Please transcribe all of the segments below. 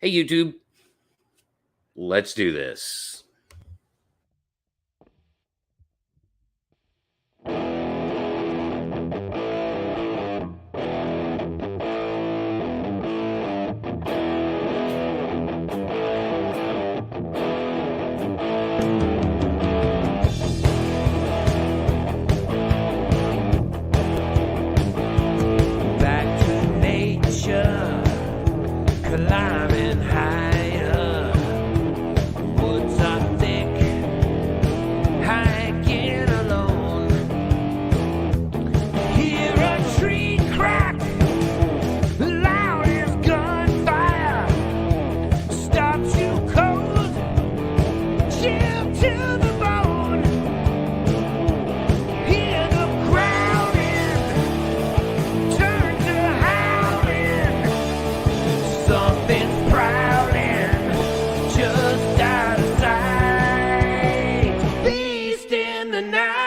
Hey, YouTube. Let's do this. Back to nature, climbing higher. Woods are thick, hiking alone. Hear a tree crack, loud as gunfire. Stops you cold, chill to the bone. Hear the growling, turn to howling. Something's prowling, just out of sight. Beast in the night.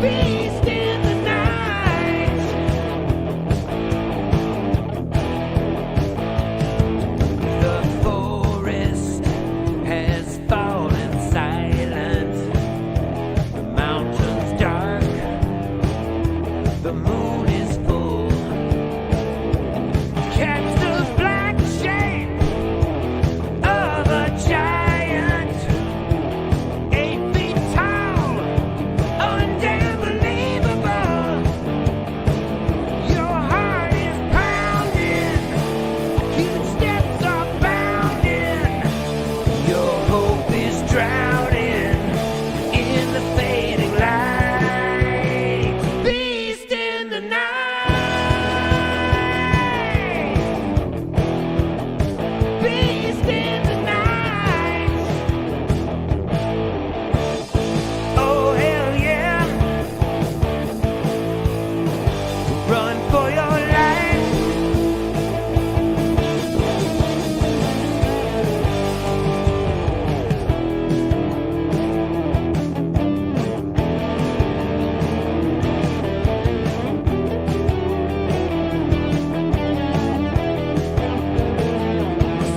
Beast in the night. The forest has fallen silent. The mountain's dark. The moon is full. Catch the black shape of a giant, 8 feet tall, unbelievable. Your heart is pounding, huge steps are bounding. Your hope is drowning in the fading light. Beast in the night. Beast in the night. Oh, hell yeah. Run for your life.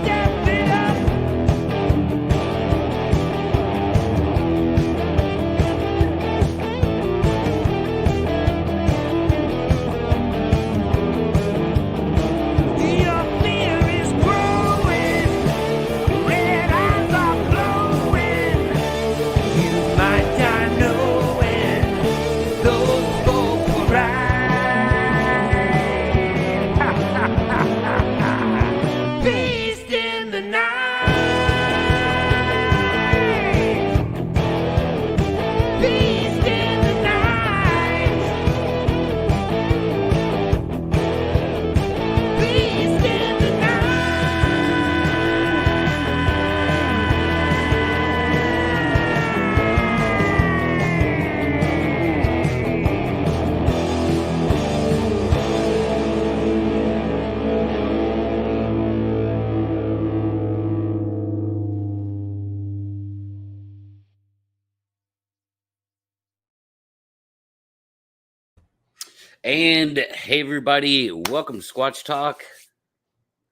Step it up. Your fear is growing. Red eyes are glowing. You might die knowing those folks were right. Beast in the night. Beast in the night. Beast in the And hey, everybody. Welcome to Squatch Talk.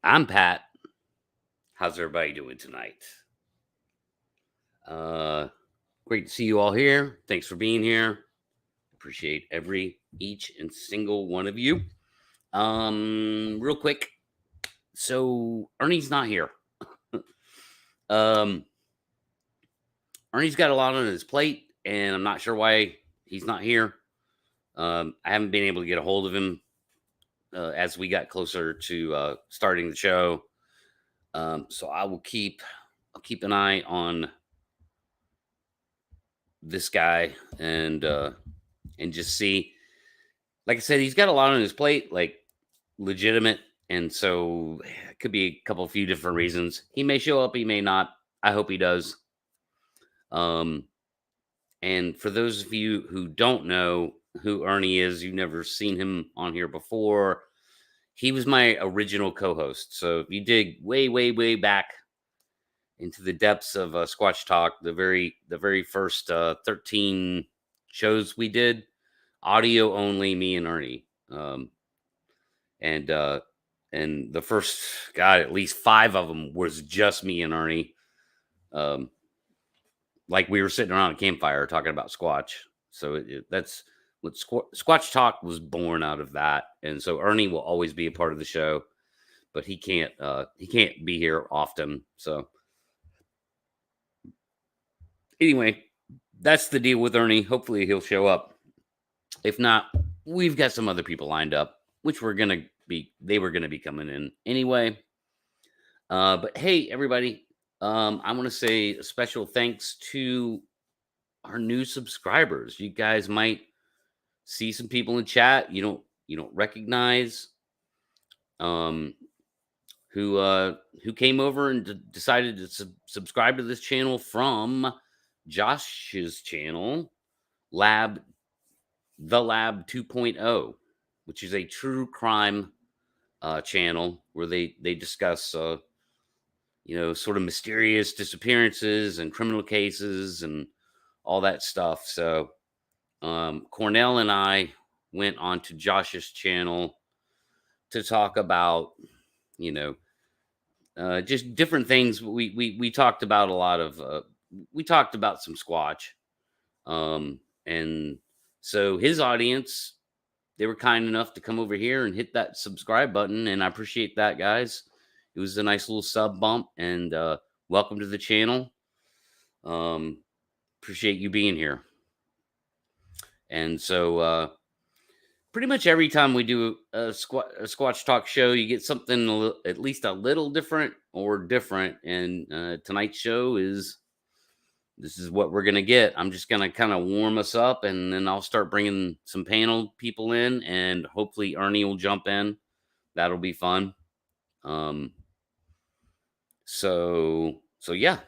I'm Pat. How's everybody doing tonight? Great to see you all here. Thanks for being here. Appreciate each and single one of you. Real quick. So Ernie's not here. Ernie's got a lot on his plate, and I'm not sure why he's not here. I haven't been able to get a hold of him as we got closer to starting the show. So I'll keep an eye on this guy and just see. Like I said, he's got a lot on his plate, like legitimate, and so it could be a few different reasons. He may show up, he may not. I hope he does. And for those of you who don't know who Ernie is, you've never seen him on here before, he was my original co-host. So if you dig way, way, way back into the depths of Squatch Talk, the very first 13 shows we did, audio only, me and Ernie. and the first, God, at least 5 of them was just me and Ernie. Like we were sitting around a campfire talking about Squatch. So that's what Squatch Talk was born out of that. And so Ernie will always be a part of the show, but he can't be here often. So anyway, that's the deal with Ernie. Hopefully he'll show up. If not, we've got some other people lined up, which they were going to be coming in anyway. But hey, everybody, I want to say a special thanks to our new subscribers. You guys might see some people in chat you don't recognize, who came over and decided to subscribe to this channel from Josh's channel, The Lab 2.0, which is a true crime channel where they discuss sort of mysterious disappearances and criminal cases and all that stuff. So Cornell and I went on to Josh's channel to talk about just different things. We talked about a lot of we talked about some Squatch, and so his audience, they were kind enough to come over here and hit that subscribe button, and I appreciate that, guys. It was a nice little sub bump, and welcome to the channel. Appreciate you being here. And so pretty much every time we do a Squatch Talk show, you get something at least a little different. And tonight's show this is what we're going to get. I'm just going to kind of warm us up, and then I'll start bringing some panel people in, and hopefully Ernie will jump in. That'll be fun. So yeah,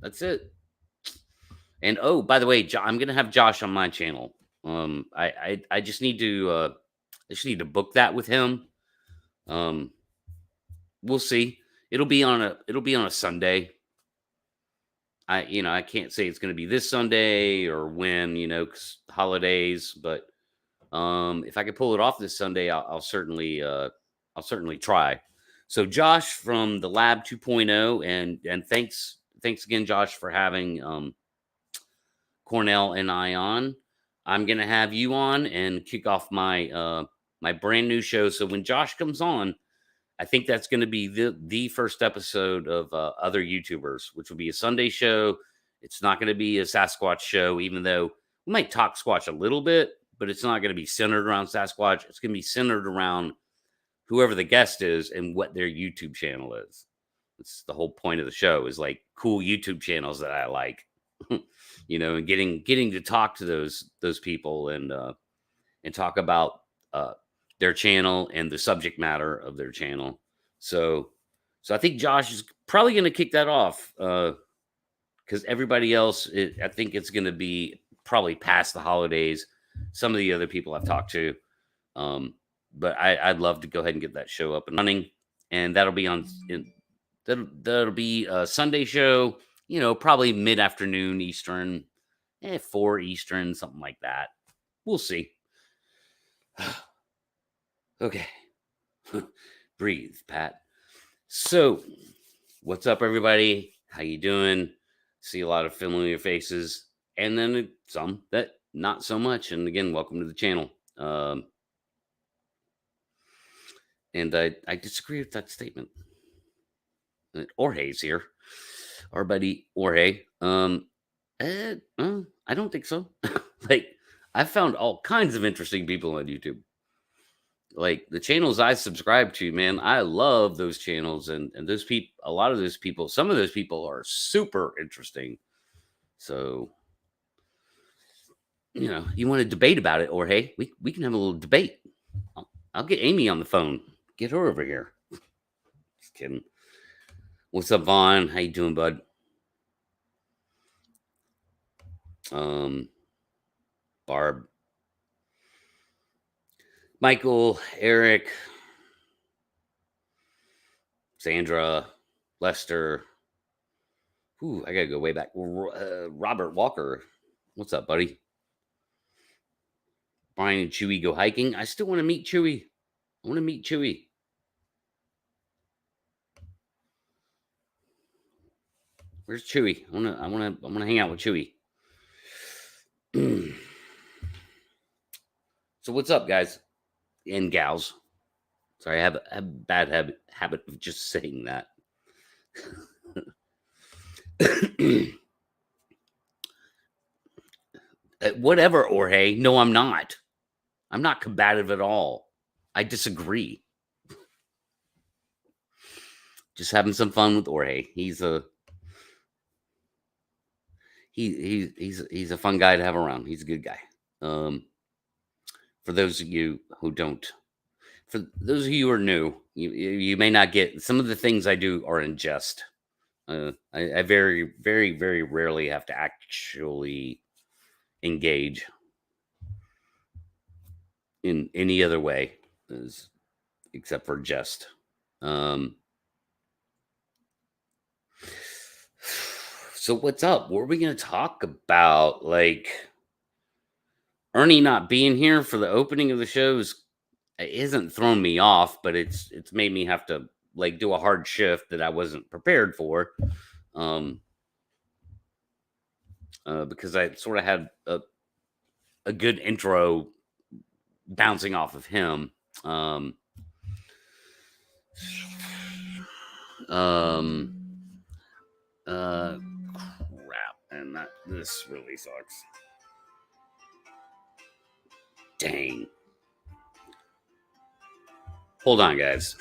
that's it. And oh, by the way, I'm going to have Josh on my channel. I just need to book that with him. We'll see. It'll be on a Sunday. I can't say it's going to be this Sunday or when, 'cause holidays, but if I could pull it off this Sunday, I'll certainly try. So Josh from the Lab 2.0, and thanks again, Josh, for having Cornell and I on. I'm going to have you on and kick off my my brand new show. So when Josh comes on, I think that's going to be the first episode of other YouTubers, which will be a Sunday show. It's not going to be a Sasquatch show, even though we might talk Squatch a little bit, but it's not going to be centered around Sasquatch. It's going to be centered around whoever the guest is and what their YouTube channel is. It's the whole point of the show, is like cool YouTube channels that I like, and getting to talk to those people and talk about their channel and the subject matter of their channel. So I think Josh is probably going to kick that off because everybody else, I think it's going to be probably past the holidays. Some of the other people I've talked to, but I'd love to go ahead and get that show up and running, and that'll be that'll be a Sunday show. Probably mid-afternoon Eastern, 4 Eastern, something like that. We'll see. Okay. Breathe, Pat. So, what's up, everybody? How you doing? See a lot of familiar faces, and then some that not so much. And again, welcome to the channel. And I disagree with that statement. Jorge's here. Our buddy Jorge. I don't think so. Like, I've found all kinds of interesting people on YouTube. Like the channels I subscribe to, man, I love those channels, and those people, a lot of those people, some of those people are super interesting. So, you want to debate about it, or hey, we can have a little debate. I'll get Amy on the phone. Get her over here. Just kidding. What's up, Vaughn? How you doing, bud? Barb, Michael, Eric, Sandra, Lester. Ooh, I gotta go way back. Robert Walker, what's up, buddy? Brian and Chewy go hiking. I still want to meet Chewy. I want to meet Chewy. Where's Chewy? I wanna hang out with Chewy. So what's up, guys and gals? Sorry, I have a bad habit of just saying that. Whatever, Jorge. No, I'm not. I'm not combative at all. I disagree. Just having some fun with Jorge. He's a fun guy to have around. He's a good guy. For those of you who don't, for those of you who are new, you may not get some of the things I do are in jest. I very, very, very rarely have to actually engage in any other way except for jest. So what's up? What are we going to talk about? Like, Ernie not being here for the opening of the shows isn't throwing me off, but it's made me have to like do a hard shift that I wasn't prepared for. Because I sort of had a good intro bouncing off of him. Crap, and this really sucks. Dang. Hold on, guys.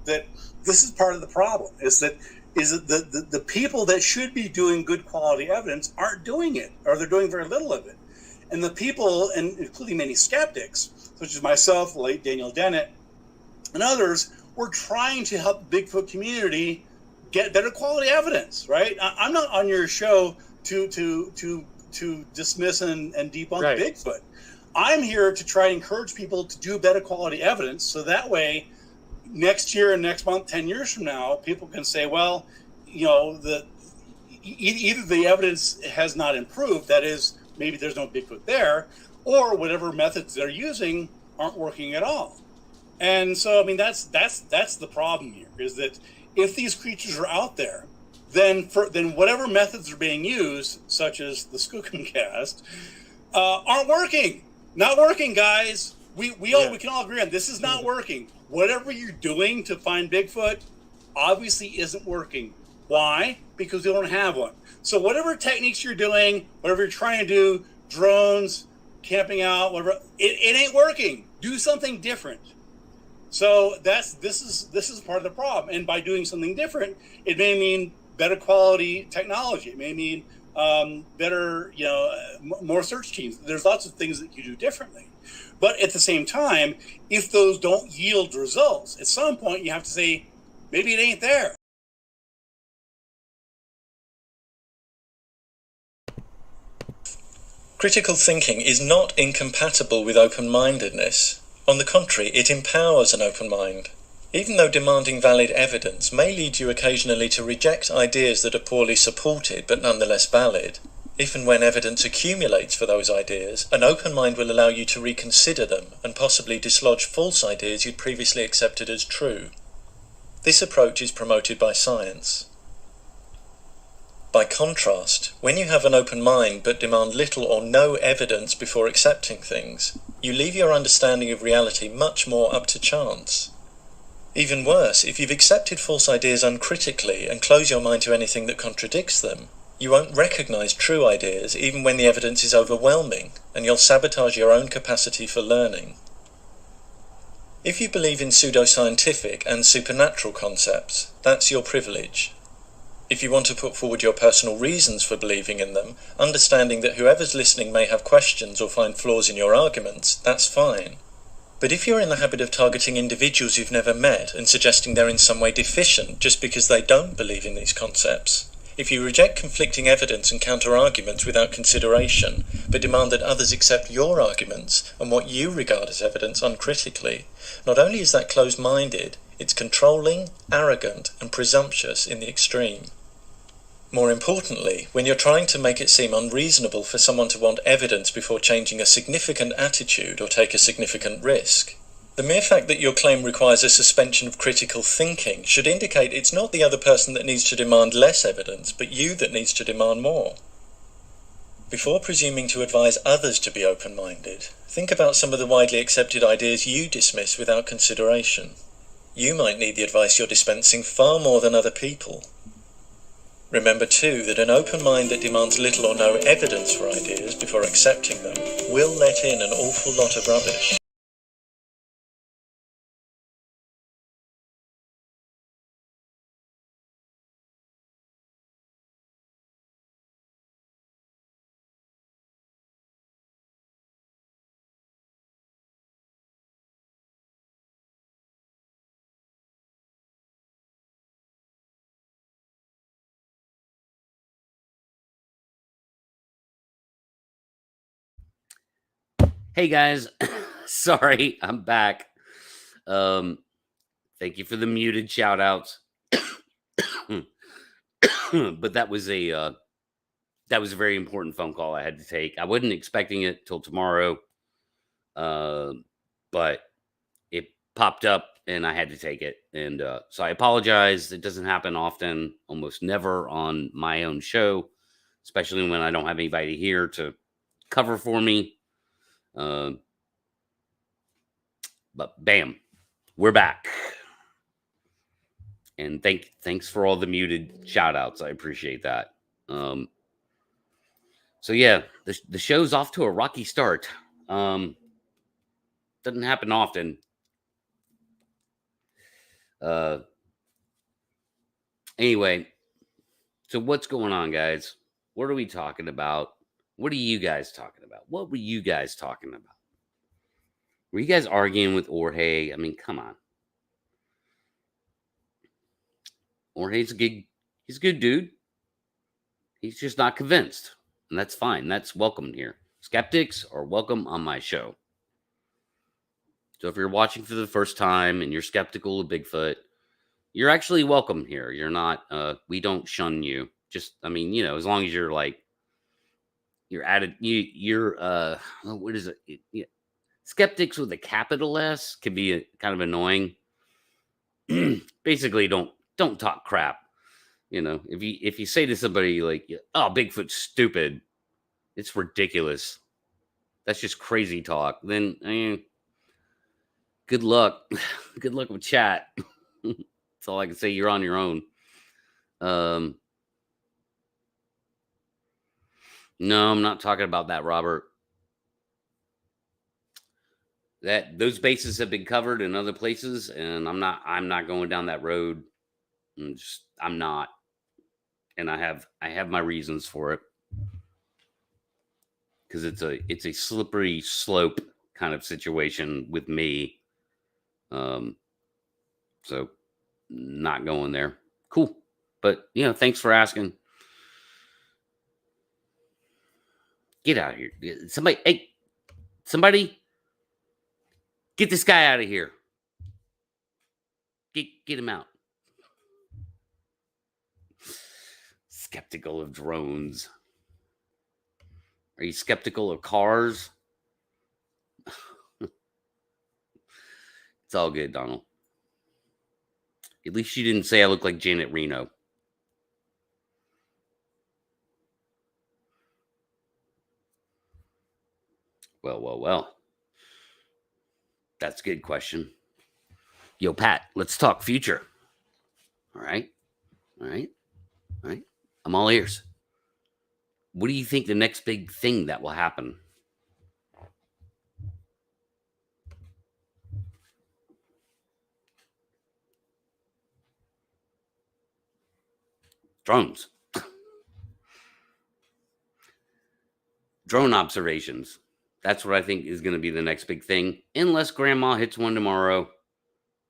That this is part of the problem is that the people that should be doing good quality evidence aren't doing it, or they're doing very little of it. And the people, and including many skeptics, such as myself, the late Daniel Dennett, and others, were trying to help the Bigfoot community get better quality evidence, right? I'm not on your show to dismiss and debunk Right. Bigfoot. I'm here to try to encourage people to do better quality evidence, so that way next year and next month, 10 years from now, people can say, well, you know, either the evidence has not improved, that is, maybe there's no Bigfoot there, or whatever methods they're using aren't working at all. And so, I mean, that's the problem here, is that if these creatures are out there, then whatever methods are being used, such as the Skookum cast, aren't working. Not working, guys. We can all agree on this is not working. Whatever you're doing to find Bigfoot obviously isn't working. Why? Because we don't have one. So whatever techniques you're doing, whatever you're trying to do, drones, camping out, whatever, it ain't working. Do something different. So this is part of the problem. And by doing something different, it may mean better quality technology. It may mean better, more search teams. There's lots of things that you do differently. But at the same time, if those don't yield results, at some point you have to say, maybe it ain't there. Critical thinking is not incompatible with open-mindedness. On the contrary, it empowers an open mind. Even though demanding valid evidence may lead you occasionally to reject ideas that are poorly supported but nonetheless valid, if and when evidence accumulates for those ideas, an open mind will allow you to reconsider them and possibly dislodge false ideas you'd previously accepted as true. This approach is promoted by science. By contrast, when you have an open mind but demand little or no evidence before accepting things, you leave your understanding of reality much more up to chance. Even worse, if you've accepted false ideas uncritically and close your mind to anything that contradicts them, you won't recognize true ideas even when the evidence is overwhelming, and you'll sabotage your own capacity for learning. If you believe in pseudoscientific and supernatural concepts, that's your privilege. If you want to put forward your personal reasons for believing in them, understanding that whoever's listening may have questions or find flaws in your arguments, that's fine. But if you're in the habit of targeting individuals you've never met and suggesting they're in some way deficient just because they don't believe in these concepts, If you reject conflicting evidence and counter-arguments without consideration, but demand that others accept your arguments and what you regard as evidence uncritically, not only is that closed-minded, it's controlling, arrogant, and presumptuous in the extreme. More importantly, when you're trying to make it seem unreasonable for someone to want evidence before changing a significant attitude or take a significant risk, the mere fact that your claim requires a suspension of critical thinking should indicate it's not the other person that needs to demand less evidence, but you that needs to demand more. Before presuming to advise others to be open-minded, think about some of the widely accepted ideas you dismiss without consideration. You might need the advice you're dispensing far more than other people. Remember too that an open mind that demands little or no evidence for ideas before accepting them will let in an awful lot of rubbish. Hey guys, sorry, I'm back. Thank you for the muted shout outs. But that was a very important phone call I had to take. I wasn't expecting it till tomorrow. But it popped up and I had to take it. And so I apologize. It doesn't happen often, almost never on my own show, especially when I don't have anybody here to cover for me. But bam, we're back. And thanks for all the muted shout outs. I appreciate that. So yeah, the show's off to a rocky start. Doesn't happen often. Anyway, so what's going on, guys? What are we talking about? What are you guys talking about? What were you guys talking about? Were you guys arguing with Jorge? I mean, come on. Jorge's he's a good dude. He's just not convinced. And that's fine. That's welcome here. Skeptics are welcome on my show. So if you're watching for the first time and you're skeptical of Bigfoot, you're actually welcome here. You're not, we don't shun you. Just, I mean, you know, as long as you're like, you're added, what is it? Skeptics with a capital S can be kind of annoying. Basically, don't talk crap. You know, if you say to somebody like, "Oh, Bigfoot's stupid," it's ridiculous. That's just crazy talk. Then, I mean, good luck. Good luck with chat. That's all I can say. You're on your own. No, I'm not talking about that, Robert. Those bases have been covered in other places, and I'm not going down that road. I'm not. And I have my reasons for it. Because it's a slippery slope kind of situation with me. So not going there. Cool. But you know, thanks for asking. Get out of here. Somebody get this guy out of here. Get him out. Skeptical of drones. Are you skeptical of cars? It's all good, Donald. At least you didn't say I look like Janet Reno. Well. That's a good question. Yo, Pat, let's talk future. All right. I'm all ears. What do you think the next big thing that will happen? Drones. Drone observations. That's what I think is going to be the next big thing. Unless grandma hits one tomorrow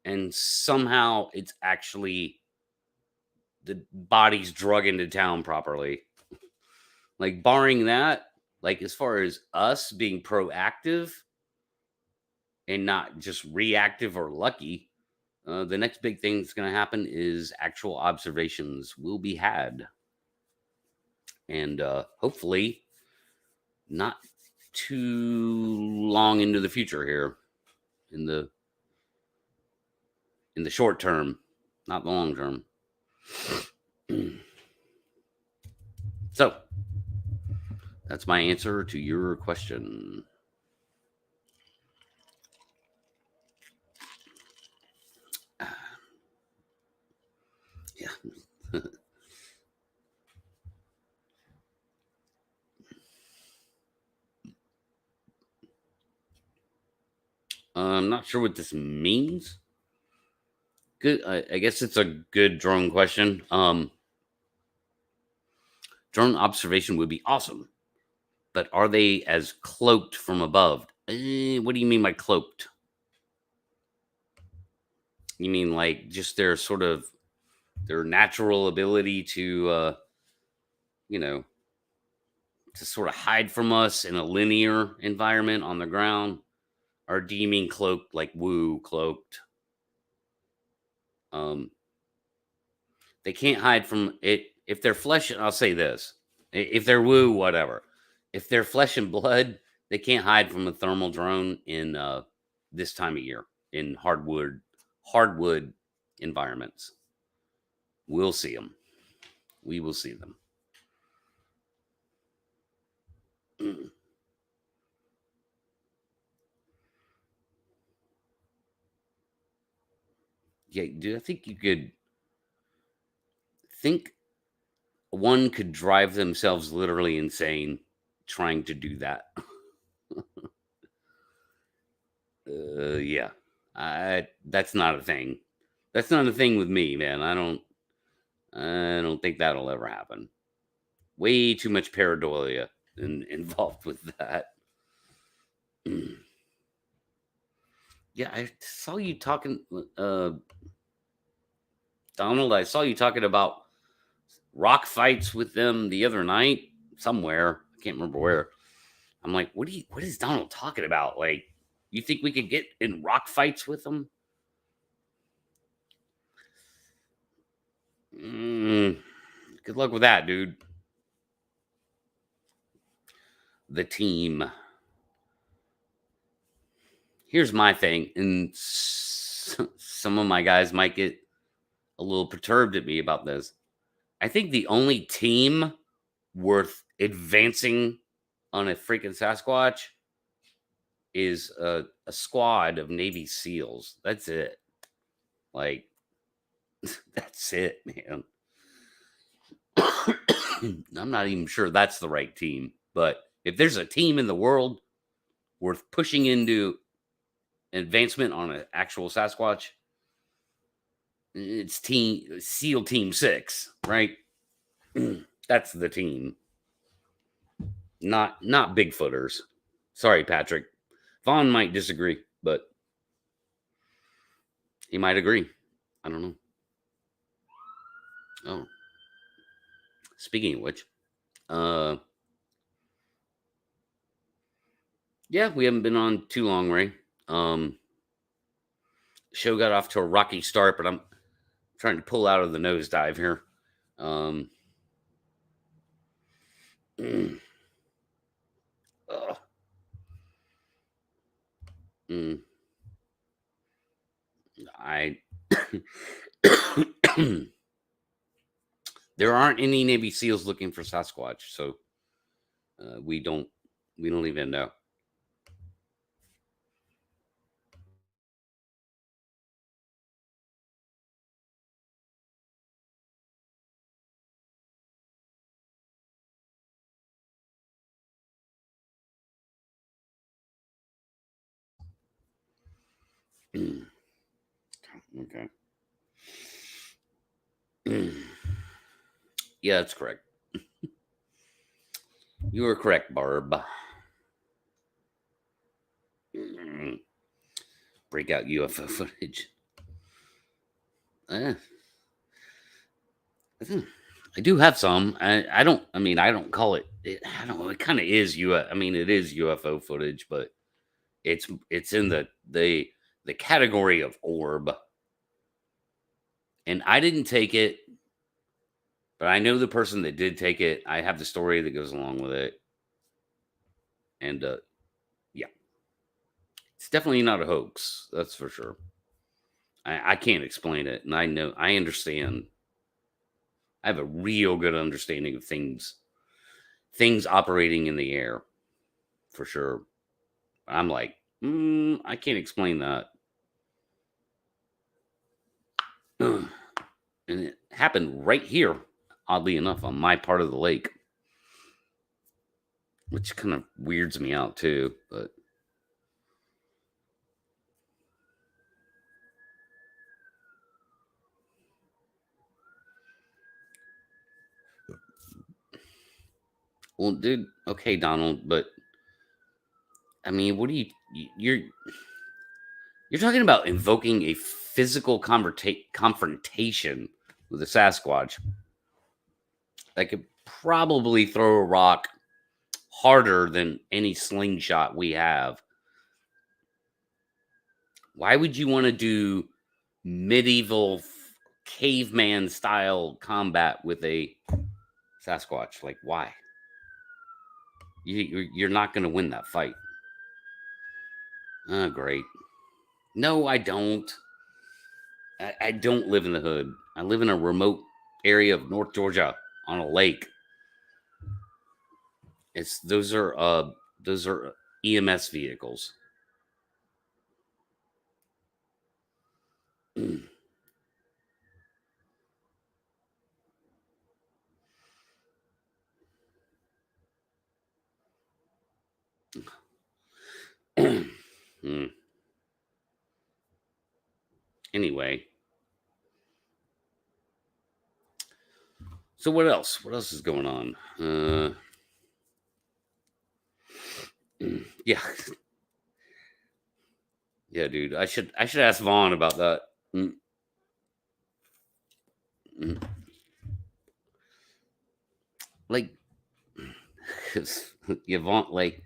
and somehow it's actually the bodies drug into town properly. Like, barring that, like, as far as us being proactive and not just reactive or lucky, the next big thing that's going to happen is actual observations will be had. And hopefully not too long into the future here, in the short term, not the long term. So that's my answer to your question. Yeah. I'm not sure what this means. Good. I guess it's a good drone question. Drone observation would be awesome, but are they as cloaked from above? What do you mean by cloaked? You mean like just their sort of their natural ability to, to sort of hide from us in a linear environment on the ground? Or do you mean cloaked, like woo, cloaked? They can't hide from it. If they're flesh, I'll say this. If they're woo, whatever. If they're flesh and blood, they can't hide from a thermal drone in this time of year in hardwood environments. We'll see them. We will see them. Yeah, do I think you could think one could drive themselves literally insane trying to do that? Yeah, that's not a thing. That's not a thing with me, man. I don't think that'll ever happen. Way too much pareidolia involved with that. Yeah, I saw you talking, Donald. I saw you talking about rock fights with them the other night somewhere. I can't remember where. I'm like, what is Donald talking about? Like, you think we could get in rock fights with them? Good luck with that, dude. The team. Here's my thing, and some of my guys might get a little perturbed at me about this. I think the only team worth advancing on a freaking Sasquatch is a squad of Navy SEALs. That's it. Like, that's it, man. I'm not even sure that's the right team, but if there's a team in the world worth pushing into advancement on an actual Sasquatch, it's SEAL Team 6, right? That's the team. Not Bigfooters. Sorry, Patrick. Vaughn might disagree, but he might agree. I don't know. Oh. Speaking of which, yeah, we haven't been on too long, Ray. Show got off to a rocky start, but I'm trying to pull out of the nosedive here. I there aren't any Navy SEALs looking for Sasquatch, so we don't even know. Okay. Yeah, that's correct. You are correct, Barb. Break out UFO footage. I do have some. I don't. I mean, I don't call it. I don't know. It kind of is I mean, it is UFO footage, but it's in the category of orb. And I didn't take it, but I know the person that did take it. I have the story that goes along with it, and yeah, it's definitely not a hoax. That's for sure. I can't explain it, and I understand. I have a real good understanding of things operating in the air, for sure. I'm like, I can't explain that. And it happened right here, oddly enough, on my part of the lake, which kind of weirds me out too. But well, dude, okay, Donald, but I mean, what do you're talking about invoking a physical confrontation with a Sasquatch that could probably throw a rock harder than any slingshot we have. Why would you want to do medieval caveman style combat with a Sasquatch? Like, why? You're not going to win that fight. Oh, great. No, I don't. I don't live in the hood. I live in a remote area of North Georgia on a lake. Those are EMS vehicles. Anyway, so what else? What else is going on? Yeah, yeah, dude. I should ask Vaughn about that. Like, yeah, Vaughn, like,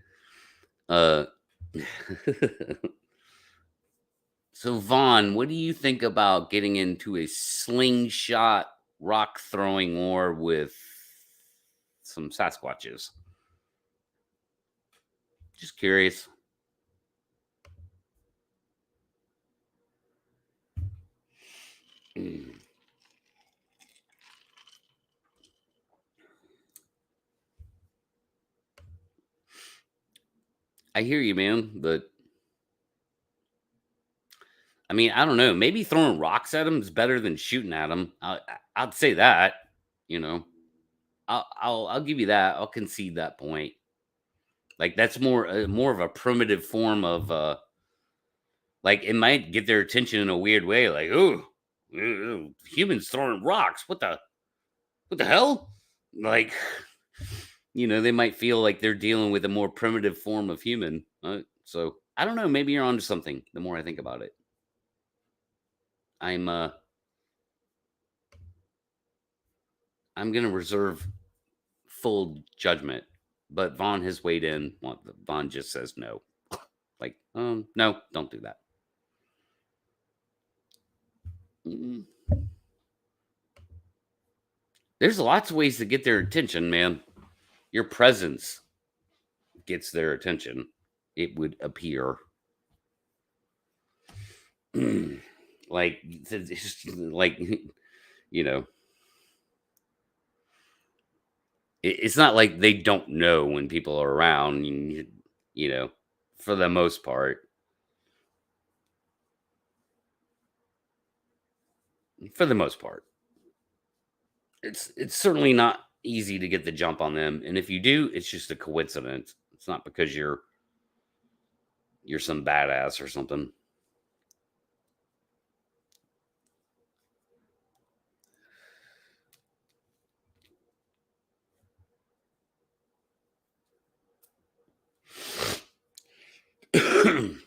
so Vaughn, what do you think about getting into a slingshot rock throwing war with some Sasquatches? Just curious. I hear you, man, but I mean, I don't know. Maybe throwing rocks at them is better than shooting at them. I'd say that. You know, I'll give you that. I'll concede that point. Like that's more of a primitive form of like it might get their attention in a weird way. Like, oh, humans throwing rocks. What the hell? Like, you know, they might feel like they're dealing with a more primitive form of human. So I don't know. Maybe you're onto something. The more I think about it. I'm gonna reserve full judgment, but Vaughn has weighed in. Vaughn just says no. Like, no, don't do that. There's lots of ways to get their attention, man. Your presence gets their attention. It would appear. Like, you know, it's not like they don't know when people are around, you know, for the most part. For the most part. It's certainly not easy to get the jump on them. And if you do, it's just a coincidence. It's not because you're some badass or something.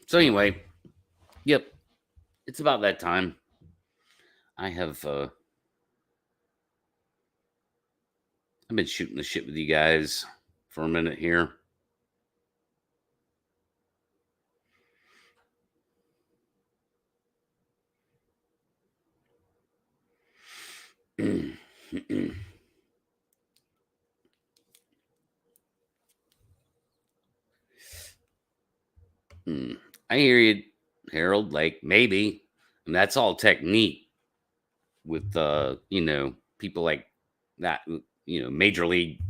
So anyway, yep, it's about that time. I have I've been shooting the shit with you guys for a minute here. I hear you, Harold. Like, maybe. And that's all technique with people like that, major league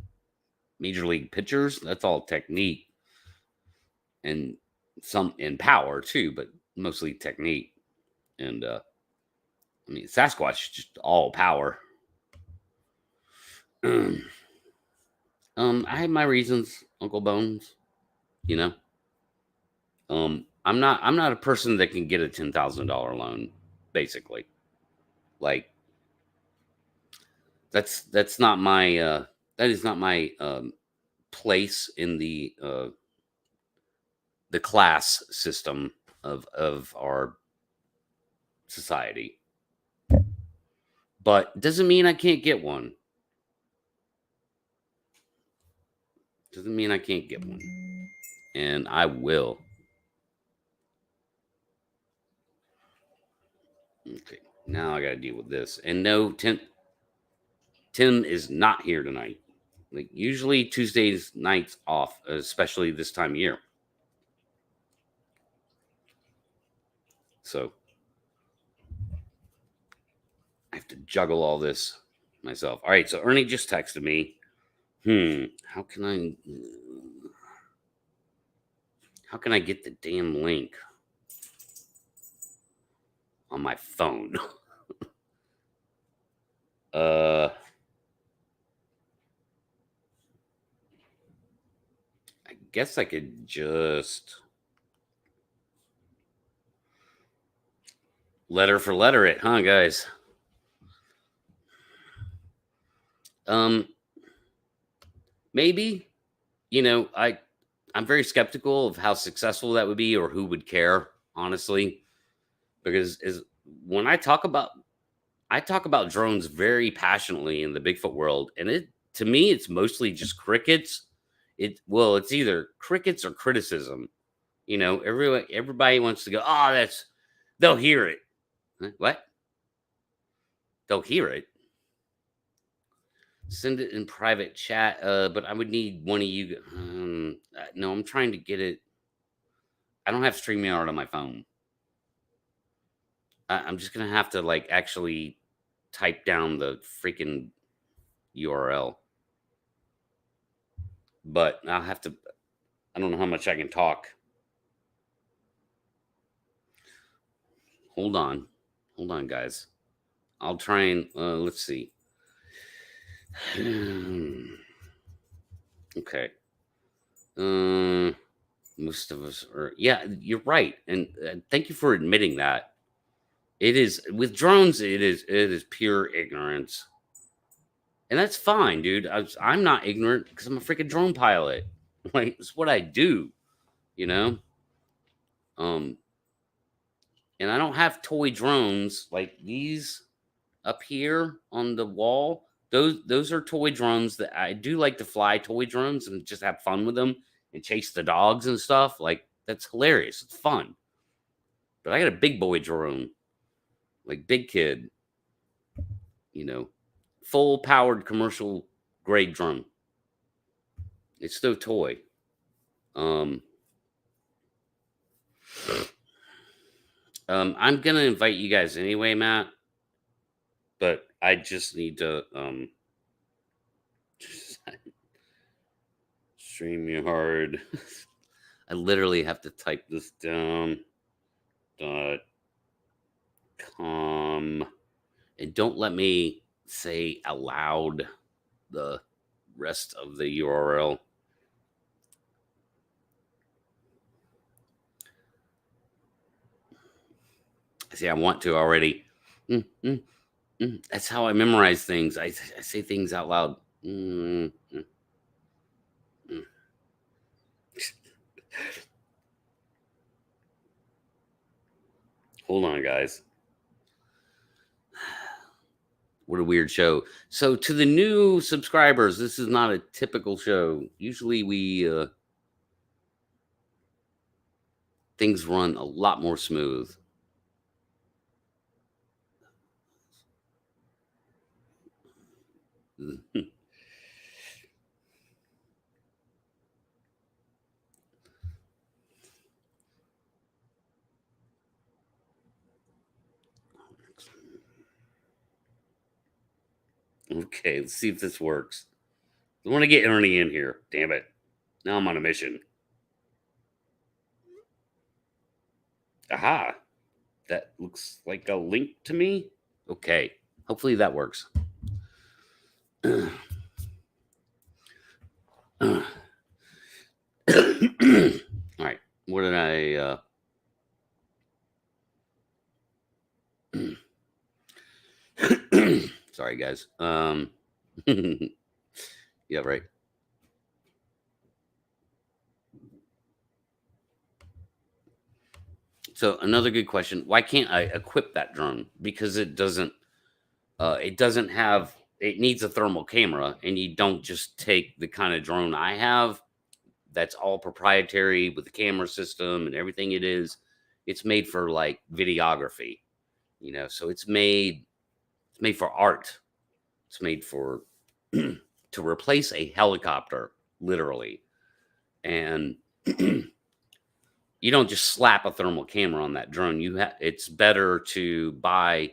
pitchers. That's all technique and some in power too, but mostly technique. And Sasquatch just all power. I have my reasons, Uncle Bones. I'm not a person that can get a $10,000 loan, basically. Like, that's not my that is not my place in the class system of our society. But doesn't mean I can't get one. Doesn't mean I can't get one. And I will. Okay, now I gotta deal with this. And no, Tim is not here tonight. Like, usually Tuesdays nights off, especially this time of year. So I have to juggle all this myself. All right, so Ernie just texted me. How can I get the damn link on my phone? I guess I could just letter for letter it, huh, guys? Maybe, I'm very skeptical of how successful that would be or who would care, honestly, because when I talk about drones very passionately in the Bigfoot world, and to me it's mostly just crickets. It's either crickets or criticism. Everybody wants to go, oh, they'll hear it. What? They'll hear it. Send it in private chat, but I would need one of you. No, I'm trying to get it. I don't have StreamYard on my phone. I'm just gonna have to actually type down the freaking URL. But I'll have to. I don't know how much I can talk. Hold on, guys. I'll try and let's see. Okay. Most of us are. Yeah, you're right, and thank you for admitting that. It is with drones. It is pure ignorance, and that's fine, dude. I'm not ignorant because I'm a freaking drone pilot. Like, it's what I do, And I don't have toy drones like these up here on the wall. Those are toy drones that I do like to fly, toy drones, and just have fun with them and chase the dogs and stuff. Like, that's hilarious. It's fun. But I got a big boy drone, like big kid, full powered commercial grade drone. It's no toy. I'm gonna invite you guys anyway, Matt. But I just need to StreamYard. I literally have to type this down. .com, and don't let me say aloud the rest of the URL. See, I want to already. That's how I memorize things. I say things out loud. Hold on, guys. What a weird show. So to the new subscribers, this is not a typical show. Usually we things run a lot more smooth. Okay, let's see if this works. I want to get Ernie in here. Damn it. Now I'm on a mission. Aha. That looks like a link to me. Okay. Hopefully that works. All right. What did I sorry guys. Yeah, right. So another good question. Why can't I equip that drone? Because it doesn't have, it needs a thermal camera, and you don't just take the kind of drone I have that's all proprietary with the camera system and everything it is. It's made for like videography, you know, so it's made for art. It's made for to replace a helicopter, literally. And you don't just slap a thermal camera on that drone. It's better to buy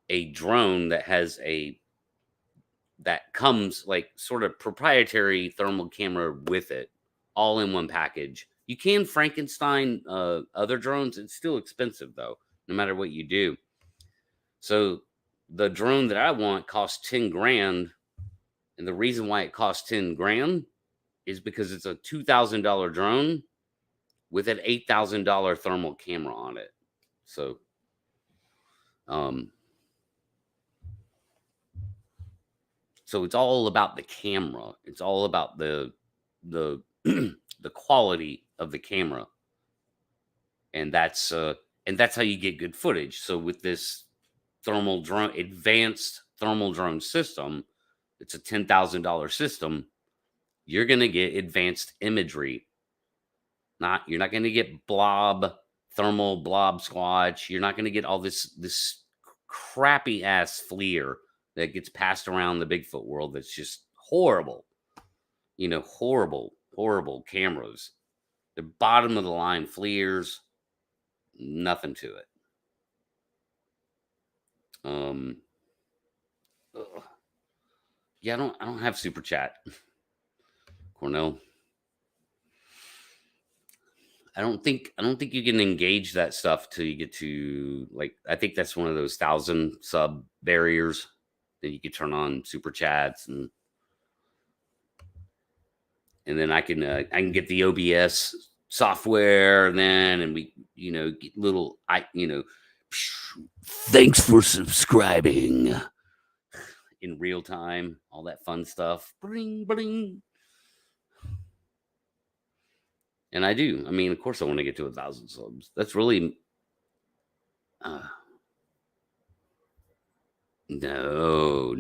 a drone that has that comes like sort of proprietary thermal camera with it, all in one package. You can Frankenstein other drones. It's still expensive though, no matter what you do. So the drone that I want costs 10 grand. And the reason why it costs 10 grand is because it's a $2,000 drone with an $8,000 thermal camera on it. So, so it's all about the camera. It's all about the the quality of the camera, and that's how you get good footage. So with this advanced thermal drone system, it's a $10,000 system. You're gonna get advanced imagery. You're not gonna get thermal blob squatch. You're not gonna get all this crappy ass FLIR that gets passed around the Bigfoot world. That's just horrible. You know, horrible cameras. They're bottom of the line FLIRs. Nothing to it. Yeah, I don't have super chat. Cornell. I don't think you can engage that stuff till you get to, like, I think that's one of those 1,000 sub barriers that you could turn on super chats, and then I can get the OBS software then, and we, you know, get little, thanks for subscribing in real time, all that fun stuff. Bling, bling. And I do. I mean, of course I want to get to 1,000 subs. That's really no.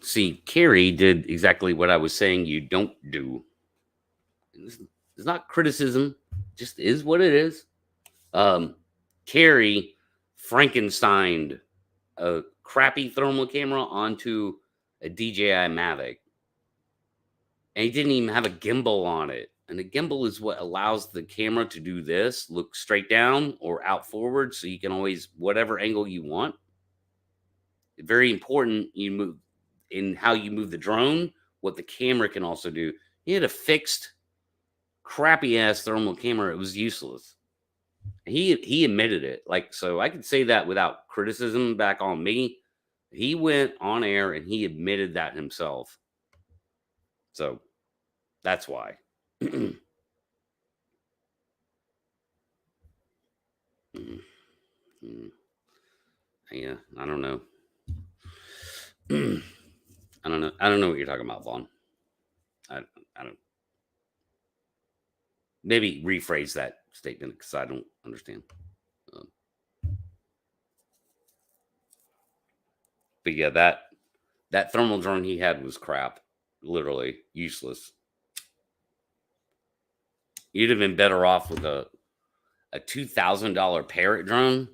See, Carrie did exactly what I was saying you don't do. It's not criticism, just is what it is. Carrie Frankensteined a crappy thermal camera onto a DJI Mavic, and he didn't even have a gimbal on it. And the gimbal is what allows the camera to do this, look straight down or out forward, so you can always, whatever angle you want. Very important, you move in how you move the drone, what the camera can also do. He had a fixed crappy ass thermal camera. It was useless. He admitted it. Like, so I could say that without criticism back on me. He went on air and he admitted that himself. So that's why. Yeah, I don't know. I don't know what you're talking about, Vaughn. I don't. Maybe rephrase that statement because I don't understand. But yeah, that thermal drone he had was crap. Literally useless. You'd have been better off with a $2,000 Parrot drone,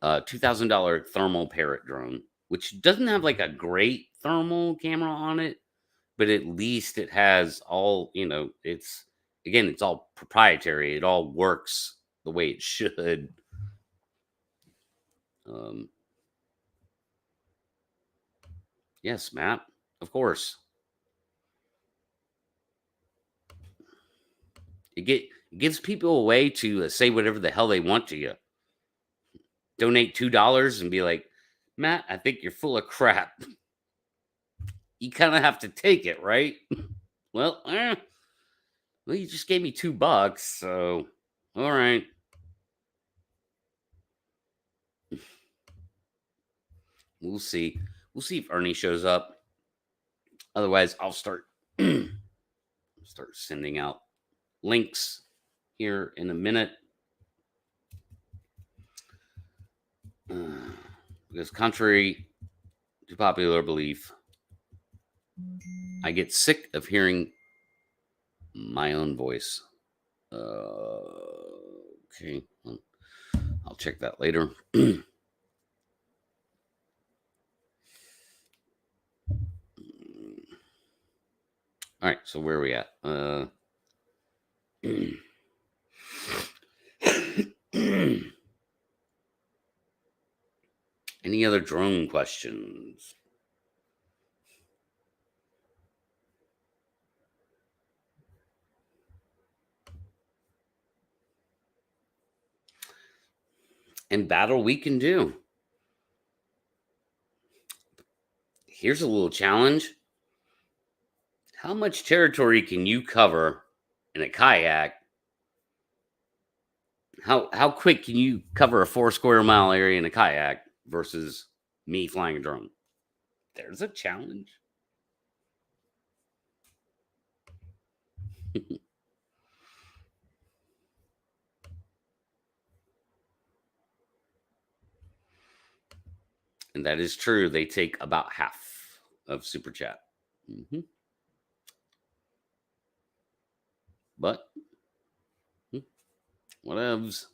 $2,000 thermal Parrot drone, which doesn't have like a great thermal camera on it, but at least it has all, it's all proprietary. It all works the way it should. Yes, Matt, of course. It gives people a way to say whatever the hell they want to you. Donate $2 and be like, Matt, I think you're full of crap. You kind of have to take it, right? Well, you just gave me $2, so all right. We'll see. We'll see if Ernie shows up. Otherwise, I'll start sending out links here in a minute. Because contrary to popular belief, I get sick of hearing my own voice. Okay, well, I'll check that later. All right, so where are we at? Any other drone questions? And battle we can do. Here's a little challenge. How much territory can you cover in a kayak? How quick can you cover a 4 square mile area in a kayak versus me flying a drone? There's a challenge. And that is true. They take about half of Super Chat. But whatevs.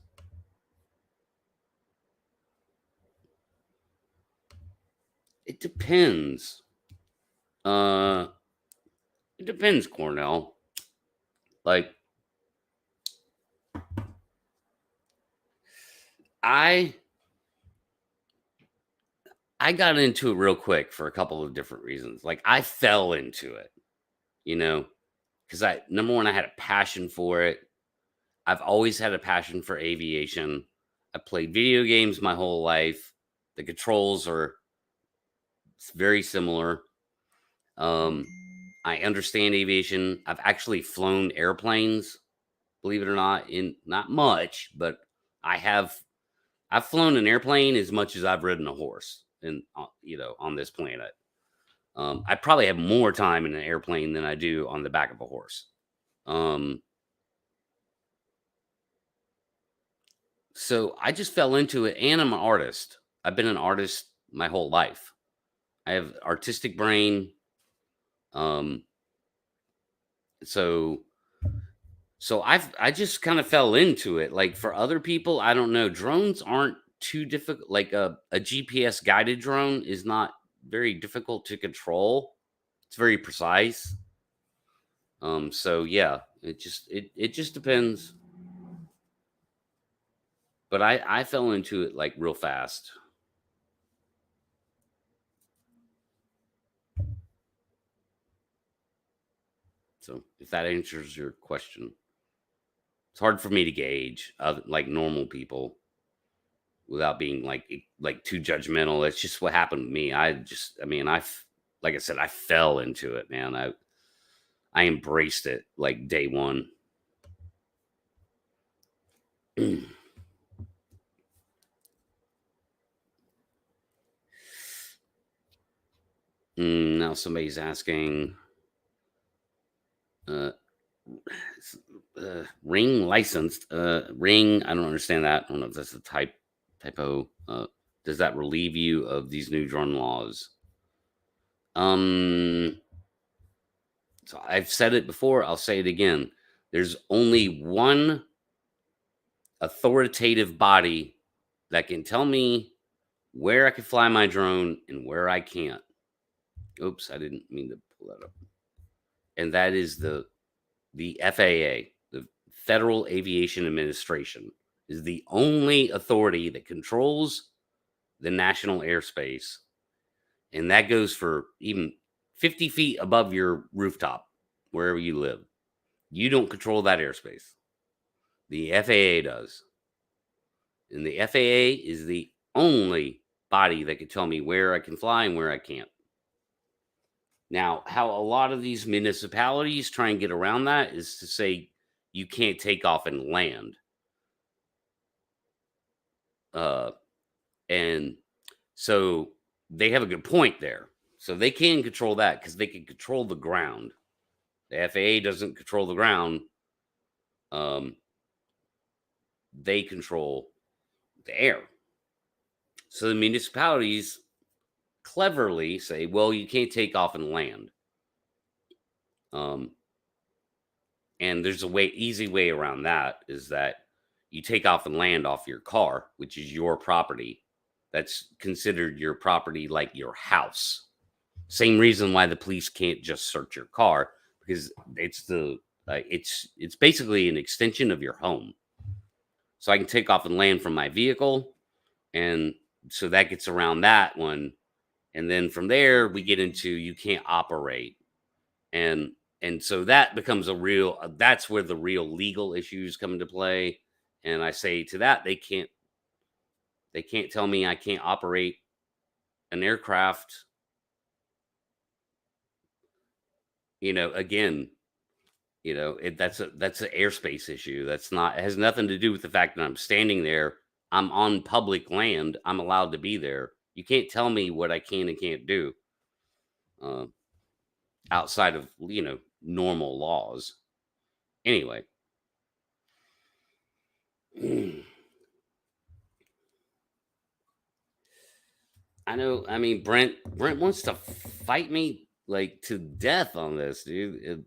It depends. It depends, Cornell. Like, I got into it real quick for a couple of different reasons. Like, I fell into it, because number one, I had a passion for it. I've always had a passion for aviation. I played video games my whole life. The controls are very similar. I understand aviation. I've actually flown airplanes, believe it or not, not much, but I've flown an airplane as much as I've ridden a horse, and on this planet. I probably have more time in an airplane than I do on the back of a horse. So I just fell into it, and I'm an artist. I've been an artist my whole life. I have artistic brain. So I just kind of fell into it. Like, for other people, I don't know. Drones aren't too difficult. Like a GPS guided drone is not very difficult to control. It's very precise. So yeah, it just depends. But I fell into it like real fast. So if that answers your question, it's hard for me to gauge like normal people without being like too judgmental. It's just what happened to me. Like I said, I fell into it, man. I embraced it like day one. Now somebody's asking, ring licensed. Ring. I don't understand that. I don't know if that's a typo. Does that relieve you of these new drone laws? So I've said it before. I'll say it again. There's only one authoritative body that can tell me where I can fly my drone and where I can't. Oops, I didn't mean to pull that up. And that is the FAA, the Federal Aviation Administration, is the only authority that controls the national airspace. And that goes for even 50 feet above your rooftop, wherever you live. You don't control that airspace. The FAA does. And the FAA is the only body that can tell me where I can fly and where I can't. Now, how a lot of these municipalities try and get around that is to say you can't take off and land. And so they have a good point there. So they can control that because they can control the ground. The FAA doesn't control the ground. They control the air. So the municipalities cleverly say, well, you can't take off and land. And there's easy way around that is that you take off and land off your car, which is your property. That's considered your property, like your house. Same reason why the police can't just search your car, because it's it's basically an extension of your home. So I can take off and land from my vehicle, and so that gets around that one. And then from there, we get into you can't operate. And so that becomes that's where the real legal issues come into play. And I say to that, they can't tell me I can't operate an aircraft. Again, that's an airspace issue. It has nothing to do with the fact that I'm standing there. I'm on public land. I'm allowed to be there. You can't tell me what I can and can't do outside of, normal laws. Anyway. I know. I mean, Brent wants to fight me like to death on this, dude.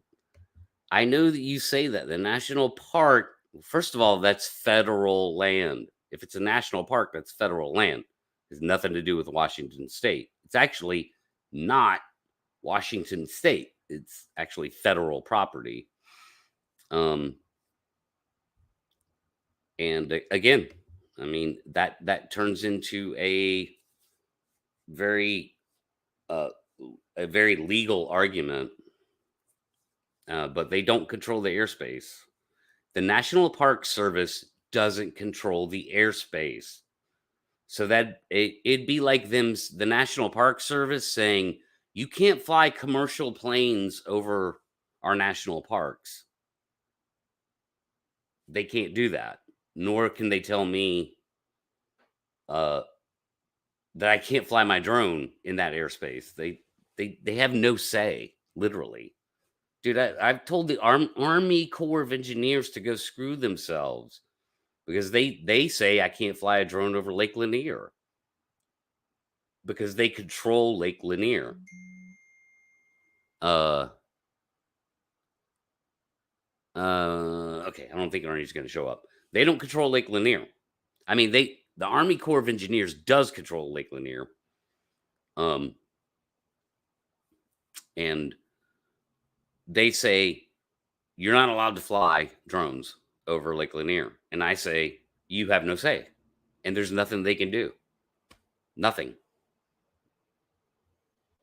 I know that you say that the national park, first of all, that's federal land. If it's a national park, that's federal land. It has nothing to do with Washington State. It's actually not Washington State. It's actually federal property. And again, I mean, that turns into a very legal argument. But they don't control the airspace. The National Park Service doesn't control the airspace. So that it'd be like the National Park Service saying, you can't fly commercial planes over our national parks. They can't do that. Nor can they tell me that I can't fly my drone in that airspace. They have no say, literally. Dude, I've told the Army Corps of Engineers to go screw themselves because they say I can't fly a drone over Lake Lanier because they control Lake Lanier. Okay, I don't think Arnie's going to show up. They don't control Lake Lanier. I mean, the Army Corps of Engineers does control Lake Lanier. And they say, you're not allowed to fly drones over Lake Lanier. And I say, you have no say. And there's nothing they can do. Nothing.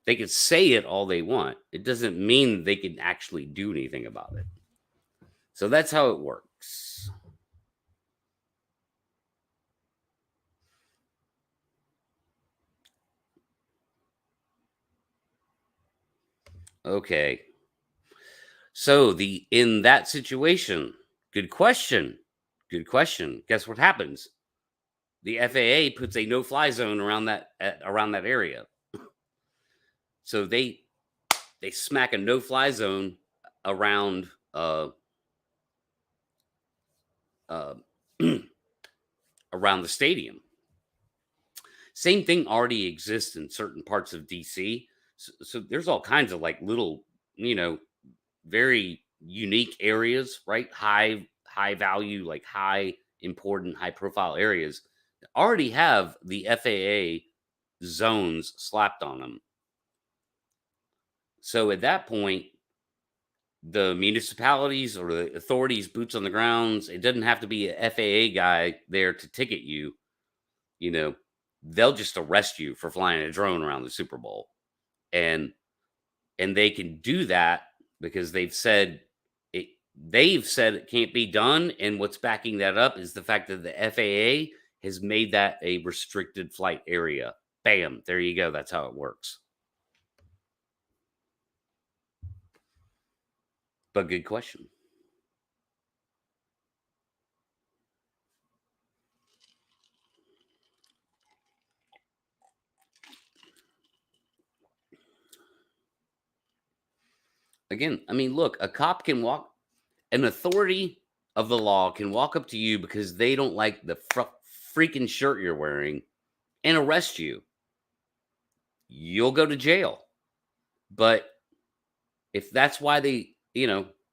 They can say it all they want. It doesn't mean they can actually do anything about it. So that's how it works. Okay. So in that situation, good question. Guess what happens? The FAA puts a no-fly zone around that area. So they smack a no-fly zone around uh, around the stadium. Same thing already exists in certain parts of DC. So there's all kinds of like little, very unique areas, right? High value, like high important, high profile areas that already have the FAA zones slapped on them. So at that point, the municipalities or the authorities, boots on the grounds, it doesn't have to be a FAA guy there to ticket you. They'll just arrest you for flying a drone around the Super Bowl. And they can do that because they've said it can't be done. And what's backing that up is the fact that the FAA has made that a restricted flight area. Bam, there you go. That's how it works. But good question. Again, I mean, look, a cop can an authority of the law can walk up to you because they don't like the freaking shirt you're wearing and arrest you. You'll go to jail. But if that's why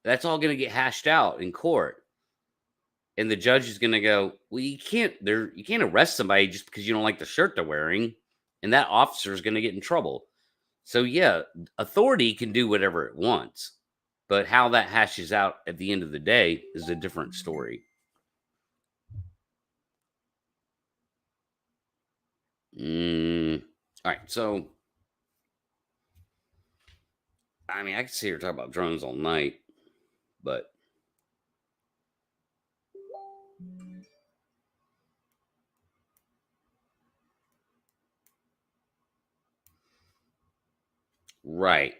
that's all going to get hashed out in court. And the judge is going to go, well, you can't arrest somebody just because you don't like the shirt they're wearing. And that officer is going to get in trouble. So yeah, authority can do whatever it wants. But how that hashes out at the end of the day is a different story. All right, so I mean, I could sit here and talk about drones all night, but right.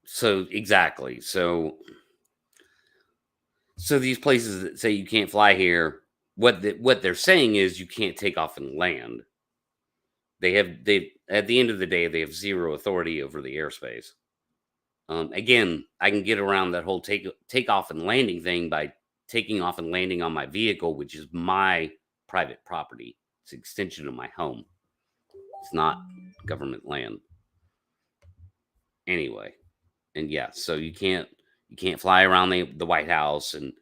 So exactly. So these places that say you can't fly here, what they're saying is you can't take off and land. They at the end of the day, they have zero authority over the airspace. Again, I can get around that whole take off and landing thing by taking off and landing on my vehicle, which is my private property. It's an extension of my home. It's not government land. Anyway, and yeah, so you can't fly around the White House and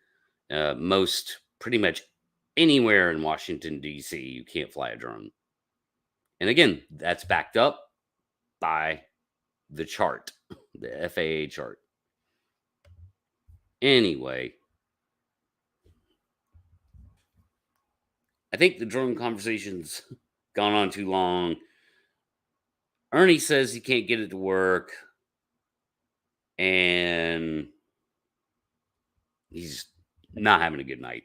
most pretty much anywhere in Washington, D.C., you can't fly a drone. And again, that's backed up by the chart, the FAA chart. Anyway, I think the drone conversation's gone on too long. Ernie says he can't get it to work. And he's not having a good night.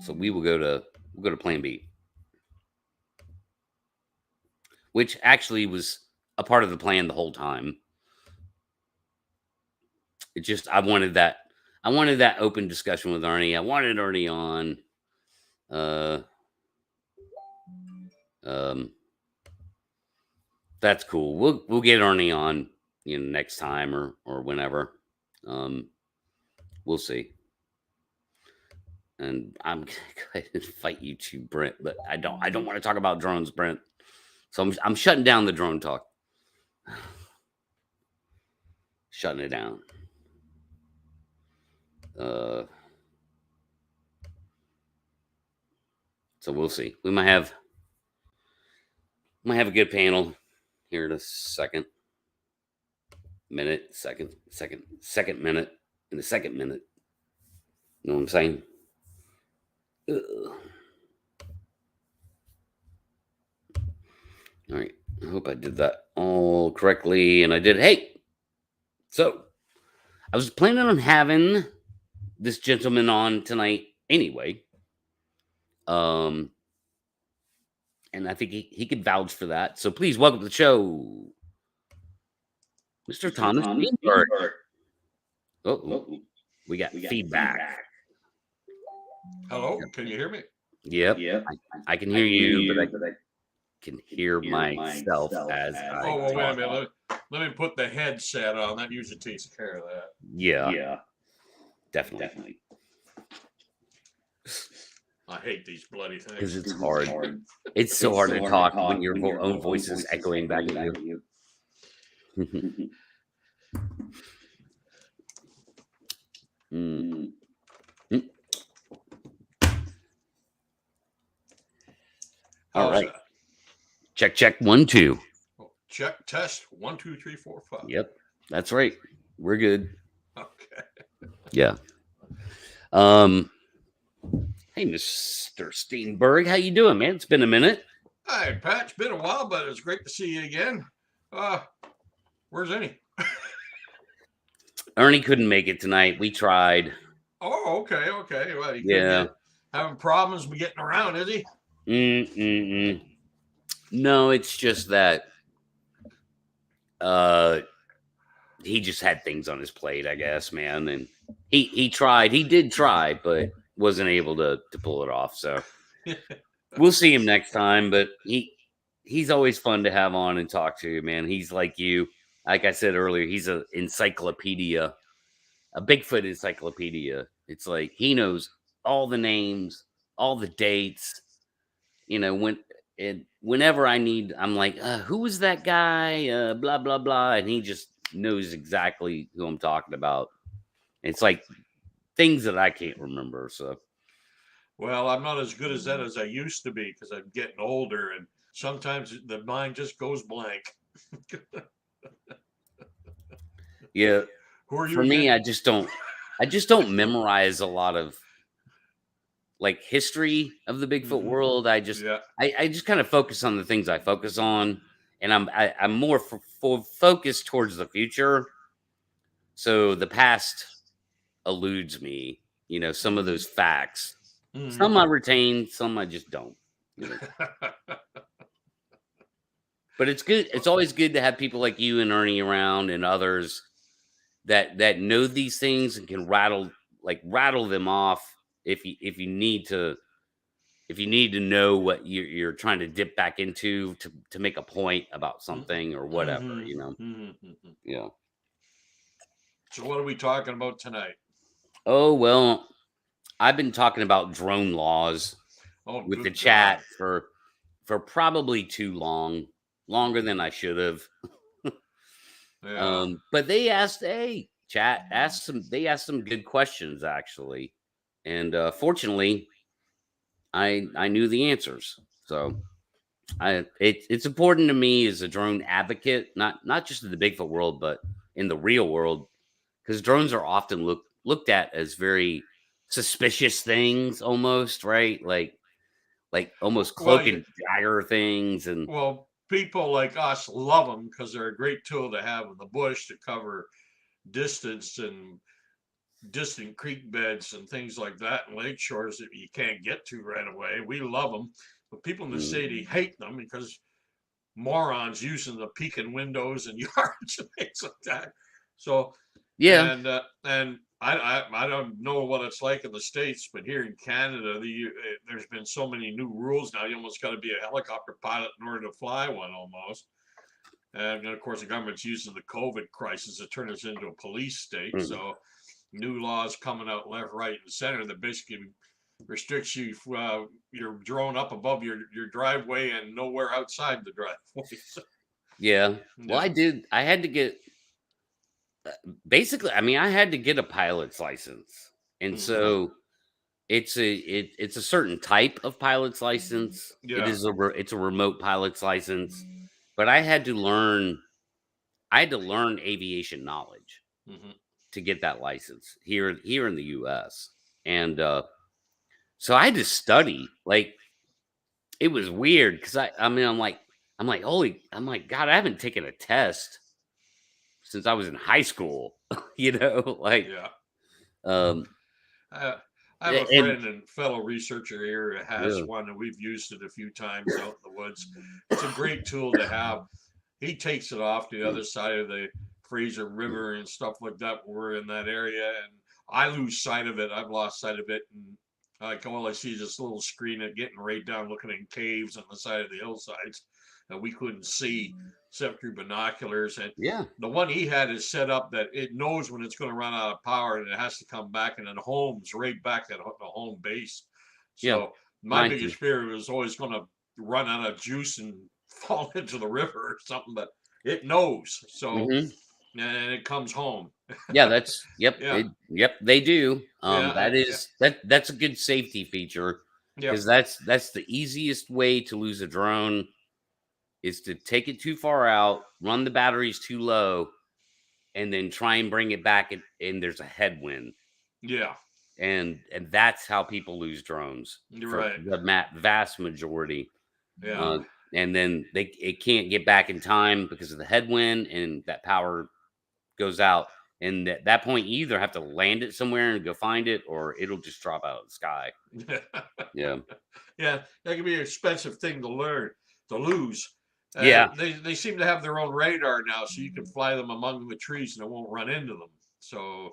So we'll go to plan B. Which actually was a part of the plan the whole time. It just I wanted that open discussion with Ernie. I wanted Ernie on. That's cool. We'll get Ernie on, next time or whenever. We'll see. And I'm gonna go ahead and fight you too, Brent. But I don't want to talk about drones, Brent. So I'm shutting down the drone talk. Shutting it down. So we'll see. We might have a good panel here in a second minute, second minute, in the second minute. You know what I'm saying? Ugh. All right. I hope I did that all correctly. And I did. Hey, so I was planning on having this gentleman on tonight anyway. And I think he could vouch for that. So please welcome to the show, Mr. Thomas Greenberg. Oh, we got feedback. Hello, can you hear me? Yep. I can hear you, but I can hear myself as I Oh, well, wait a talk. minute. Let me put the headset on. That usually takes care of that. Yeah, definitely. I hate these bloody things. Because it's hard. It's so hard to talk when your own voice is echoing back at you. Mm. Mm. All How's right. that? Check 1 2. Oh, check test 1 2 3 4 5. Yep, that's right. We're good. Okay. Yeah. Hey, Mr. Steenberg, how you doing, man? It's been a minute. Hi, Pat. It's been a while, but it's great to see you again. Where's Ernie? Ernie couldn't make it tonight. We tried. Oh, okay. Well, he Yeah. having problems with getting around, is he? No, it's just that he just had things on his plate, I guess, man. And he tried. He did try, but wasn't able to pull it off. So we'll see him next time. But he's always fun to have on and talk to, man. He's like you. Like I said earlier, he's an encyclopedia, a Bigfoot encyclopedia. It's like he knows all the names, all the dates. You know, whenever I need, I'm like, who was that guy? Blah, blah, blah. And he just knows exactly who I'm talking about. It's like things that I can't remember. So, Well, I'm not as good as that as I used to be because I'm getting older, and sometimes the mind just goes blank. yeah, Who are you? for me, again? I just don't memorize a lot of like history of the Bigfoot Mhm. world. I just kind of focus on the things I focus on, and I'm more focused towards the future. So the past eludes me. You know, some of those facts. Mhm. Some I retain, some I just don't. You know? But it's good. It's always good to have people like you and Ernie around, and others that know these things and can rattle them off if you need to know what you're trying to dip back into to make a point about something or whatever. Mhm. You know. Mhm. Yeah. So what are we talking about tonight? Oh well, I've been talking about drone laws Oh, with the good chat God. for probably too long, longer than I should have. Yeah. But they asked, hey, chat asked some good questions actually, and fortunately, I knew the answers. So it's important to me as a drone advocate, not just in the Bigfoot world, but in the real world, because drones are often looked at as very suspicious things, almost, right? Like almost Well, cloak and dagger things, and well, people like us love them because they're a great tool to have in the bush to cover distance and distant creek beds and things like that, and lake shores that you can't get to right away. We love them, but people in the city hate them because morons using the peeking windows and yards and things like that. So yeah, and I don't know what it's like in the States, but here in Canada, there's been so many new rules now. You almost got to be a helicopter pilot in order to fly one almost. And of course, the government's using the COVID crisis to turn us into a police state. So new laws coming out left, right, and center that basically restricts you your drone up above your driveway and nowhere outside the driveway. yeah. Well, Yeah. I had to get basically. I mean, I had to get a pilot's license, and Mhm. so it's a certain type of pilot's license. Yeah. It's a remote pilot's license, but I had to learn aviation knowledge Mhm. to get that license here in the U.S. And so I had to study. Like it was weird because I'm like God, I haven't taken a test since I was in high school. You know, like Yeah. um I have a and friend and fellow researcher here who has yeah. one, and we've used it a few times out in the woods. It's a great tool to have. He takes it off the other side of the Fraser River and stuff like that. We're in that area, and I lose sight of it. I've lost sight of it, and Like all I see is this little screen at getting right down, looking in caves on the side of the hillsides that we couldn't see except through binoculars. And Yeah. the one he had is set up that it knows when it's going to run out of power and it has to come back, and then home's right back at the home base. So Yeah, my mine biggest too. fear was always going to run out of juice and fall into the river or something, but it knows. So Mhm. and it comes home. Yeah, that's yep. Yeah. Yep, they do. Yeah, That is that's a good safety feature Yeah. because that's the easiest way to lose a drone is to take it too far out, run the batteries too low, and then try and bring it back and there's a headwind. Yeah. And that's how people lose drones. You're for right. the vast majority. Yeah. And then it can't get back in time because of the headwind and that power goes out. And at that point, you either have to land it somewhere and go find it, or it'll just drop out of the sky. Yeah. Yeah, that can be an expensive thing to lose. Yeah. They seem to have their own radar now, so you can fly them among the trees and it won't run into them. So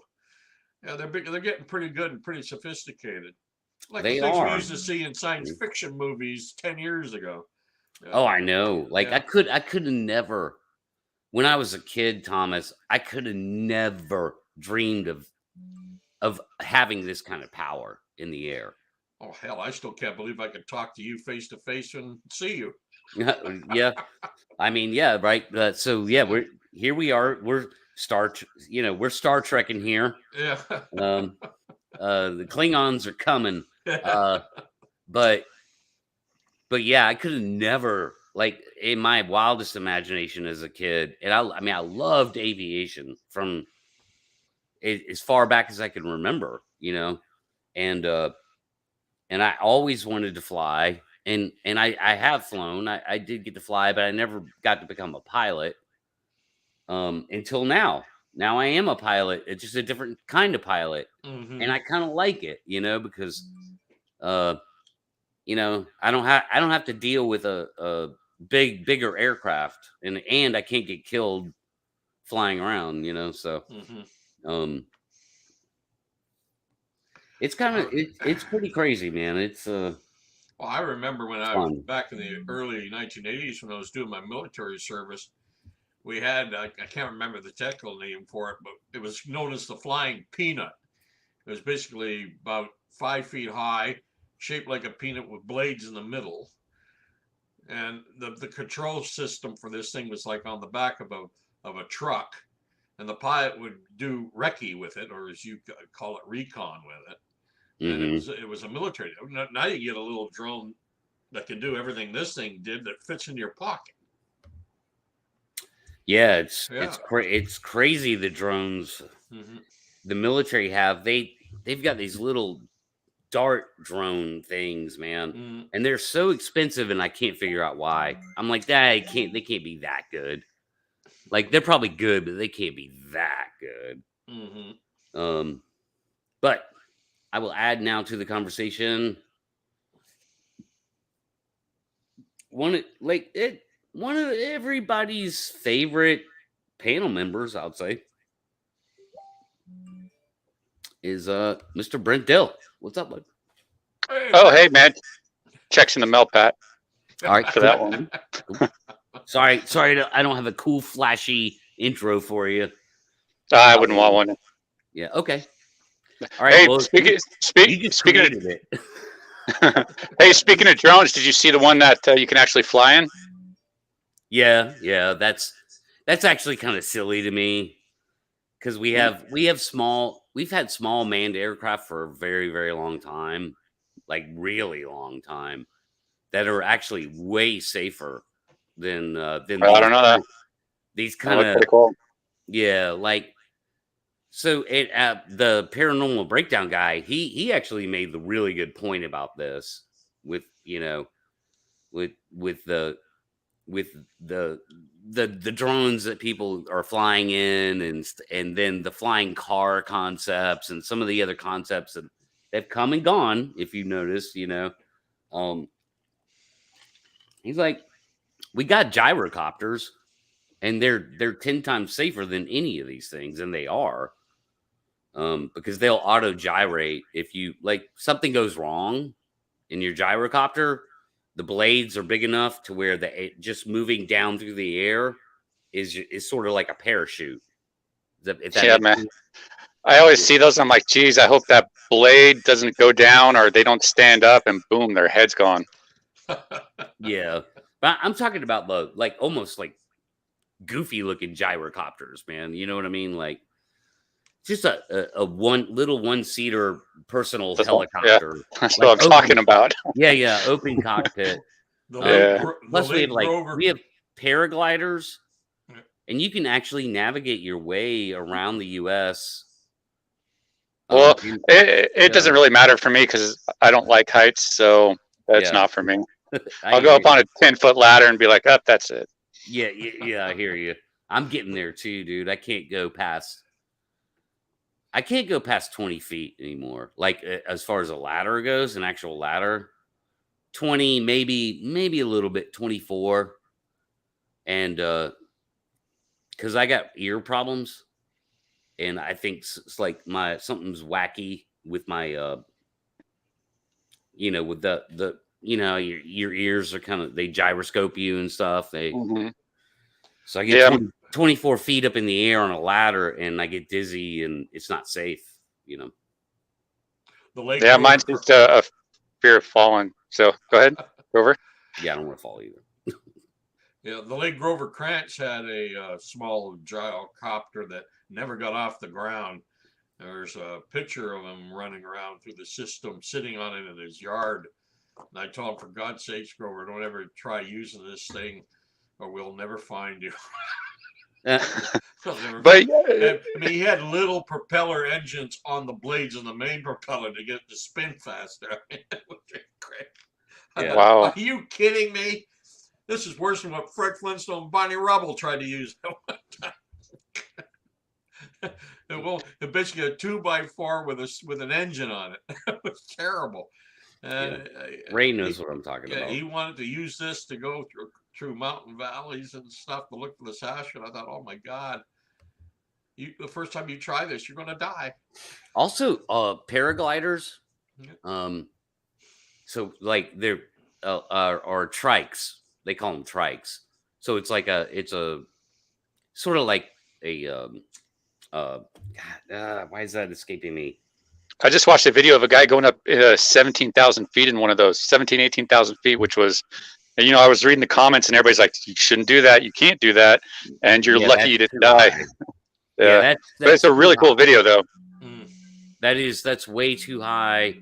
yeah, they're getting pretty good and pretty sophisticated. Like They the things we are. used to see in science fiction movies 10 years ago. Oh, I know. Like Yeah. I could have never, when I was a kid, Thomas, I could have never dreamed of having this kind of power in the air. Oh hell, I still can't believe I could talk to you face to face and see you. Yeah. I mean, yeah, right. So yeah, we are. We're Star Trek in here. Yeah. The Klingons are coming. But yeah, I could have never, like, in my wildest imagination as a kid, and I mean, I loved aviation from as far back as I can remember, and I always wanted to fly, and I have flown. I did get to fly, but I never got to become a pilot until now. Now I am a pilot. It's just a different kind of pilot, Mhm. and I kind of like it, because I don't have to deal with a bigger aircraft, and I can't get killed flying around, so Mhm. it's kind of it's pretty crazy, man. It's Well, I remember when I was fun. back in the early 1980s when I was doing my military service, we had, I can't remember the technical name for it, but it was known as the flying peanut. It was basically about 5 feet high, shaped like a peanut with blades in the middle. And the control system for this thing was like on the back of a truck. And the pilot would do recce with it, or as you call it, recon with it. And it was a military. Now you get a little drone that can do everything this thing did that fits in your pocket. Yeah, it's Yeah. it's crazy the drones Mhm. the military have. They've got these little dart drone things, man, Mhm. and they're so expensive, and I can't figure out why. I'm like, they can't be that good. Like, they're probably good, but they can't be that good. Mhm. But I will add now to the conversation one of everybody's favorite panel members, I'll say, is Mr. Brent Dill. What's up, bud? Oh, hey, man. Checks in the mail, Pat. All right, For that one. Cool. Sorry, I don't have a cool, flashy intro for you. I wouldn't want one. Yeah, okay. All right. Hey, Well, speaking speaking of, it. hey, speaking of drones, did you see the one that you can actually fly in? Yeah, that's actually kind of silly to me because we've had small manned aircraft for a very, very long time, like really long time, that are actually way safer than I don't know that. these That looked kind of pretty cool. yeah, like. So the paranormal breakdown guy, he actually made the really good point about this with the drones that people are flying in and then the flying car concepts and some of the other concepts that have come and gone. If you notice, he's like, we got gyrocopters and they're 10 times safer than any of these things, and they are. because they'll auto gyrate if you like something goes wrong in your gyrocopter. The blades are big enough to where just moving down through the air is sort of like a parachute. If that Yeah, makes man. sense. I always see those. I'm like, geez, I hope that blade doesn't go down or they don't stand up and boom, their head's gone. Yeah, but I'm talking about the like almost like goofy looking gyrocopters, man. You know what I mean? Like just a one seater personal Yeah, helicopter. that's Like what I'm talking about. Yeah, open cockpit. Plus we have paragliders, and you can actually navigate your way around the U.S. Well, it doesn't really matter for me because I don't like heights, so that's not for me. I'll go up on a 10-foot ladder and be like, "Up, that's it." Yeah, I hear you. I'm getting there too, dude. I can't go past 20 feet anymore. Like as far as a ladder goes, an actual ladder, 20, maybe a little bit, 24, and because I got ear problems, and I think it's like something's wacky with my with the your ears are kind of, they gyroscope you and stuff. So I get 24 feet up in the air on a ladder and I get dizzy and it's not safe, Yeah, mine's just a fear of falling. So go ahead, Grover. Yeah, I don't want to fall either. Yeah, the Lake Grover Cranch had a small gyrocopter that never got off the ground. There's a picture of him running around through the system, sitting on it in his yard. And I told him, for God's sakes, Grover, don't ever try using this thing or we'll never find you. But I mean, he had little propeller engines on the blades of the main propeller to get it to spin faster. Yeah. Wow. Are you kidding me? This is worse than what Fred Flintstone and Bonnie Rubble tried to use at one time. It basically a 2x4 with an engine on it. It was terrible. Ray knows what I'm talking about. He wanted to use this to go through mountain valleys and stuff to look for the Sasquatch. I thought, oh my God, the first time you try this, you're going to die. Also, paragliders. So like they're are trikes. They call them trikes. So it's like it's a sort of like a why is that escaping me? I just watched a video of a guy going up 17,000 feet in one of those, 18,000 feet, which was, I was reading the comments and everybody's like, you shouldn't do that. You can't do that. And you're lucky you didn't die. But it's a really cool video though. That's way too high.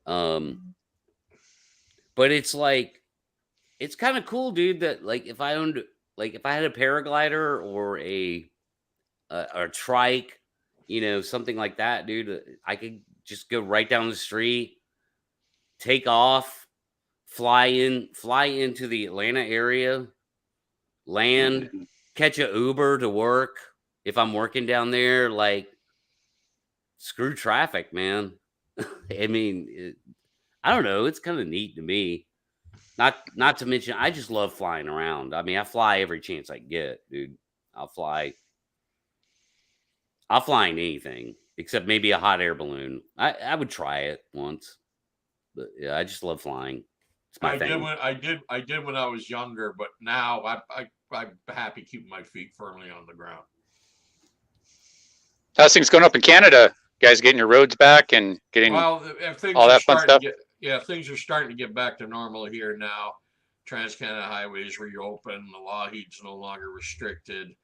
But it's like, it's kind of cool, dude, that like if I had a paraglider or a trike, something like that, dude, I could just go right down the street, take off, fly into the Atlanta area, land, catch a Uber to work if I'm working down there. Like, screw traffic, man. I mean, I don't know. It's kind of neat to me. Not to mention, I just love flying around. I mean, I fly every chance I get, dude. I'll fly in anything except maybe a hot air balloon. I would try it once, but yeah, I just love flying. It's my thing. I did when I was younger, but now I'm happy keeping my feet firmly on the ground. How's things going up in Canada? You guys getting your roads back and getting all that fun stuff? Things are starting to get back to normal here now. Trans-Canada highways reopened. The Lougheed's no longer restricted,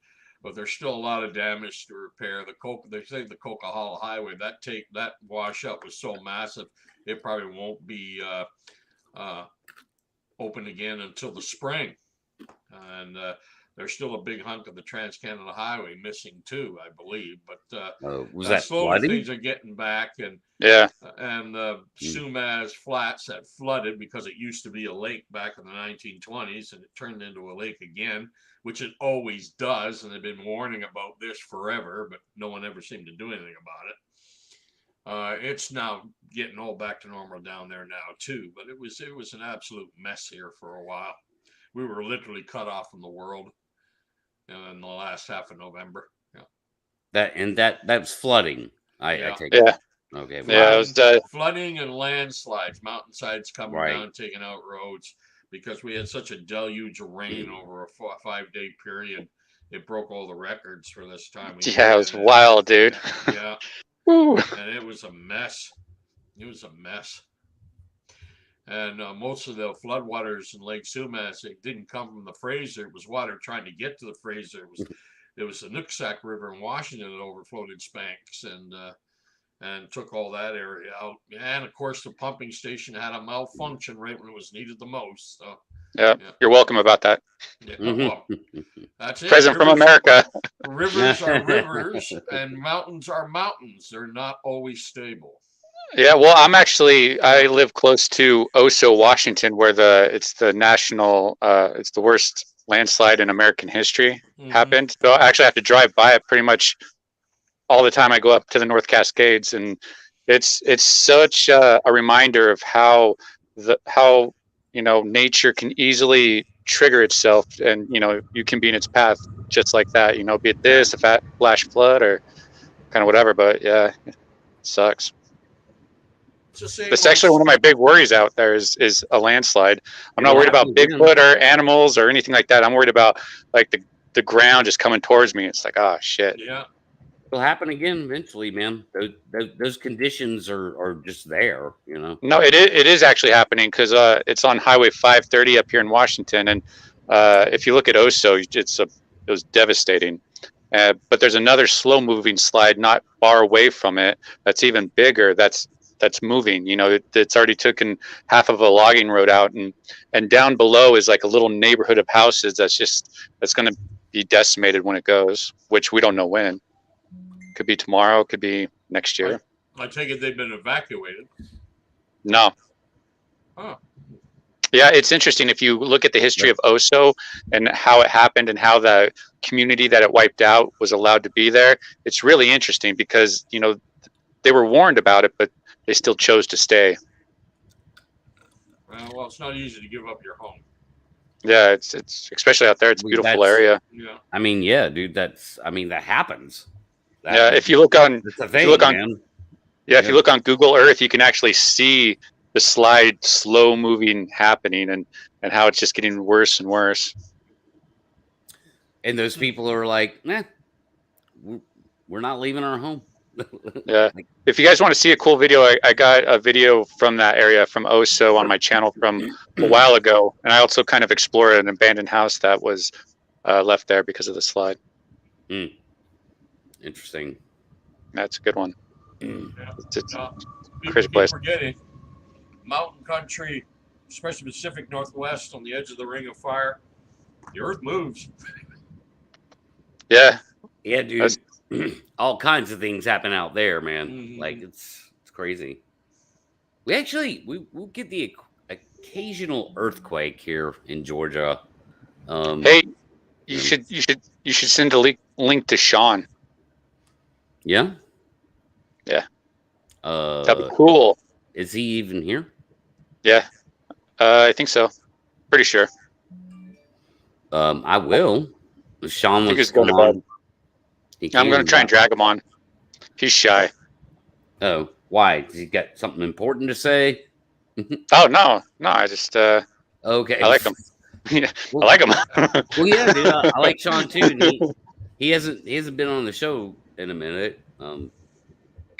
but there's still a lot of damage to repair. They say the Coquihalla Highway, that washout was so massive, it probably won't be open again until the spring. And there's still a big hunk of the Trans-Canada Highway missing too, I believe. But was that slowly flooding? things are getting back, and Sumas Flats that flooded because it used to be a lake back in the 1920s, and it turned into a lake again, which it always does. And they've been warning about this forever, but no one ever seemed to do anything about it. It's now getting all back to normal down there now too, but it was an absolute mess here for a while. We were literally cut off from the world in the last half of November. Yeah. That was flooding. I Yeah. take Yeah. it. Okay. Yeah, it was Flooding and landslides, mountainsides coming Right. down, taking out roads, because we had such a deluge of rain over a 5-day period. It broke all the records for this time. of Yeah, year, it was and wild, dude. Yeah, Woo. and it was a mess. It was a mess. And most of the floodwaters in Lake Sumas, it didn't come from the Fraser. It was water trying to get to the Fraser. It was the Nooksack River in Washington that overflowed in Spanx and took all that area out. And of course, the pumping station had a malfunction right when it was needed the most. So, Yeah, Yeah. you're welcome about that. yeah, Mhm. well, that's it. Present from Rivers- America. Rivers are rivers, and mountains are mountains. They're not always stable. Yeah, well, I live close to Oso, Washington, where it's the national, it's the worst landslide in American history Mhm. happened. So I actually have to drive by it pretty much all the time I go up to the North Cascades, and it's such a reminder of how nature can easily trigger itself, and you can be in its path just like that. Be it this, a flash flood, or kind of whatever. But yeah, it sucks. It's the same That's old actually one of my big worries out there is a landslide. I'm not It'll worried about happen again. Bigfoot or animals or anything like that. I'm worried about like the ground just coming towards me. It's like, oh shit. Yeah. It'll happen again eventually, man. Those conditions are just there, No, it is actually happening because it's on Highway 530 up here in Washington, and if you look at Oso, it was devastating. But there's another slow moving slide not far away from it that's even bigger. That's moving. It's already taken half of a logging road out, and down below is like a little neighborhood of houses that's going to be decimated when it goes, which we don't know when. Could be tomorrow, could be next year. I take it they've been evacuated. No. Huh. Yeah, it's interesting if you look at the history of Oso and how it happened and how the community that it wiped out was allowed to be there. It's really interesting because they were warned about it, but they still chose to stay. Well, it's not easy to give up your home. Yeah, it's especially out there. It's a beautiful area. Yeah. I mean, yeah, dude. That happens. Yeah, if you look on, That's the if thing, you look on, man. if you look on Google Earth, you can actually see the slide slow moving happening and how it's just getting worse and worse. And those people are like, we're not leaving our home. Yeah. If you guys want to see a cool video, I got a video from that area from Oso on my channel from a while ago, and I also kind of explored an abandoned house that was left there because of the slide. Interesting. That's a good one. Yeah. It's People crazy keep place. forgetting mountain country, especially Pacific Northwest on the edge of the Ring of Fire. The earth moves. Yeah. Yeah, dude. All kinds of things happen out there, man. Mhm. Like it's crazy. We'll get the occasional earthquake here in Georgia. Hey, you should send a link to Sean. Yeah. Yeah. That'd be cool. Is he even here? Yeah. I think so. Pretty sure. I will. If Sean I think wants he's to come going to on, bed. he I'm can. going to try and drag him on. He's shy. Oh, why? Does he got something important to say? Oh, no. I just, Okay. I like him. Yeah, Well, I like him. well, yeah, dude. I like Sean too. And he hasn't been on the show in a minute.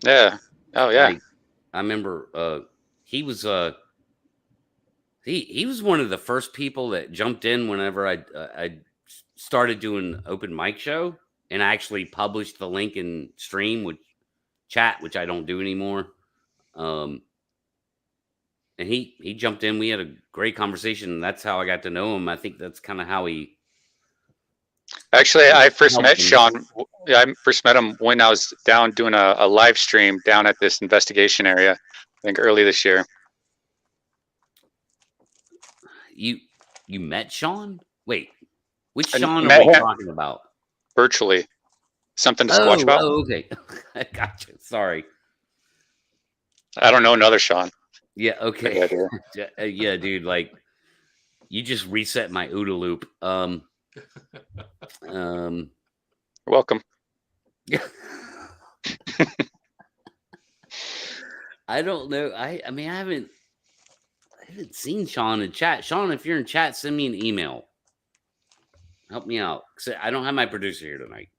Yeah. Oh, yeah. Like, I remember he was he was one of the first people that jumped in whenever I started doing open mic show, and I actually published the link in stream with chat, which I don't do anymore. And he jumped in. We had a great conversation. And that's how I got to know him. I think that's kind of how he. Actually, I first met Helped him. Sean. Yeah, I first met him when I was down doing a live stream down at this investigation area, I think early this year. You met Sean? Wait, which I Sean are met we him. talking about? Virtually. Something to squatch about? Oh, okay. I gotcha. Sorry. I don't know another Sean. Yeah. Okay. Yeah, Yeah, dude. Like, you just reset my OODA loop. You're welcome. I don't know. I mean, I haven't seen Sean in chat. Sean, if you're in chat, send me an email. Help me out. 'Cause I don't have my producer here tonight.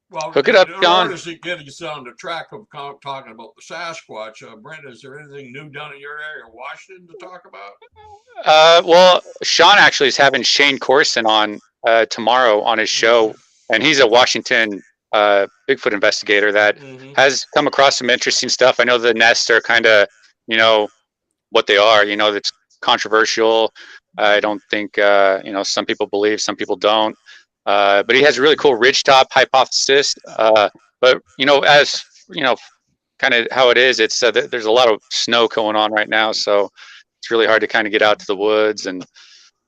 Well, Hook it up, in John. order to get us on the track of talking about the Sasquatch, Brent, is there anything new down in your area, Washington, to talk about? Well, Sean actually is having Shane Corson on tomorrow on his show, and he's a Washington Bigfoot investigator that has come across some interesting stuff. I know the nests are kind of, what they are. That's controversial. I don't think, some people believe, some people don't. But he has a really cool ridgetop hypothesis. But as kind of how it is, it's there's a lot of snow going on right now, so it's really hard to kind of get out to the woods. And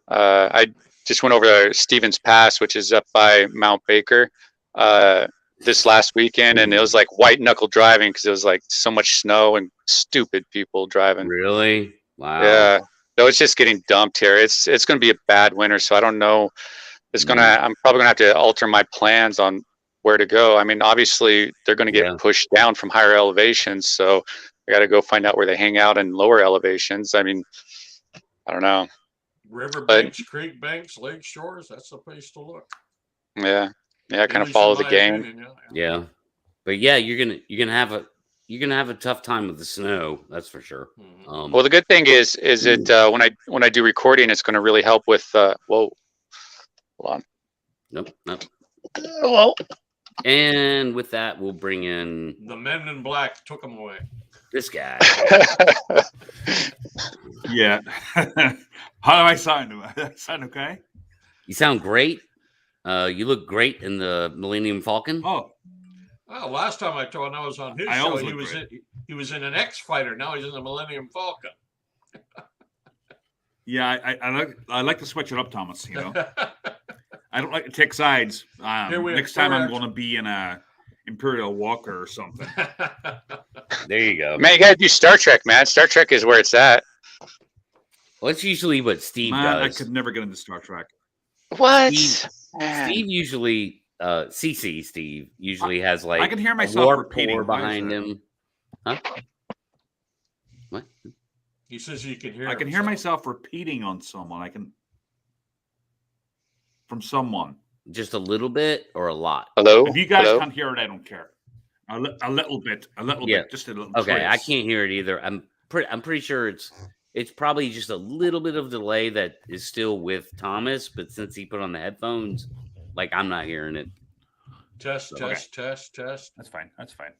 I just went over to Stevens Pass, which is up by Mount Baker, this last weekend, and it was like white knuckle driving because it was like so much snow and stupid people driving. Really? Wow. Yeah. So it's just getting dumped here. It's going to be a bad winter, so I don't know. I'm probably gonna have to alter my plans on where to go. I mean, obviously they're gonna get pushed down from higher elevations, so I got to go find out where they hang out in lower elevations. I mean, I don't know. River banks, creek banks, lake shores—that's the place to look. Yeah, kind of follow the game. Opinion, Yeah, but yeah, you're gonna have a tough time with the snow. That's for sure. Well, the good thing is it when I do recording, it's gonna really help with whoa. Hold on. Nope. Hello. And with that, we'll bring in the men in black. Took them away. This guy. Yeah. How do I sound? Do I sound okay? You sound great. You look great in the Millennium Falcon. Oh. Well, last time I was on his show, he was in an X-Fighter. Now he's in the Millennium Falcon. Yeah, I like to switch it up, Thomas. I don't like to take sides. Next time I'm going to be in a Imperial Walker or something. There you go. Man, you got to do Star Trek, man. Star Trek is where it's at. Well, that's usually what Steve does. I could never get into Star Trek. What? Steve usually, CC Steve usually has like I can hear myself a warp repeating core behind him. Huh? What? He says you can hear. I can hear myself repeating on someone. From someone. Just a little bit or a lot? Hello? If you guys can't hear it, I don't care. A little bit, just a little. Okay, trace. I can't hear it either. I'm pretty sure it's probably just a little bit of delay that is still with Thomas, but since he put on the headphones, like I'm not hearing it. Test. That's fine.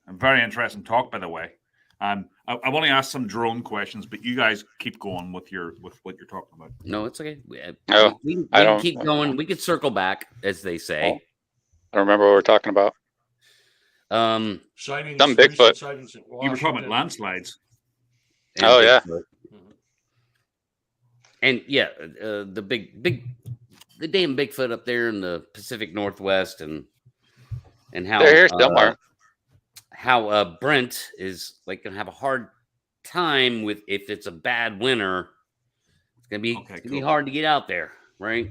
I'm very interesting talk, by the way. I've only asked some drone questions, but you guys keep going with what you're talking about. No, it's okay. We don't keep going. We could circle back, as they say. I don't remember what we're talking about. Sightings, some Bigfoot. Sightings in You were talking about landslides. Oh, yeah. And yeah, the damn Bigfoot up there in the Pacific Northwest, and how they're here somewhere. How Brent is like gonna have a hard time with if it's a bad winter. It's gonna be hard to get out there, right?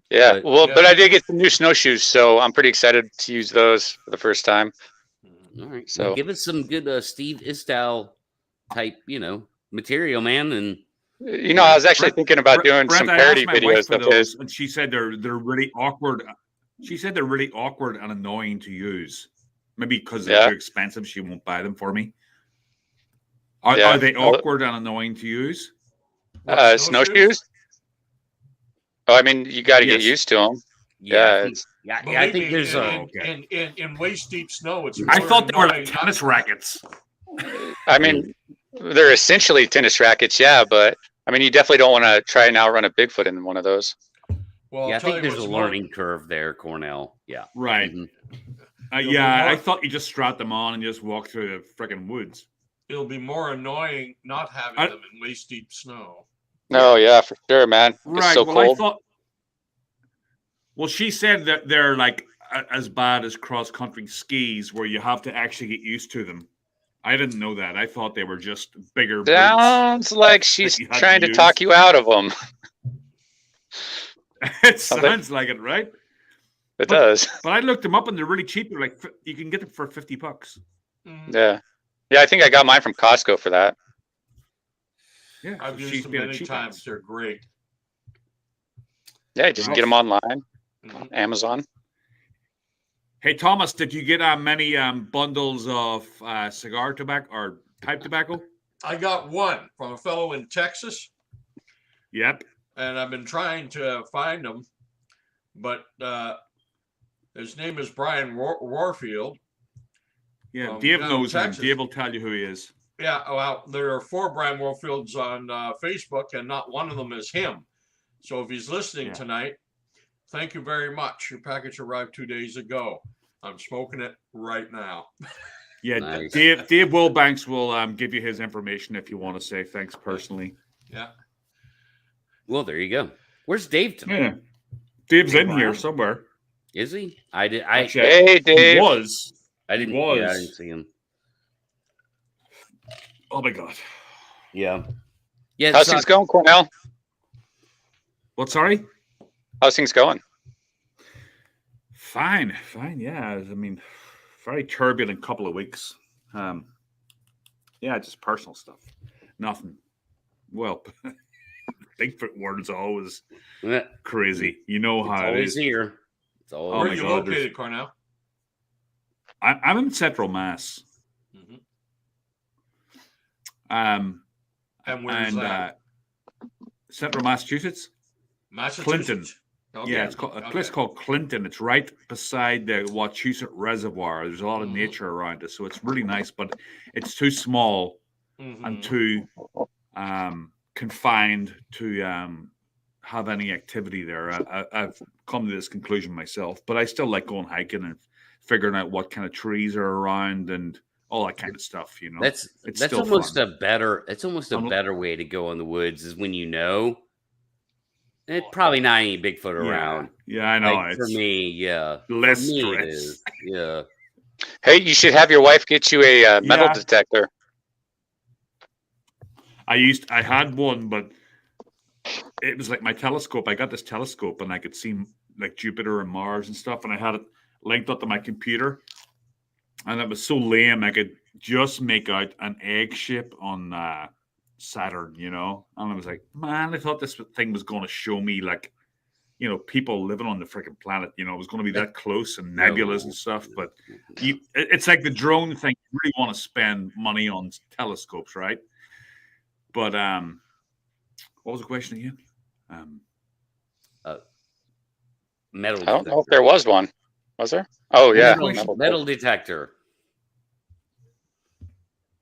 Yeah, but I did get some new snowshoes, so I'm pretty excited to use those for the first time. All right, so well, give us some good Steve Istal type, material, man. And I was actually thinking about doing some parody videos of his, and she said they're really awkward. She said they're really awkward and annoying to use. Maybe because they're too expensive, she won't buy them for me. Are they awkward and annoying to use? Snowshoes? Oh, I mean, you got to get used to them. I think there's in waist deep snow. I thought they were like tennis rackets. I mean, they're essentially tennis rackets, but I mean, you definitely don't want to try and outrun a Bigfoot in one of those. Well, I think there's a learning curve there, Cornell. Yeah, right. Mm-hmm. I thought you just strapped them on and just walked through the freaking woods. It'll be more annoying not having them in waist deep snow. No, yeah, for sure, man. It's so cold. She said that they're like as bad as cross-country skis, where you have to actually get used to them. I didn't know that. I thought they were just bigger. Sounds like she's trying to talk you out of them. It sounds like it, right? It does. But I looked them up and they're really cheap. They're like, you can get them for $50. Yeah. Yeah, I think I got mine from Costco for that. Yeah, I've she's used them been a many cheap times. ass. They're great. Yeah, you just get them online, Mhm. Amazon. Hey Thomas, did you get many bundles of cigar tobacco or pipe tobacco? I got one from a fellow in Texas, Yep. and I've been trying to find him, but his name is Brian Warfield. Yeah, Dave down in knows him. Texas. Dave will tell you who he is. Yeah, well, there are 4 Brian Warfields on Facebook, and not one of them is him. So if he's listening tonight, thank you very much. Your package arrived 2 days ago. I'm smoking it right now. Yeah, Nice. Dave Wilbanks will give you his information if you want to say thanks personally. Yeah. Well, there you go. Where's Dave tonight? Yeah, Dave's in here somewhere. Is he? I Actually, Hey, Dave. He was. I didn't. was. Yeah, I didn't see him. Oh my god. Yeah. Yeah. How's so- things going, Cornell? What? Sorry. How's things going? Fine. Yeah. I mean, very turbulent couple of weeks. Yeah, just personal stuff. Nothing. Well, Bigfoot word's always Yeah, crazy. You know it's how it always is. here. It's always Oh Where my are you God, located, Cornell? I'm in Central Mass. Mm-hmm. And where is that? Central Massachusetts. Massachusetts. Clinton. Okay. Yeah, it's called a place Okay. called Clinton. It's right beside the Wachusett Reservoir. There's a lot of Mhm. nature around it, so it's really nice. But it's too small Mhm. and too confined to have any activity there. I've come to this conclusion myself, but I still like going hiking and figuring out what kind of trees are around and all that kind of stuff. You know, That's It's that's still almost fun. a better. It's almost a I'm- better way to go in the woods is when you know. It's probably not any Bigfoot around. Yeah, I know. Like, for it's me, yeah. less For me, it stress. is. Yeah. Hey, you should have your wife get you a metal Yeah. detector. I had one, but it was like my telescope. I got this telescope and I could see like Jupiter and Mars and stuff, and I had it linked up to my computer, and it was so lame. I could just make out an egg shape on Saturn, you know. And I was like, man, I thought this thing was going to show me like, you know, people living on the freaking planet. You know, it was going to be that close and nebulas and stuff. But it's like the drone thing. You really want to spend money on telescopes, right? But what was the question again? Metal I don't know if detector. there was one. Was there? Oh, yeah. Metal detector.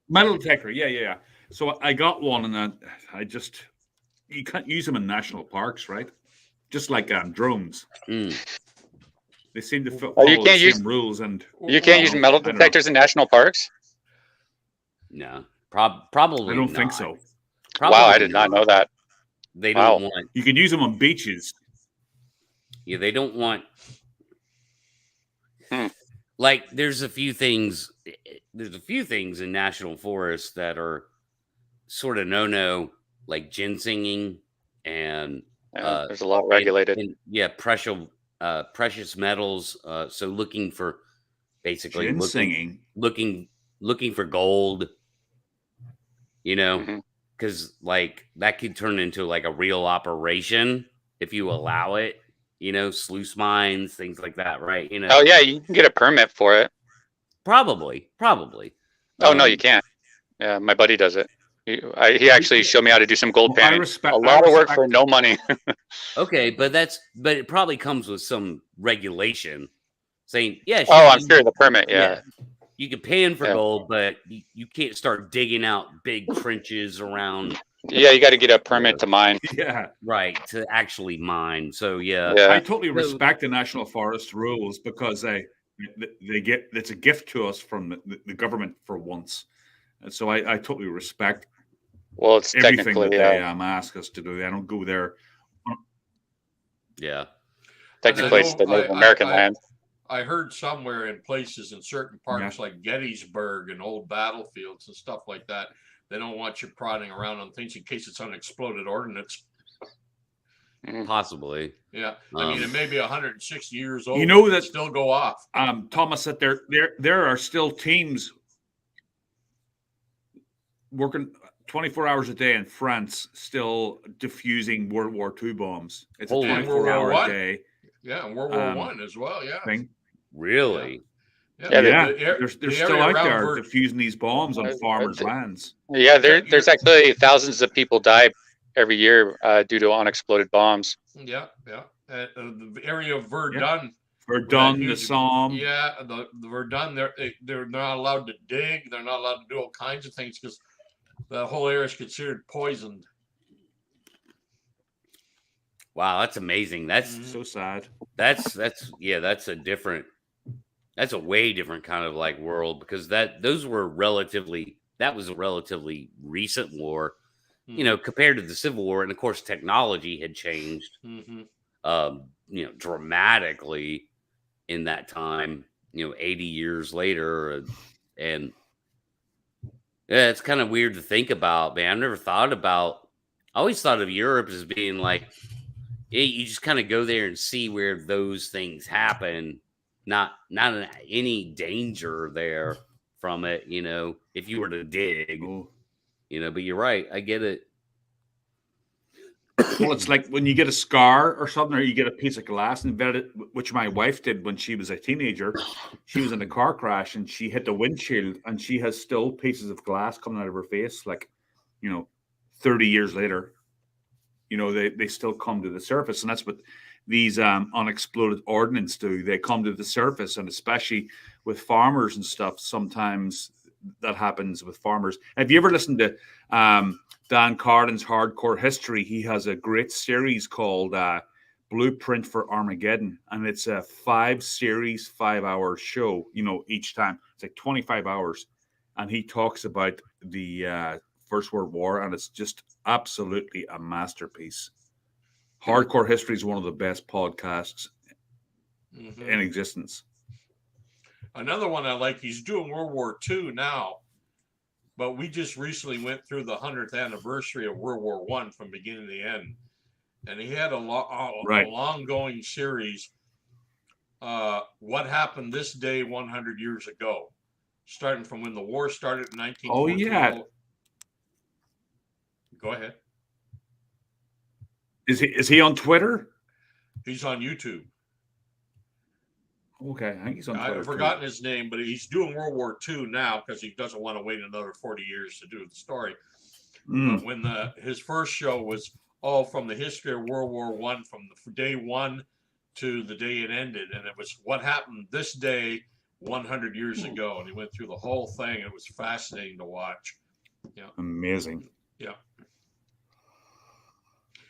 Metal detector, yeah. So I got one, and I just you can't use them in national parks, right? Just like drones, Mm. they seem to Oh, follow you the can't same use- rules. And You can't use metal I don't know. detectors in national parks? No. Probably. I don't think not. so. Wow, Probably I did not know that. They don't Wow. want. You can use them on beaches. Yeah, they don't want. Hmm. Like, there's a few things. There's a few things in national forests that are sort of no, like ginsenging and Yeah, there's a lot regulated. and, yeah, precious metals. So looking for basically Ginsenging. looking for gold. You know, Mhm. because like that could turn into like a real operation if you allow it. You know, sluice mines, things like that, right? You know. Oh, yeah, you can get a permit for it. Probably. Oh, no, you can't. Yeah, my buddy does it. He actually showed me how to do some gold Well, I panning. respect- A I lot of work respect for it. no money. Okay, but it probably comes with some regulation saying, yeah, sure, Oh, I'm sure the permit, yeah. you can pan for Yeah. gold, but you can't start digging out big trenches around, Yeah, you got to get a permit to mine. Yeah, right, to actually mine. So yeah, Yeah. I totally respect the national forest rules because they get it's a gift to us from the government for once, and so I totally respect Well, it's everything technically, that they ask us to do. I don't go there. yeah. technically it's the I know- Native American land. I heard somewhere in places in certain parks like Gettysburg and old battlefields and stuff like that, they don't want you prodding around on things in case it's unexploded ordnance. Possibly. Yeah, I mean, it may be 160 years old. You know but it that- still go off. Thomas, that there are still teams. working 24 hours a day in France, still diffusing World War II bombs. It's Holy a 24-hour War a day Yeah, and World War One as well. Yeah. thing. Really? Yeah, They're the still area out around there Ver- diffusing these bombs on farmers' lands. Yeah, there's actually thousands of people die every year due to unexploded bombs. Yeah. The area of Verdun. Verdun, the huge- Somme. Yeah, the Verdun. They're not allowed to dig. They're not allowed to do all kinds of things because the whole area is considered poisoned. Wow, that's amazing. That's So sad. that's a way different kind of like world, because that was a relatively recent war, you know, compared to the Civil War. And of course, technology had changed, dramatically in that time, 80 years later. And yeah, it's kind of weird to think about, man. I've never thought about, I always thought of Europe as being like, you just kind of go there and see where those things happen. Not any danger there from it, if you were to dig, but you're right. I get it. Well, it's like when you get a scar or something, or you get a piece of glass embedded, which my wife did when she was a teenager. She was in a car crash and she hit the windshield, and she has still pieces of glass coming out of her face, 30 years later. They still come to the surface, and that's what these unexploded ordnance do. They come to the surface, and especially with farmers and stuff, sometimes that happens with farmers. Have you ever listened to Dan Carlin's Hardcore History? He has a great series called Blueprint for Armageddon, and it's a 5-series, 5-hour show, each time. It's like 25 hours, and he talks about the First World War, and it's just absolutely a masterpiece. Hardcore History is one of the best podcasts in existence. Another one I like, he's doing World War II now, but we just recently went through the 100th anniversary of World War I from beginning to end. And he had a long-going series, what happened this day 100 years ago, starting from when the war started in 1914. Oh, yeah. Go ahead. Is he on Twitter? He's on YouTube. Okay, I think he's on Twitter. I've forgotten his name, but he's doing World War II now because he doesn't want to wait another 40 years to do the story. But when his first show was all from the history of World War I, from the day one to the day it ended, and it was what happened this day 100 years ago, and he went through the whole thing. It was fascinating to watch. Yeah, amazing. Yeah,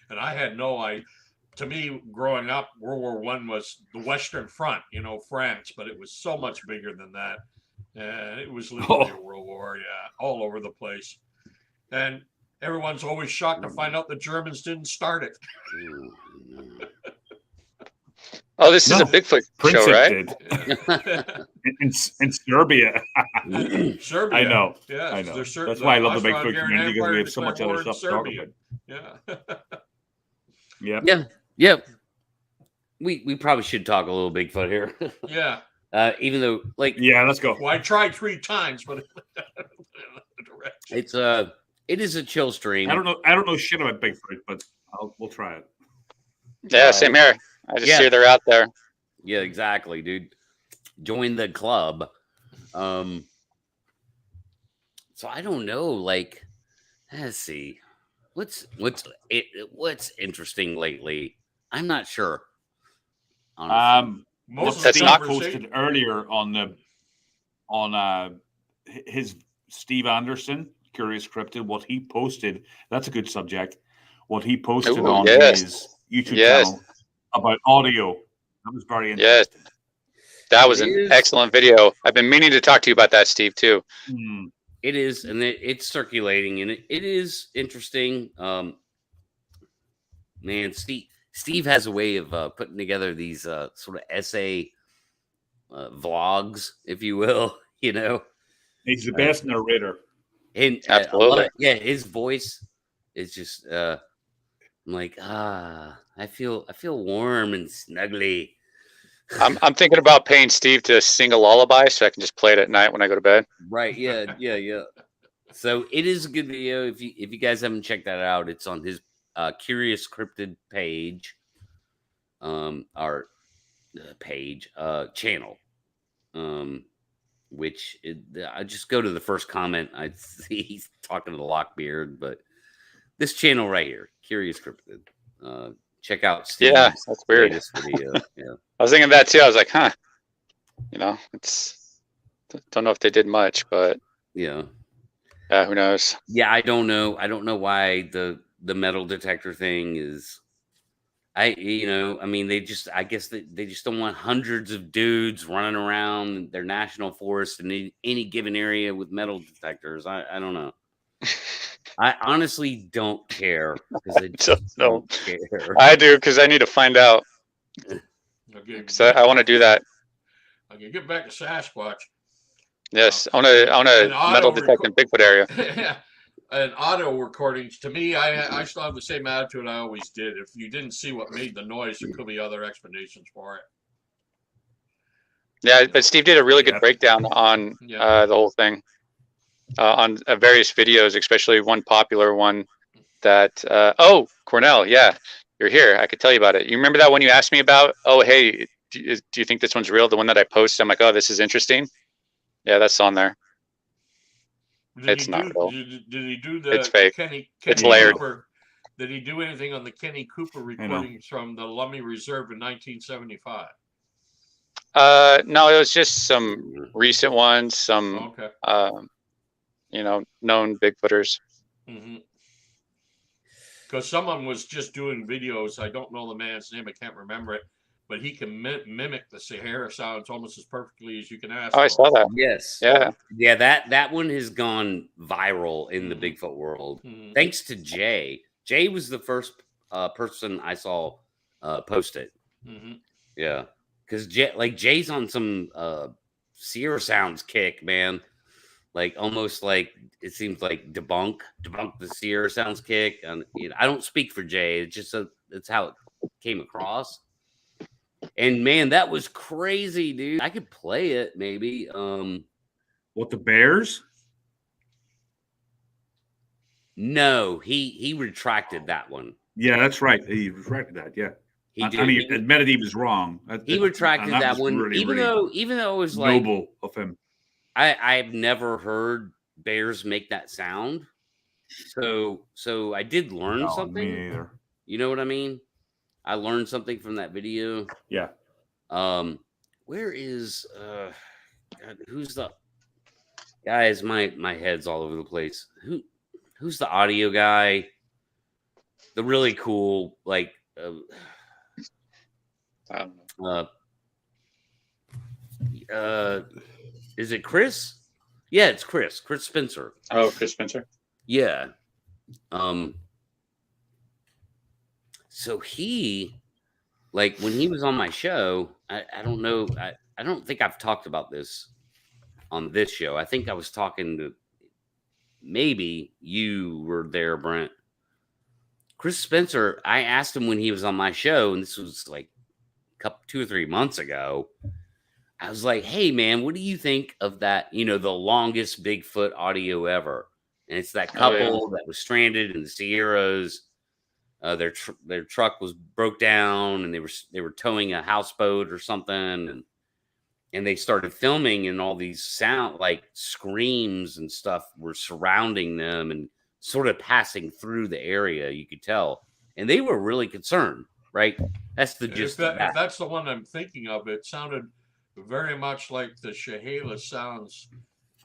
and I had no idea. To me, growing up, World War I was the Western Front, France, but it was so much bigger than that. And it was literally a world war, all over the place. And everyone's always shocked to find out the Germans didn't start it. Oh, this is a Bigfoot show, right? in Serbia. Serbia. I know. Yeah, I know. That's why I love the Bigfoot community, because we have so much other stuff to talk about. Yeah. Yeah. We probably should talk a little Bigfoot here. Yeah. Even though, let's go. Well, I tried 3 times, but it is a chill stream. I don't know shit about Bigfoot, but we'll try it. Yeah, same here. I just hear they're out there. Yeah, exactly, dude. Join the club. So I don't know. Let's see. What's interesting lately? I'm not sure. most Steve of the posted earlier on his Steve Anderson, Curious Cryptid, what he posted. That's a good subject. What he posted on his YouTube channel about audio. That was very interesting. Yes. That was an excellent video. I've been meaning to talk to you about that, Steve, too. It is, and it's circulating, and it is interesting. Man, Steve has a way of putting together these sort of essay vlogs, if you will. He's the best narrator. And absolutely, his voice is just I'm like, I feel warm and snuggly. I'm thinking about paying Steve to sing a lullaby so I can just play it at night when I go to bed. Right? Yeah. So it is a good video. If you guys haven't checked that out, it's on his Curious Cryptid page, our page, channel. Which I just go to the first comment. I see he's talking to the Lockbeard, but this channel right here, Curious Cryptid. Check out Steve's that's weird. latest video. Yeah. I was thinking that too. I was like, huh. You know, don't know if they did much, but yeah, who knows? Yeah, I don't know. I don't know why the metal detector thing is. I mean, I guess they just don't want hundreds of dudes running around their national forest in any given area with metal detectors. I don't know. I honestly don't care because I just don't care. I do because I need to find out. Because I want to do that. Okay, get back to Sasquatch. Yes, I want to metal detect in Bigfoot area. And auto recordings, to me, I still have the same attitude I always did. If you didn't see what made the noise, there could be other explanations for it. Yeah, but Steve did a really good breakdown on the whole thing on various videos, especially one popular one that, oh, Cornell, yeah, you're here. I could tell you about it. You remember that one you asked me about? Oh, hey, do you think this one's real? The one that I posted, I'm like, oh, this is interesting. Yeah, that's on there. It's not real. Did he do the it's fake. Kenny it's layered. Cooper, did he do anything on the Kenny Cooper recordings from the Lummy Reserve in 1975? No, it was just some recent ones, some known Bigfooters. Because someone was just doing videos. I don't know the man's name. I can't remember it. But he can mimic the Sahara sounds almost as perfectly as you can ask. Oh, I saw that. Yes. Yeah. That one has gone viral in the Bigfoot world, thanks to Jay. Jay was the first person I saw post it. Yeah, because Jay's on some Sierra Sounds kick, man. Like almost like it seems like debunk the Sierra Sounds kick. And I don't speak for Jay. It's just it's how it came across. And man, that was crazy, dude. I could play it maybe. What, the Bears? No, he retracted that one. Yeah, that's right. He retracted that. Yeah, he admitted he was wrong. He retracted that one, really, even though it was like noble of him. I've never heard bears make that sound, so I did learn something. Me either. You know what I mean? I learned something from that video. Yeah. Where is God, who's the guys? My head's all over the place. Who's the audio guy? The really cool, like is it Chris? Yeah, it's Chris Spencer. Oh, Chris Spencer. Yeah. So he, like, when he was on my show, I don't know. I don't think I've talked about this on this show. I think I was talking to, maybe you were there, Brent. Chris Spencer, I asked him when he was on my show, and this was like 2 or 3 months ago. I was like, hey, man, what do you think of that, the longest Bigfoot audio ever? And it's that couple that was stranded in the Sierras. Their truck was broke down, and they were towing a houseboat or something, and they started filming, and all these sound like screams and stuff were surrounding them and sort of passing through the area. You could tell, and they were really concerned, right? That's the gist. If that's the one I'm thinking of, it sounded very much like the Chehalis sounds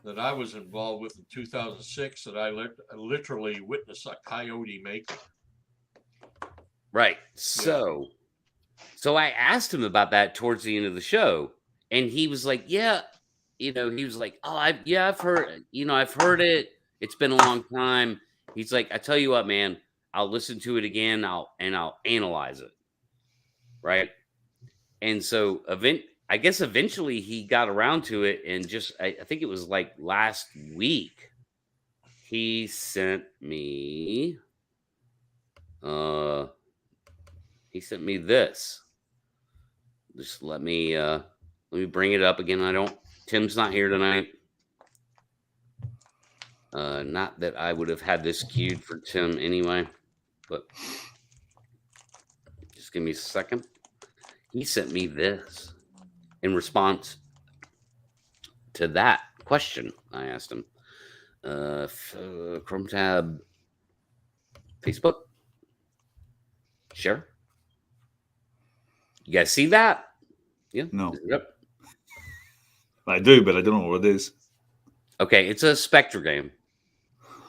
that I was involved with in 2006 that I literally witnessed a coyote making. Right. So I asked him about that towards the end of the show, and he was like, yeah, he was like, oh, I've heard, I've heard it. It's been a long time. He's like, I tell you what, man, I'll listen to it again. I'll analyze it. Right. And so I guess eventually he got around to it, and I think it was like last week he sent me this. Just let me bring it up again. Tim's not here tonight. Not that I would have had this queued for Tim anyway, but just give me a second. He sent me this in response to that question I asked him. Chrome tab, Facebook, share. You guys see that? Yeah. No. Yep. I do, but I don't know what it is. Okay, it's a Spectre game,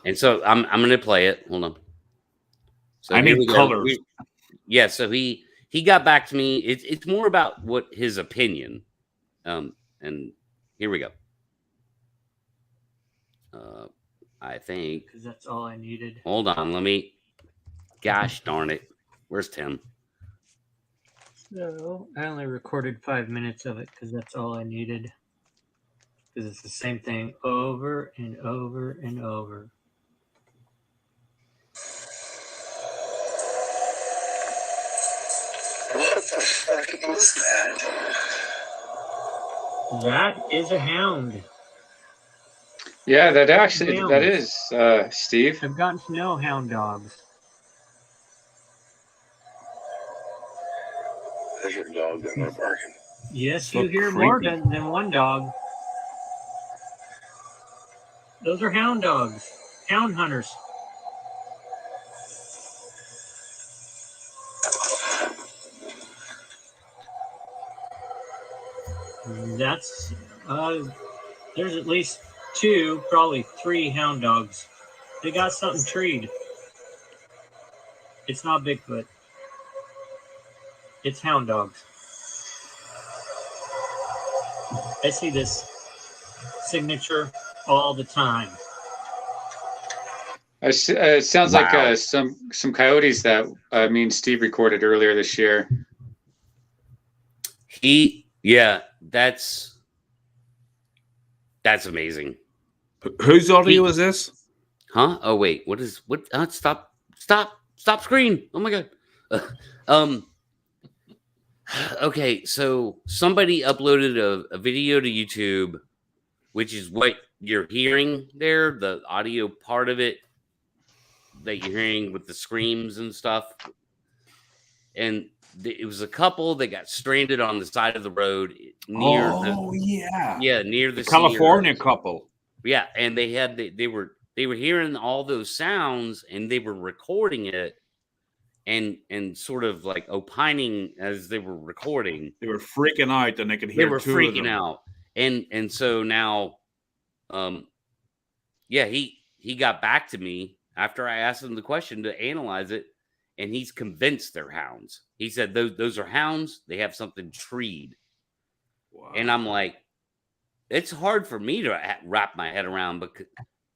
and so I'm going to play it. Hold on. So I need colors. Yeah. So he got back to me. It's more about what his opinion. And here we go. I think because that's all I needed. Hold on, let me. Gosh darn it! Where's Tim? So I only recorded 5 minutes of it because that's all I needed. Because it's the same thing over and over and over. What the fuck is that? That is a hound. Yeah, that is, Steve. I've gotten to know hound dogs. There's your dog that not barking. Yes, So you hear creepy. more than one dog. Those are hound dogs, hound hunters. That's there's at least 2, probably 3 hound dogs. They got something treed. It's not Bigfoot. It's hound dogs. I see this signature all the time. It sounds like some coyotes that me and Steve recorded earlier this year. That's amazing. Whose audio is this? Huh? Oh wait, what? Stop screen. Oh my god. Okay, so somebody uploaded a video to YouTube, which is what you're hearing there, the audio part of it that you're hearing with the screams and stuff. And it was a couple that got stranded on the side of the road near near the California couple. Yeah, and they were hearing all those sounds and they were recording it and sort of like opining as they were recording. They were freaking out and they could hear They were two of freaking them. out. And so now he got back to me after I asked him the question to analyze it, and he's convinced they're hounds. He said those are hounds. They have something treed. Wow. And I'm like, it's hard for me to wrap my head around,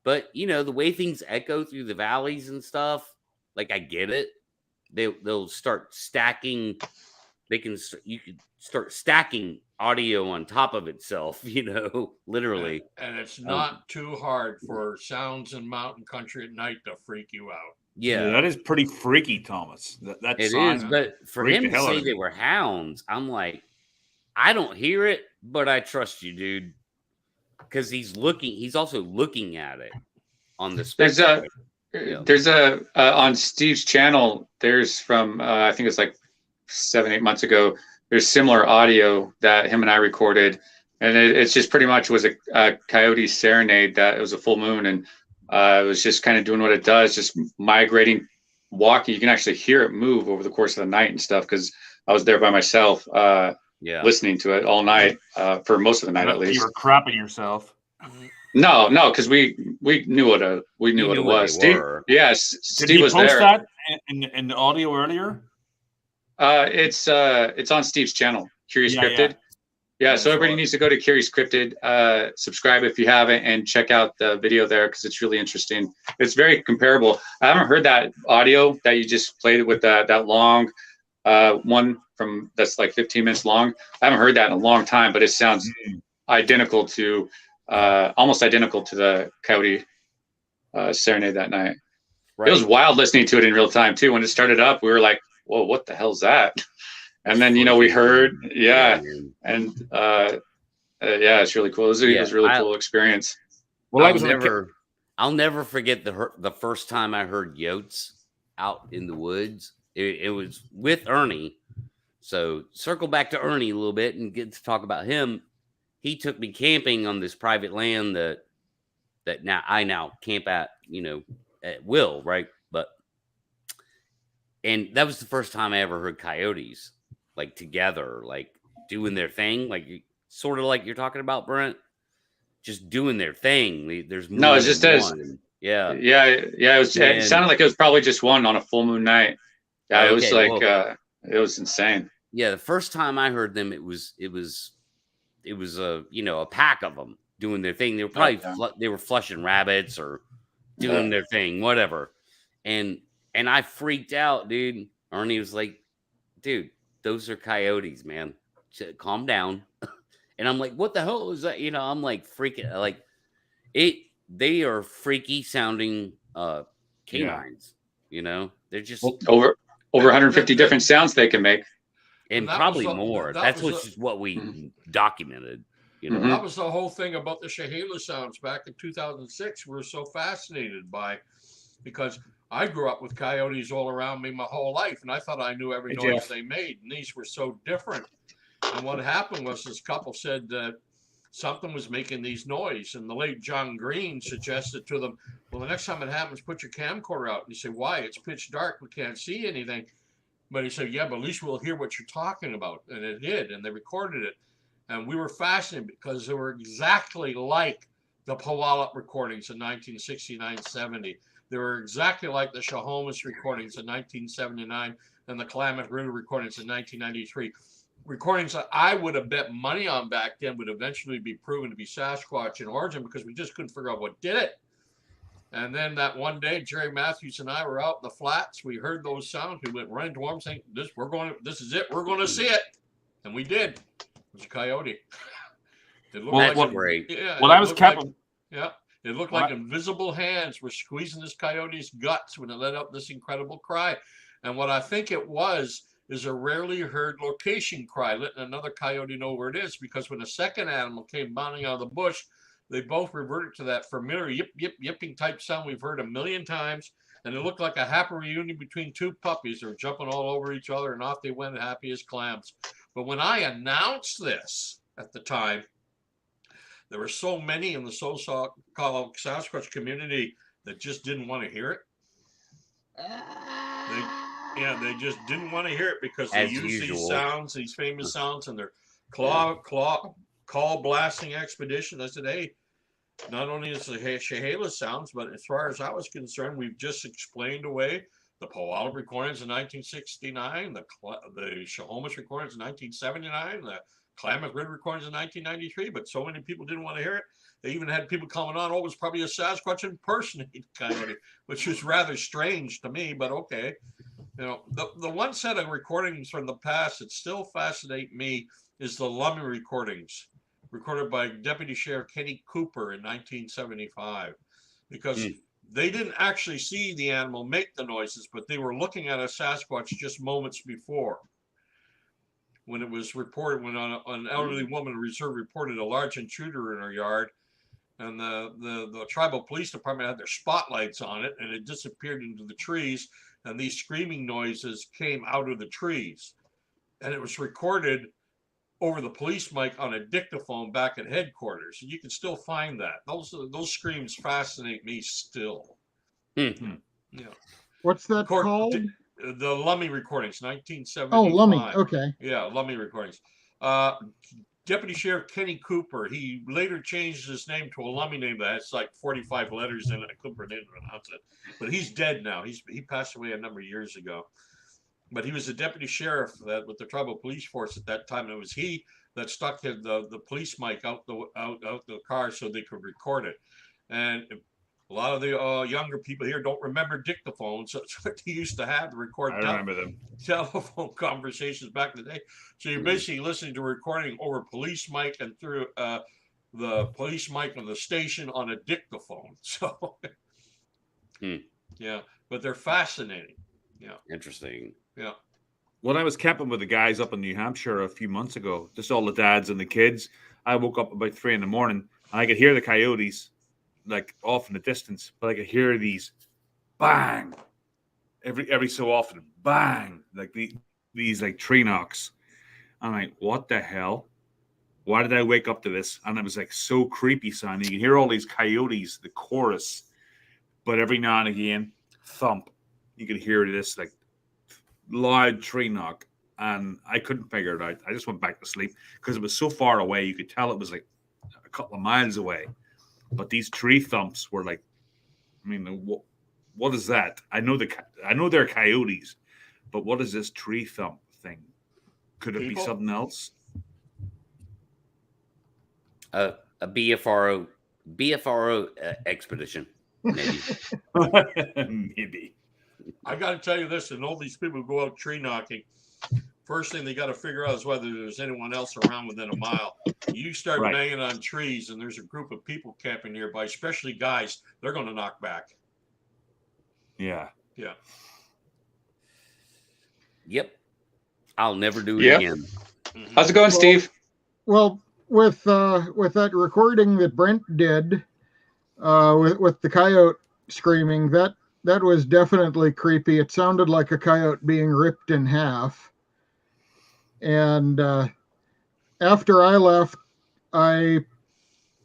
but you know, the way things echo through the valleys and stuff, like I get it. They'll start stacking. You could start stacking audio on top of itself, you know, literally. And it's not too hard for sounds in mountain country at night to freak you out. Yeah, that is pretty freaky, Thomas. That it song is. But for freaked him the to hell out say of they me. were hounds, I'm like, I don't hear it, but I trust you, dude, because he's also looking at it on the spectrum. There's a on Steve's channel. There's from I think it's like 7-8 months ago. There's similar audio that him and I recorded, and it's just pretty much was a coyote serenade. That it was a full moon, and it was just kind of doing what it does, just migrating, walking. You can actually hear it move over the course of the night and stuff. Because I was there by myself, listening to it all night for most of the night at least. You were crapping yourself. No, because we knew what it was. Steve, Steve was there. Did you post that in the audio earlier? It's on Steve's channel, Curious Cryptid. Yeah, so everybody needs to go to Curious Cryptid, subscribe if you haven't, and check out the video there because it's really interesting. It's very comparable. I haven't heard that audio that you just played with that long one from that's like 15 minutes long. I haven't heard that in a long time, but it sounds identical to almost identical to the coyote serenade that night. Right. It was wild listening to it in real time too. When it started up, we were like, "Whoa, what the hell's that?" And then we heard, and it's really cool. It was a really cool experience. Well, I'll never forget the first time I heard yotes out in the woods. It was with Ernie. So circle back to Ernie a little bit and get to talk about him. He took me camping on this private land that now I camp at, at will, right? And that was the first time I ever heard coyotes like together, like doing their thing, like sort of like you're talking about, Brent, just doing their thing. There's more it's just one. Yeah. It sounded like it was probably just one on a full moon night. Yeah, it was like it was insane. Yeah, the first time I heard them, it was a pack of them doing their thing. They were probably they were flushing rabbits or doing their thing, whatever. And I freaked out, dude. Ernie was like, dude, those are coyotes, man. Calm down. And I'm like, what the hell is that? I'm like freaking like it. They are freaky sounding canines. They're just over 150 different sounds they can make. And probably more. That's what we documented. That was the whole thing about the Chehalis sounds back in 2006. We were so fascinated by, because I grew up with coyotes all around me my whole life, and I thought I knew every noise they made, and these were so different. And what happened was this couple said that something was making these noise, and the late John Green suggested to them, well, the next time it happens, put your camcorder out. And he said, why? It's pitch dark. We can't see anything. But he said, yeah, but at least we'll hear what you're talking about. And it did, and they recorded it. And we were fascinated because they were exactly like the Puyallup recordings in 1969-70. They were exactly like the Chehalis recordings in 1979 and the Klamath River recordings in 1993. Recordings that I would have bet money on back then would eventually be proven to be Sasquatch in origin, because we just couldn't figure out what did it. And then that one day, Jerry Matthews and I were out in the flats. We heard those sounds. We went right into them saying, this is it. We're going to see it. And we did. It was a coyote. It looked great. Yeah. Well, I was capping. Yeah. It looked like invisible hands were squeezing this coyote's guts when it let out this incredible cry. And what I think it was is a rarely heard location cry, letting another coyote know where it is, because when a second animal came bounding out of the bush, they both reverted to that familiar yip, yip, yipping type sound we've heard a million times. And it looked like a happy reunion between two puppies. They were jumping all over each other, and off they went happy as clams. But when I announced this at the time, there were so many in the so-called Sasquatch community that just didn't want to hear it. They just didn't want to hear it, because they use these sounds, these famous sounds, and their call blasting expedition. I said, hey, not only is the Chehalis sounds, but as far as I was concerned, we've just explained away the Puyallup recordings in 1969, the Chehalis recordings in 1979, the Klamath River recordings in 1993, but so many people didn't want to hear it. They even had people coming on, it was probably a Sasquatch impersonating coyote, which was rather strange to me, but okay. The one set of recordings from the past that still fascinate me is the Lummy recordings, recorded by Deputy Sheriff Kenny Cooper in 1975, because they didn't actually see the animal make the noises, but they were looking at a Sasquatch just moments before. When it was reported, when an elderly woman in reserve reported a large intruder in her yard, and the tribal police department had their spotlights on it, and it disappeared into the trees, and these screaming noises came out of the trees. And it was recorded over the police mic on a dictaphone back at headquarters. And you can still find that. Those screams fascinate me still. Mm-hmm. Yeah. What's that called? The Lummy recordings, 1975. Oh, Lummy. Okay. Yeah, Lummy recordings. Deputy Sheriff Kenny Cooper, he later changed his name to a Lummy name that has like 45 letters in it. I couldn't pronounce it. But he's dead now. He passed away a number of years ago. But he was a deputy sheriff with the tribal police force at that time. And it was he that stuck the police mic out the car so they could record it. And a lot of the younger people here don't remember dictaphones. So it's what they used to have to record telephone conversations back in the day. So you're basically listening to a recording over police mic and through the police mic of the station on a dictaphone. So, yeah, but they're fascinating. Yeah. Interesting. Yeah. When I was camping with the guys up in New Hampshire a few months ago, just all the dads and the kids, I woke up about 3 a.m. and I could hear the coyotes. like off in the distance, but I could hear these bang every so often, bang, like these like tree knocks. I'm like, what the hell? Why did I wake up to this? And it was like so creepy sounding. You can hear all these coyotes, the chorus, but every now and again, thump. You could hear this like loud tree knock, and I couldn't figure it out. I just went back to sleep because it was so far away. You could tell it was like a couple of miles away. But these tree thumps were like, I mean, what is that? I know they're coyotes, but what is this tree thump thing? Could it be something else? A BFRO expedition, maybe. Maybe. I got to tell you this, and all these people who go out tree knocking, first thing they got to figure out is whether there's anyone else around within a mile. You start banging on trees and there's a group of people camping nearby, especially guys, they're going to knock back. Yeah. Yeah. Yep. I'll never do it again. How's it going, Steve? Well, with that recording that Brent did, with the coyote screaming, that was definitely creepy. It sounded like a coyote being ripped in half. And after I left, I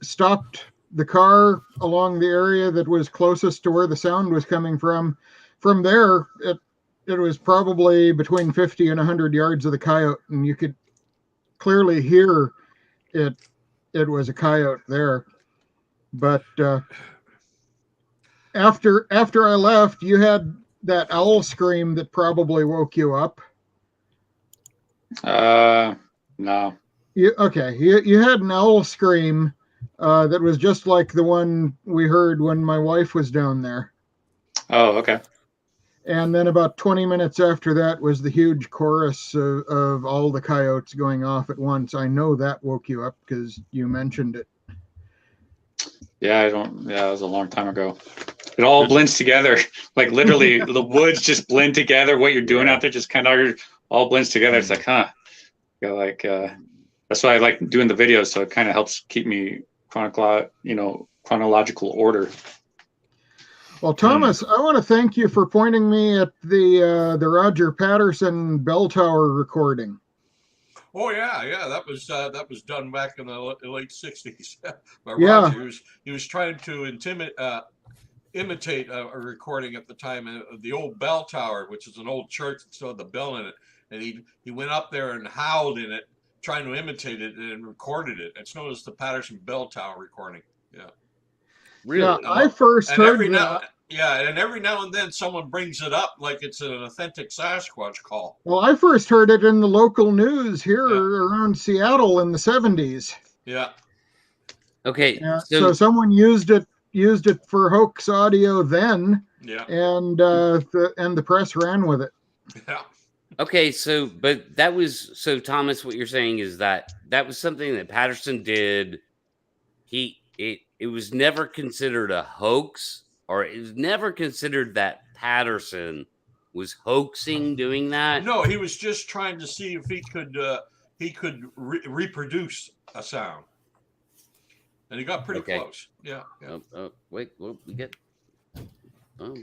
stopped the car along the area that was closest to where the sound was coming from. From there, it was probably between 50 and 100 yards of the coyote, and you could clearly hear it was a coyote there. But after I left, you had that owl scream that probably woke you up. No. You had an owl scream that was just like the one we heard when my wife was down there. Oh, okay. And then about 20 minutes after that was the huge chorus of all the coyotes going off at once. I know that woke you up because you mentioned it. Yeah, that was a long time ago. It all blends together. Like literally the woods just blend together. What you're doing out there just kind of all blends together. It's like, huh. That's why I like doing the videos. So it kind of helps keep me chronological order. Well, Thomas, I want to thank you for pointing me at the Roger Patterson bell tower recording. Oh yeah, that was done back in the late '60s by Roger. He was trying to imitate a recording at the time of the old bell tower, which is an old church that still had the bell in it, and he went up there and howled in it, trying to imitate it, and recorded it. It's known as the Patterson bell tower recording. Yeah. Really? Yeah, I first heard and every now and then someone brings it up like it's an authentic Sasquatch call. Well, I first heard it in the local news here around Seattle in the 70s. Yeah. Okay. Yeah, so someone used it for hoax audio then. Yeah. And the press ran with it. Yeah. Okay, but that was Thomas, what you're saying is that was something that Patterson did. It was never considered a hoax, or it was never considered that Patterson was hoaxing doing that. No, he was just trying to see if he could reproduce a sound, and he got pretty close. Yeah. Wait, what we get? Oh.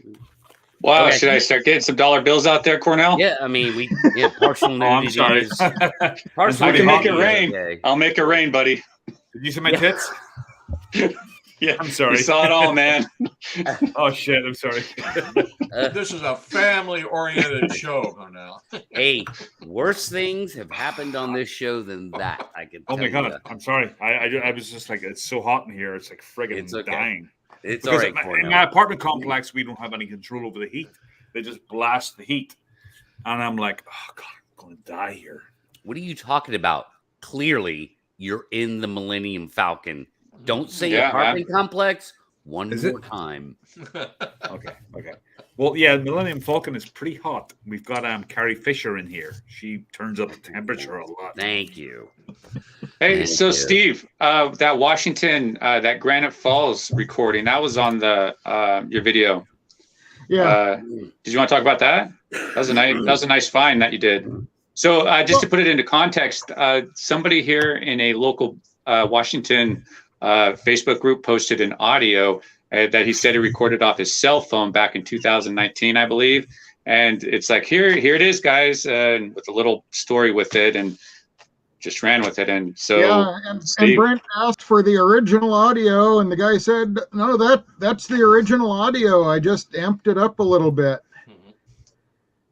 Wow, okay. Should I start getting some dollar bills out there, Cornell? Yeah, I mean, partial nudity. I'm sorry. I can make it rain. Okay. I'll make it rain, buddy. Did you see my tits? Yeah, I'm sorry. You saw it all, man. Oh shit! I'm sorry. This is a family-oriented show, Cornell. Hey, worse things have happened on this show than that. I can. Oh my god! I'm sorry. I was just like, it's so hot in here. It's like friggin' dying. It's all right. In my apartment complex, we don't have any control over the heat. They just blast the heat, and I'm like, oh god, I'm going to die here. What are you talking about? Clearly, you're in the Millennium Falcon. Don't say apartment complex one more time. Okay. Well, yeah, Millennium Falcon is pretty hot. We've got Carrie Fisher in here. She turns up the temperature a lot. Thank you. Hey, so Steve, that Washington, that Granite Falls recording, that was on the your video. Yeah. Did you want to talk about that? That was a nice find that you did. So just to put it into context, somebody here in a local Washington Facebook group posted an audio that he said he recorded off his cell phone back in 2019, I believe. And it's like, here it is, guys, and with a little story with it, and just ran with it. And so, yeah, and Brent asked for the original audio, and the guy said, "No, that's the original audio. I just amped it up a little bit."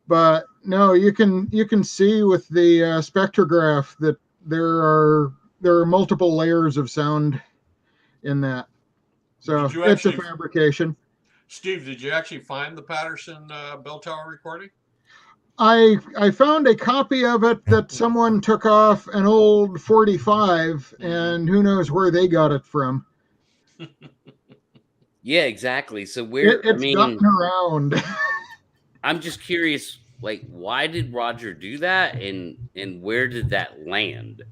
But no, you can see with the spectrograph that there are multiple layers of sound in that. So it's a fabrication. Steve, did you actually find the Patterson bell tower recording? I found a copy of it that someone took off an old 45, and who knows where they got it from. Yeah, exactly. So where it's gotten around. I'm just curious, like, why did Roger do that, and where did that land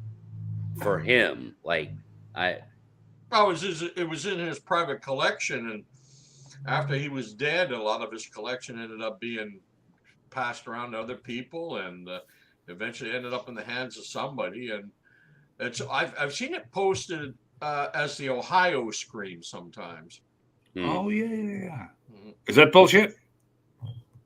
for him? Like, it was in his private collection, and after he was dead, a lot of his collection ended up being passed around to other people, and eventually ended up in the hands of somebody. And I've seen it posted as the Ohio Scream sometimes. Oh yeah. Is that bullshit?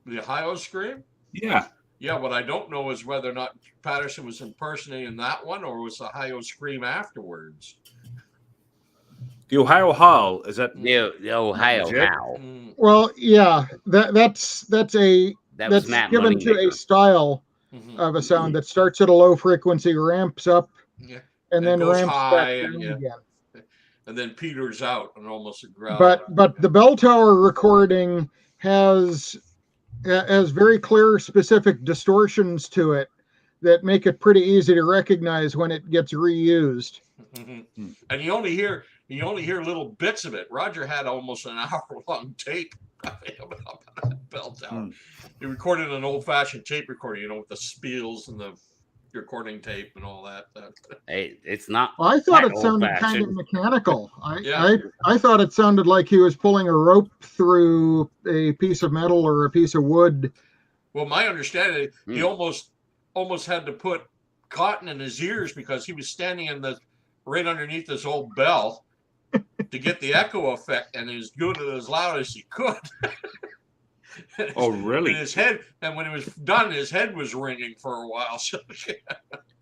The Ohio Scream? Yeah. Yeah, what I don't know is whether or not Patterson was impersonating that one, or was the Ohio Scream afterwards. The Ohio Howl, is that the Ohio Howl? Well, yeah, that's Matt given to a style of a sound that starts at a low frequency, ramps up, and then goes ramps high, back down again. And then peters out and almost a growl. But the bell tower recording has very clear, specific distortions to it that make it pretty easy to recognize when it gets reused. And you only hear little bits of it. Roger had almost an hour-long tape of that bell tower. He recorded an old-fashioned tape recorder, with the spiels and the recording tape and all that. Hey, it's not. Well, I thought it sounded kind of mechanical. I thought it sounded like he was pulling a rope through a piece of metal or a piece of wood. Well, my understanding, he almost had to put cotton in his ears because he was standing right underneath this old bell to get the echo effect, and as good and as loud as he could. Oh, really? And when it was done, his head was ringing for a while. So,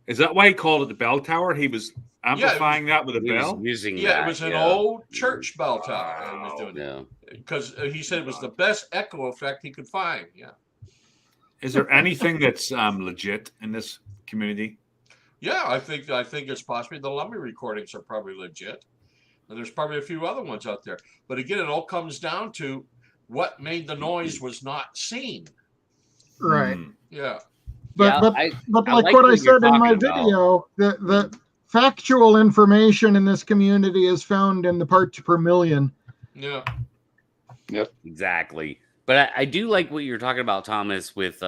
is that why he called it the bell tower? He was amplifying that with a bell? It was an old church bell tower. He was doing it because he said it was the best echo effect he could find. Yeah. Is there anything that's legit in this community? Yeah, I think it's possibly the Lummy recordings are probably legit, and there's probably a few other ones out there. But again, it all comes down to what made the noise was not seen. Right. Yeah. But like what I said in my video, the factual information in this community is found in the parts per million. Yeah. Yep. Exactly. But I do like what you're talking about, Thomas, with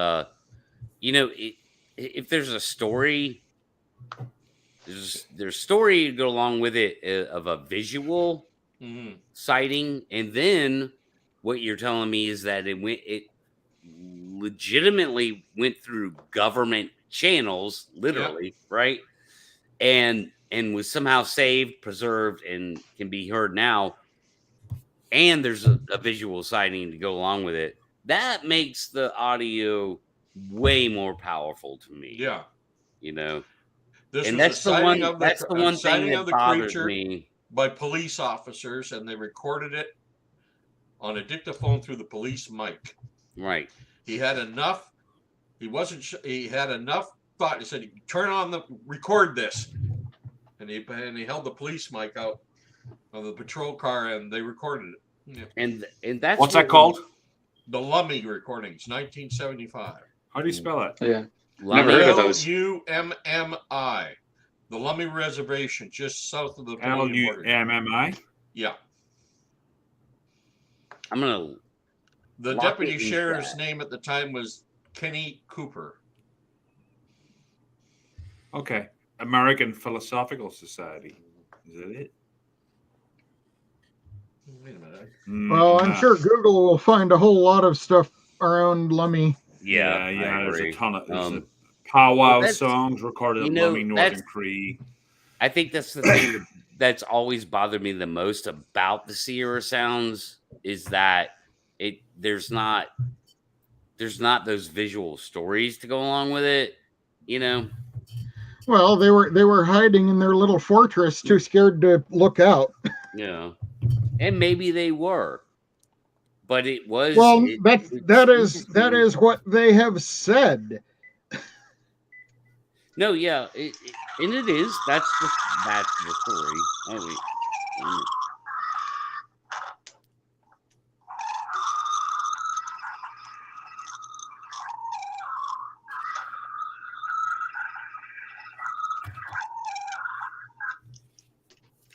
if there's a story, there's story to go along with it of a visual sighting, and then what you're telling me is that it legitimately went through government channels, literally, right? And was somehow saved, preserved, and can be heard now. And there's a visual sighting to go along with it. That makes the audio way more powerful to me. Yeah. And that's the one thing that bothers me. By police officers, and they recorded it on a dictaphone through the police mic. Right. He had enough. He had enough thought. He said, record this. And he held the police mic out of the patrol car, and they recorded it. Yeah. And that's what's that called? The Lummy recordings, 1975. How do you spell it? Yeah. Never heard of those. Lummi. The Lummy Reservation, just south of the Lummi. Yeah. I'm gonna. The deputy sheriff's name at the time was Kenny Cooper. Okay. American Philosophical Society. Is that it? Wait a minute. Well, I'm sure Google will find a whole lot of stuff around Lummy. Yeah. There's a ton of powwow songs recorded at Lummy, Northern Cree. I think that's the thing that's always bothered me the most about the Sierra Sounds is that there's not those visual stories to go along with it, you know. Well, they were hiding in their little fortress, too scared to look out. Yeah, and maybe they were, but it was. Well, that is what they have said. No, yeah, and it is. That's the story. Oh, wait.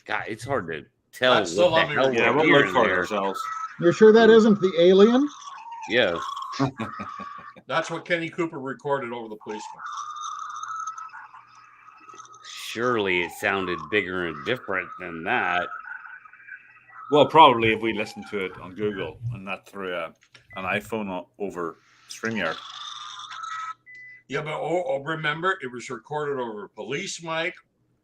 God, it's hard to tell. That's the Lummy hell Yeah, we're we'll look hearing for it there. ourselves. You're sure that isn't the alien? Yeah. That's what Kenny Cooper recorded over the policeman. Surely it sounded bigger and different than that. Well, probably if we listen to it on Google and not through an iPhone over StreamYard. Yeah, but remember, it was recorded over a police mic,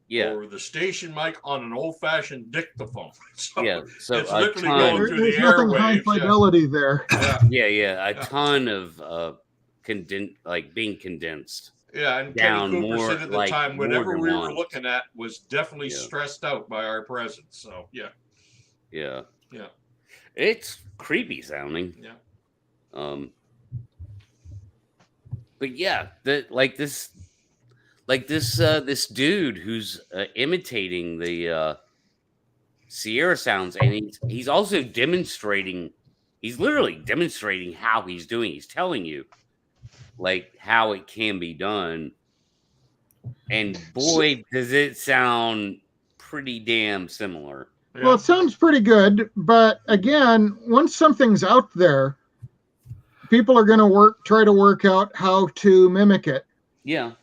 Yeah. over the station mic on an old-fashioned dictaphone. So Yeah. So it's a literally ton, going through There's the nothing high airwaves. fidelity there. yeah, a ton of being condensed. Yeah, and down Kenny Cooper more, said at the like, time, more whatever than we were once. looking at was definitely Yeah. stressed out by our presence. So, yeah. Yeah. Yeah. It's creepy sounding. Yeah. But yeah, this dude who's imitating the Sierra Sounds, and he's also demonstrating. He's literally demonstrating how he's doing. He's telling you, like, how it can be done. And boy, does it sound pretty damn similar. Yeah. Well, it sounds pretty good, but again, once something's out there, people are going to try to work out how to mimic it. Yeah.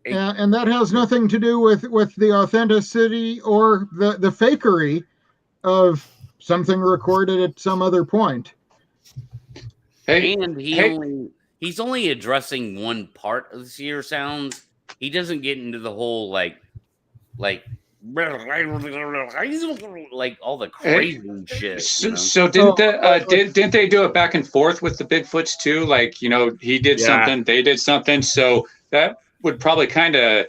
And that has nothing to do with the authenticity or the fakery of something recorded at some other point. Hey, And he's only addressing one part of the Sierra Sounds. He doesn't get into the whole like all the crazy shit. You know? So didn't they do it back and forth with the Bigfoots too? Like, you know, he did something, they did something. So that would probably kind of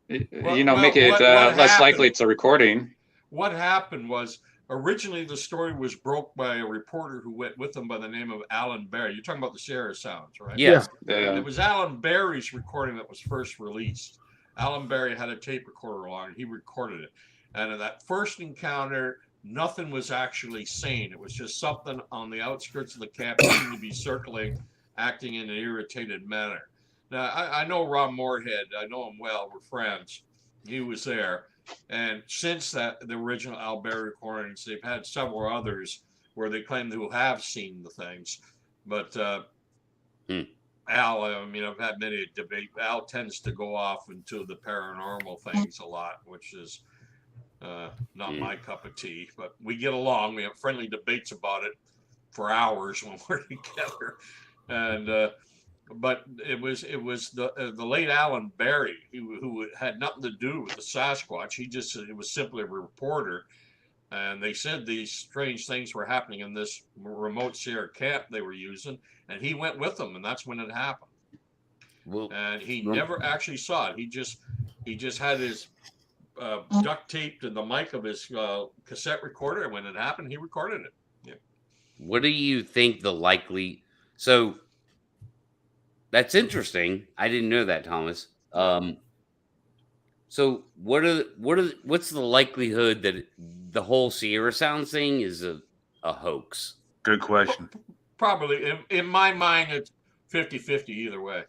make it less likely it's a recording. What happened was, originally the story was broke by a reporter who went with them by the name of Alan Barry. You're talking about the Sierra Sounds, right? Yes. And it was Alan Barry's recording that was first released. Alan Barry had a tape recorder along, and he recorded it. And in that first encounter, nothing was actually sane. It was just something on the outskirts of the camp that seemed to be circling, acting in an irritated manner. Now, I know Ron Moorhead. I know him well. We're friends. He was there. And since the original Al Barry recordings, they've had several others where they claim to have seen the things. But Al, I've had many debates. Al tends to go off into the paranormal things a lot, which is not my cup of tea. But we get along. We have friendly debates about it for hours when we're together. And but it was the late Alan Barry who had nothing to do with the Sasquatch. It was simply a reporter, and they said these strange things were happening in this remote Sierra camp they were using, and he went with them, and that's when it happened. Well, and he never actually saw it. He just had his duct taped to the mic of his cassette recorder, and when it happened, he recorded it. Yeah. What do you think the likely? So that's interesting. I didn't know that, Thomas. So what's the likelihood that the whole Sierra Sounds thing is a hoax? Good question. Probably, in my mind, it's 50-50 either way.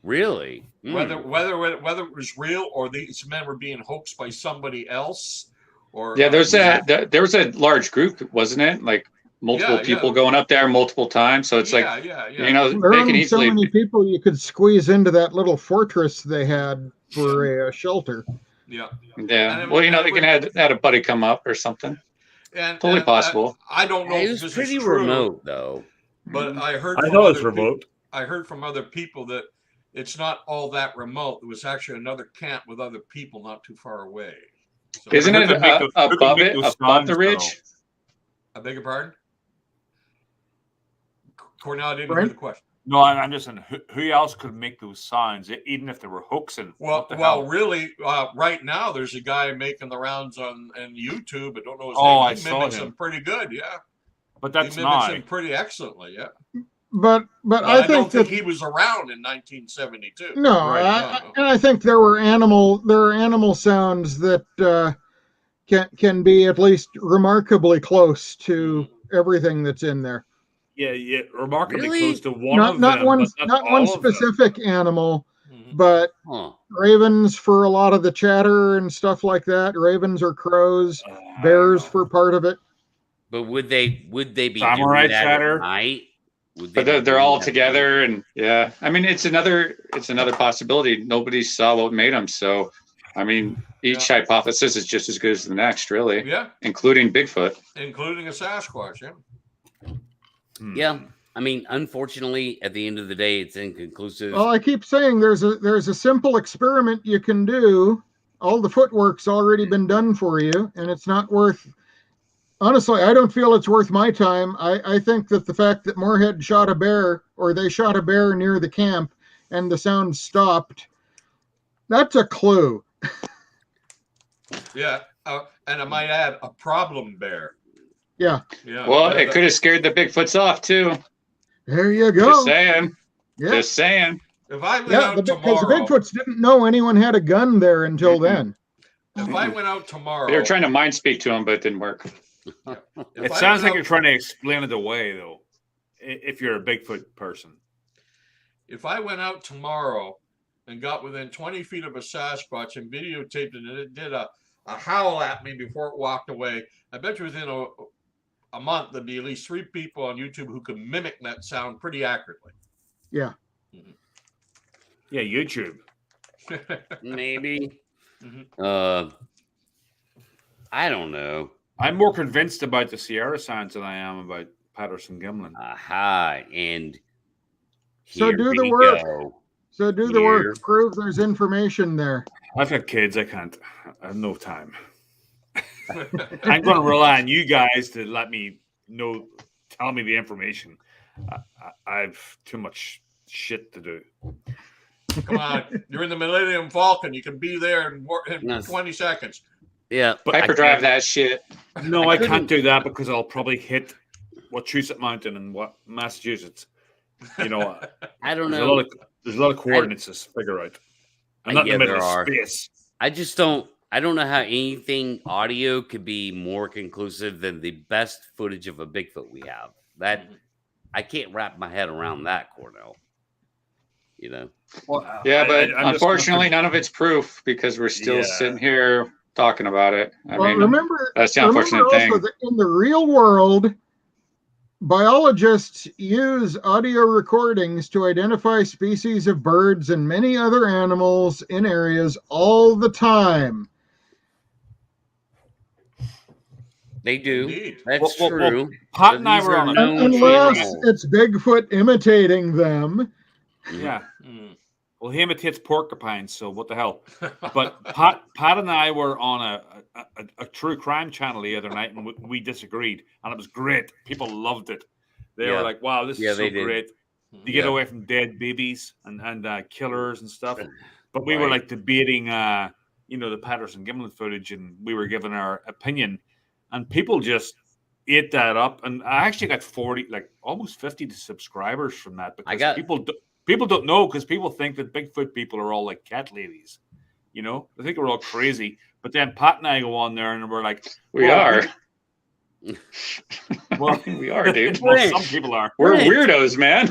Really? Whether it was real or these men were being hoaxed by somebody else, or there was a large group, wasn't it? Like multiple people going up there multiple times. So it's there they are can easily so many people you could squeeze into that little fortress they had for a shelter. Yeah. Well, they can add a buddy come up or something. And totally possible. I don't know. It was pretty remote, though. But I heard. I know it's remote. I heard from other people that it's not all that remote. It was actually another camp with other people not too far away. So Isn't Who it can make those- who can above make it, those above the sounds, ridge? I beg your pardon? Cornell, I didn't Brent? hear the question. No, I'm just saying, who else could make those sounds, even if they were hoaxing? Well, What the hell? really, right now there's a guy making the rounds on YouTube. I don't know his Oh, name. I He saw mimics him. them pretty good, yeah. But that's He mimics not. them pretty excellently, yeah. But But I I don't think think that he was around in 1972. no, Right, no. and I think there are animal sounds that can be at least remarkably close to everything that's in there. Yeah, remarkably Really? close to one Not of not them, one but not all one of them. specific animal, Mhm. but Huh. ravens for a lot of the chatter and stuff like that. Ravens or crows, I don't bears know. for part of it. But would they be Samurai doing that chatter? at night? Would they But be they're doing all that at together, and yeah, I mean, it's another possibility. Nobody saw what made them, so I mean, each hypothesis is just as good as the next, really, Yeah, including Bigfoot. including a Sasquatch, yeah. Hmm. Yeah. I mean, unfortunately, at the end of the day, it's inconclusive. Well, I keep saying there's a simple experiment you can do. All the footwork's already been done for you, and it's not worth. Honestly, I don't feel it's worth my time. I think that the fact that Moorhead shot a bear, or they shot a bear near the camp, and the sound stopped, that's a clue. Yeah, and I might add a problem bear. Yeah, Yeah. Well, it could have scared the Bigfoots off too. there you go. Just saying. Yeah, Just saying. If I went yeah, out because the tomorrow, Bigfoots didn't know anyone had a gun there until then. if I went out tomorrow, They were trying to mind speak to him, but it didn't work. if It I sounds went like out- you're trying to explain it away, though. If you're a Bigfoot person, If I went out tomorrow and got within 20 feet of a Sasquatch and videotaped it, and it did a howl at me before it walked away, I bet you within a month there'd be at least 3 people on YouTube who could mimic that sound pretty accurately. Yeah. yeah, YouTube. Maybe. Mhm. I don't know. I'm more convinced about the Sierra sounds than I am about Patterson Gimlin. Aha. And So here do the we work. go. So do the Here. work. Prove there's information there. I've got kids. I can't. I have no time. I'm going to rely on you guys to let me know, tell me the information. I've too much shit to do. Come on, you're in the Millennium Falcon. You can be there in Nice. 20 seconds. Yeah. But I Hyperdrive can't- that shit. No, I can't do that because I'll probably hit Wachusett Mountain and what Massachusetts. You know, I don't there's know. a lot of coordinates to figure out. I'm not Yeah, in the middle there of are. space. I just don't. I don't know how anything audio could be more conclusive than the best footage of a Bigfoot we have. That I can't wrap my head around that, Cornell. You know. Well, Yeah, but I'm just unfortunately, gonna- none of it's proof because we're still Yeah. sitting here talking about it. I Well, mean, remember, that's the remember unfortunate also thing. that in the real world, biologists use audio recordings to identify species of birds and many other animals in areas all the time. They do. Indeed. That's Well, true. Pat But and I these were are on a- known Unless animals. it's Bigfoot imitating them. Yeah. Mm. Well, he imitates porcupines, so what the hell? But Pat and I were on a true crime channel the other night, and we disagreed, and it was great. People loved it. They Yeah. were like, "Wow, this Yeah, is so they did. great! You get Yeah. away from dead babies and killers and stuff." But we were Right. like debating, the Patterson Gimlin footage, and we were giving our opinion, and people just ate that up. And I actually got 40, like almost 50 subscribers from that because people don't know, because people think that Bigfoot people are all like cat ladies. You know, they think we're all crazy. But then Pat and I go on there and we're like, We well, are. Well, We are, dude. well, Brent. some people are. We're Brent. weirdos, man.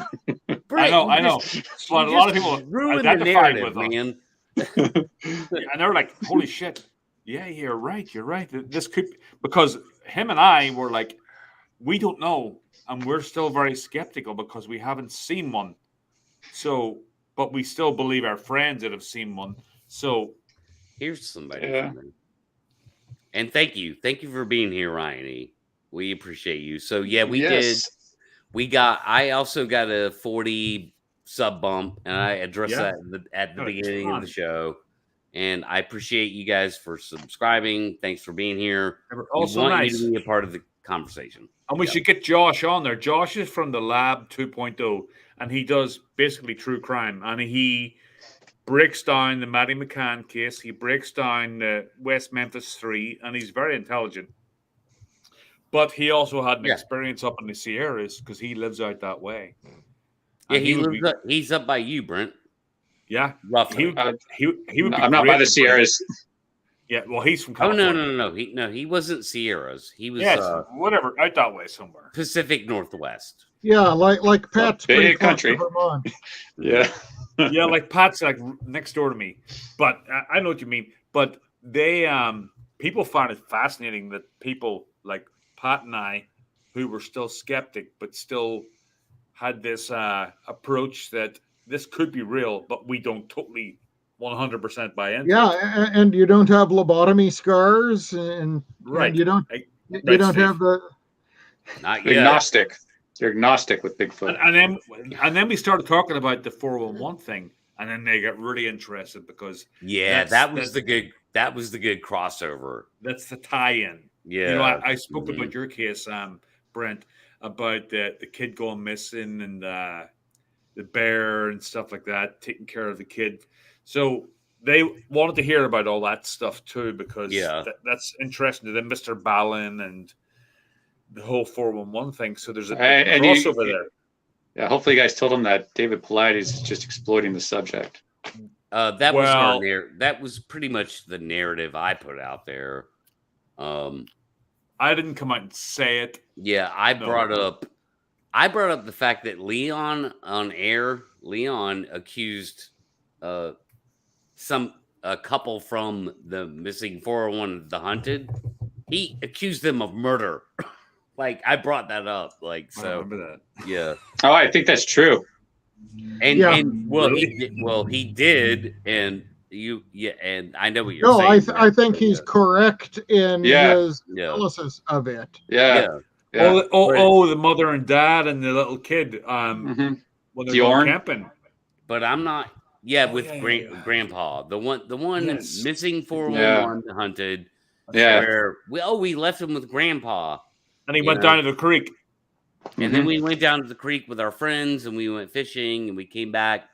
I know. But a lot of people ruined the identified narrative, with us. man. And they're like, "Holy shit! Yeah, you're right. You're right. This could," because him and I were like, we don't know, and we're still very skeptical because we haven't seen one. So, but we still believe our friends that have seen one. So, Here's somebody. Yeah. for me. And thank you for being here, Ryan E. We appreciate you. So yeah, we did. I also got a 40 sub bump, and I addressed Yeah. that at the Oh, beginning of ton. the show. And I appreciate you guys for subscribing. Thanks for being here. Also we want nice. you to be a part of the conversation. And we should get Josh on there. Josh is from the Lab 2.0, and he does basically true crime. And he breaks down the Maddie McCann case. He breaks down the West Memphis 3, and he's very intelligent. But he also had an experience up in the Sierras because he lives out that way. Yeah, he's up by you, Brent. Yeah, roughly. He would. I'm not by the Sierras. Yeah, well, he's from California. No. He wasn't Sierras. He was whatever, out that way somewhere. Pacific Northwest. Yeah, like Pat's big country. Vermont. Yeah. Yeah, like Pat's like next door to me. But I know what you mean. But they people find it fascinating that people like Pat and I, who were still skeptic, but still had this approach that this could be real, but we don't totally 100% buy into. Yeah, and you don't have lobotomy scars, and you don't have the not yet. Agnostic. You're agnostic with Bigfoot. And then we started talking about the 411 thing, and then they got really interested because that was the good crossover. That's the tie-in. Yeah, you know, I spoke about your case, Brent, about the kid going missing and the bear and stuff like that, taking care of the kid. So they wanted to hear about all that stuff too, because that's interesting to them, Mr. Ballin and the whole 411 thing. So there's a crossover there. Yeah, hopefully you guys told him that David Paulides is just exploiting the subject. That was pretty much the narrative I put out there. I didn't come out and say it. Yeah, I brought up the fact that Leon on air, accused a couple from the missing 401 The Hunted. He accused them of murder. Like, I brought that up. Like, so I remember that. Yeah. Oh, I think that's true. And he did, and and I know what you're saying. I think he's correct in his analysis of it. Yeah. The mother and dad and the little kid when they're going camping. But I'm not. Yeah, with Grandpa, the one missing 411 Hunted. Yeah, where we left him with Grandpa, and he went down to the creek. And then we went down to the creek with our friends, and we went fishing, and we came back,